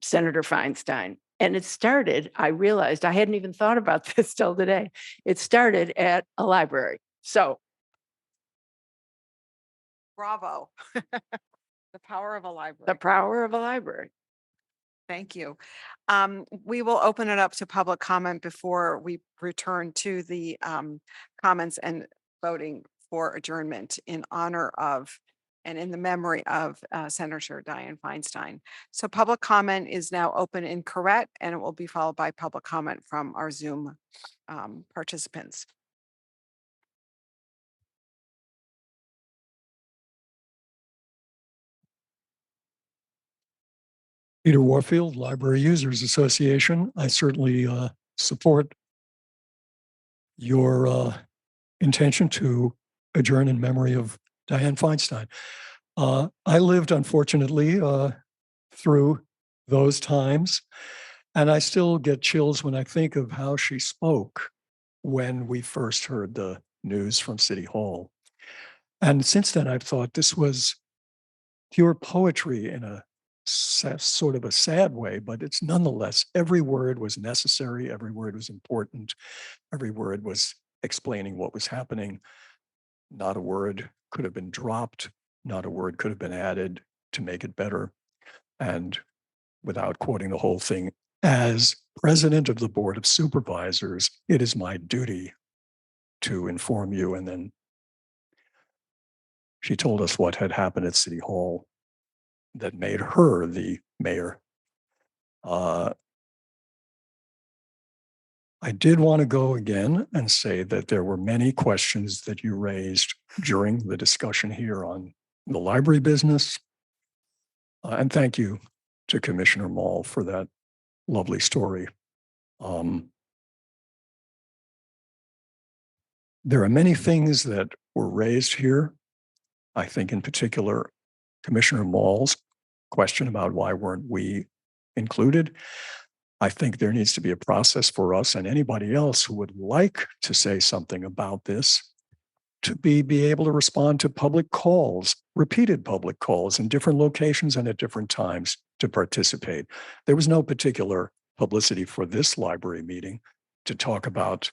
[SPEAKER 6] Senator Feinstein. And it started, I realized I hadn't even thought about this till today. It started at a library. So,
[SPEAKER 2] Bravo. The power of a library.
[SPEAKER 6] the power of a library.
[SPEAKER 2] Thank you. We will open it up to public comment before we return to the comments and voting for adjournment in honor of and in the memory of Senator Dianne Feinstein. So public comment is now open in Correct, and it will be followed by public comment from our Zoom participants.
[SPEAKER 4] Peter Warfield, Library Users Association. I certainly support your intention to adjourn in memory of Dianne Feinstein. I lived, unfortunately, through those times, and I still get chills when I think of how she spoke when we first heard the news from City Hall. And since then, I've thought this was pure poetry in a sort of a sad way, but it's nonetheless, every word was necessary, every word was important, every word was explaining what was happening. Not a word could have been dropped, not a word could have been added to make it better. And without quoting the whole thing, as president of the Board of Supervisors, it is my duty to inform you. And then she told us what had happened at City Hall that made her the mayor. I did want to go again and say that there were many questions that you raised during the discussion here on the library business. And thank you to Commissioner Mall for that lovely story. There are many things that were raised here. I think in particular, Commissioner Mall's question about why weren't we included. I think there needs to be a process for us and anybody else who would like to say something about this to be able to respond to public calls, repeated public calls in different locations and at different times to participate. There was no particular publicity for this library meeting to talk about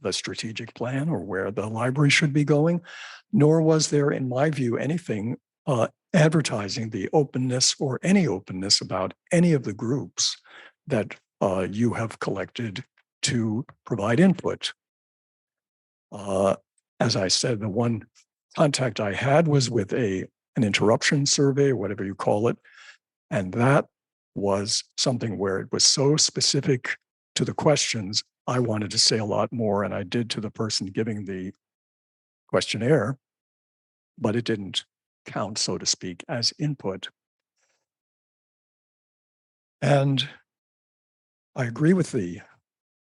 [SPEAKER 4] the strategic plan or where the library should be going, nor was there, in my view, anything advertising the openness or any openness about any of the groups that you have collected to provide input. As I said, the one contact I had was with an interruption survey, whatever you call it. And that was something where it was so specific to the questions, I wanted to say a lot more, and I did to the person giving the questionnaire, but it didn't count, so to speak, as input. And I agree with the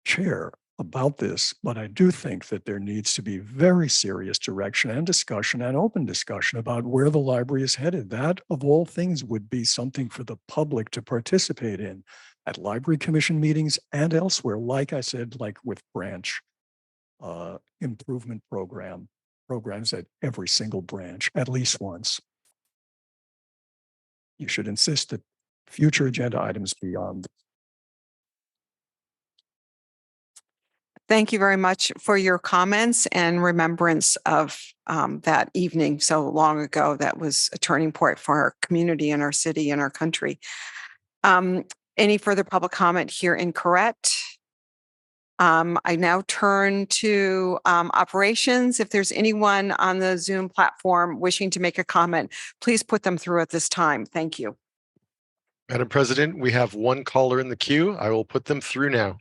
[SPEAKER 4] chair about this, but I do think that there needs to be very serious direction and discussion and open discussion about where the library is headed. That, of all things, would be something for the public to participate in at library commission meetings and elsewhere, like I said, like with branch improvement programs at every single branch, at least once. You should insist that future agenda items be on.
[SPEAKER 2] Thank you very much for your comments and remembrance of that evening so long ago. That was a turning point for our community and our city and our country. Any further public comment here in Correct? I now turn to operations. If there's anyone on the Zoom platform wishing to make a comment, please put them through at this time. Thank you.
[SPEAKER 3] Madam President, we have one caller in the queue. I will put them through now.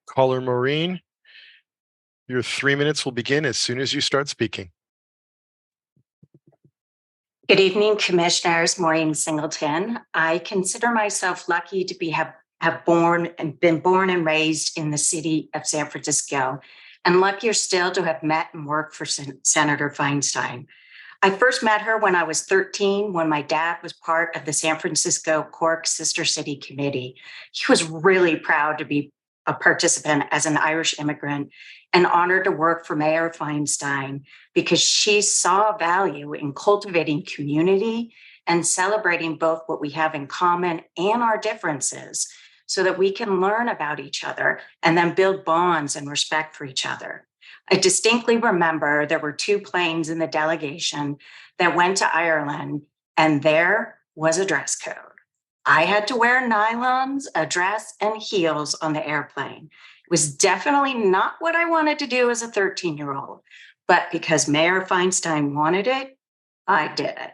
[SPEAKER 3] Caller Maureen, your 3 minutes will begin as soon as you start speaking.
[SPEAKER 19] Good evening, Commissioners. Maureen Singleton. I consider myself lucky to have been born and raised in the city of San Francisco, and luckier still to have met and worked for Senator Feinstein. I first met her when I was 13, when my dad was part of the San Francisco Cork Sister City Committee. He was really proud to be a participant as an Irish immigrant and honored to work for Mayor Feinstein because she saw value in cultivating community and celebrating both what we have in common and our differences so that we can learn about each other and then build bonds and respect for each other. I distinctly remember there were 2 planes in the delegation that went to Ireland, and there was a dress code. I had to wear nylons, a dress, and heels on the airplane. It was definitely not what I wanted to do as a 13-year-old, but because Mayor Feinstein wanted it, I did it.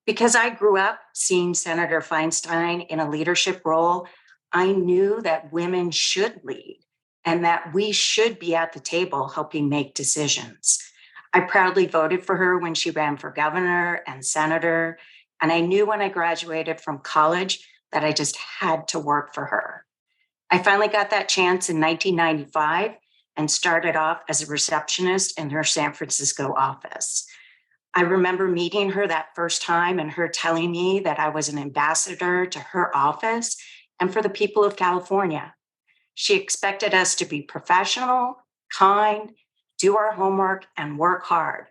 [SPEAKER 19] Because I grew up seeing Senator Feinstein in a leadership role, I knew that women should lead and that we should be at the table helping make decisions. I proudly voted for her when she ran for governor and senator, and I knew when I graduated from college that I just had to work for her. I finally got that chance in 1995 and started off as a receptionist in her San Francisco office. I remember meeting her that first time and her telling me that I was an ambassador to her office and for the people of California. She expected us to be professional, kind, do our homework, and work hard.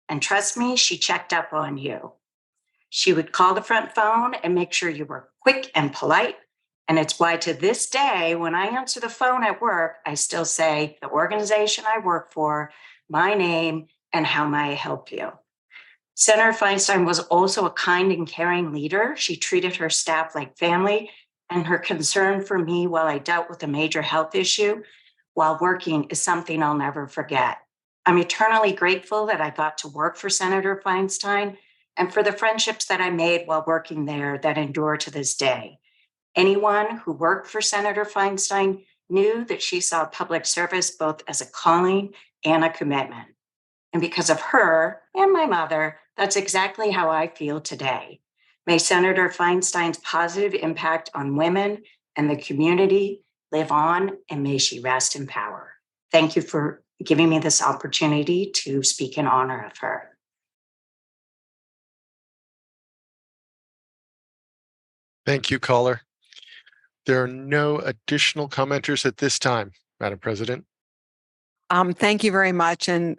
[SPEAKER 19] And trust me, she checked up on you. She would call the front phone and make sure you were quick and polite. And it's why to this day, when I answer the phone at work, I still say the organization I work for, my name, and how may I help you. Senator Feinstein was also a kind and caring leader. She treated her staff like family, and her concern for me while I dealt with a major health issue while working is something I'll never forget. I'm eternally grateful that I got to work for Senator Feinstein and for the friendships that I made while working there that endure to this day. Anyone who worked for Senator Feinstein knew that she saw public service both as a calling and a commitment. And because of her and my mother, that's exactly how I feel today. May Senator Feinstein's positive impact on women and the community live on, and may she rest in power. Thank you for giving me this opportunity to speak in honor of her.
[SPEAKER 3] Thank you, caller. There are no additional commenters at this time, Madam President.
[SPEAKER 2] Thank you very much. And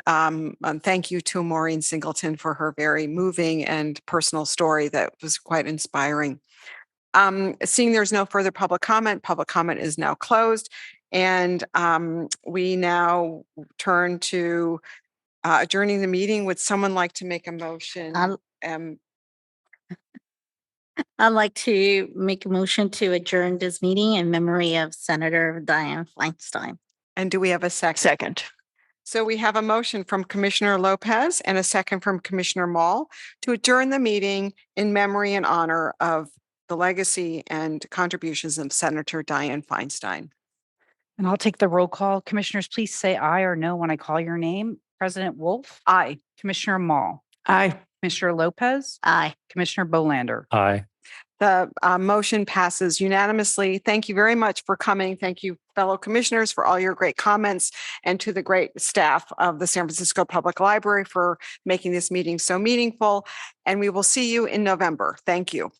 [SPEAKER 2] thank you to Maureen Singleton for her very moving and personal story that was quite inspiring. Seeing there's no further public comment is now closed. And we now turn to adjourning the meeting. Would someone like to make a motion?
[SPEAKER 13] I'd like to make a motion to adjourn this meeting in memory of Senator Dianne Feinstein.
[SPEAKER 2] And do we have a second?
[SPEAKER 16] Second.
[SPEAKER 2] So we have a motion from Commissioner Lopez and a second from Commissioner Mall to adjourn the meeting in memory and honor of the legacy and contributions of Senator Dianne Feinstein.
[SPEAKER 1] And I'll take the roll call. Commissioners, please say aye or no when I call your name. President Wolf?
[SPEAKER 2] Aye.
[SPEAKER 1] Commissioner Mall?
[SPEAKER 16] Aye.
[SPEAKER 1] Commissioner Lopez?
[SPEAKER 13] Aye.
[SPEAKER 1] Commissioner Bolander?
[SPEAKER 14] Aye.
[SPEAKER 2] The motion passes unanimously. Thank you very much for coming. Thank you, fellow commissioners, for all your great comments, and to the great staff of the San Francisco Public Library for making this meeting so meaningful. And we will see you in November. Thank you.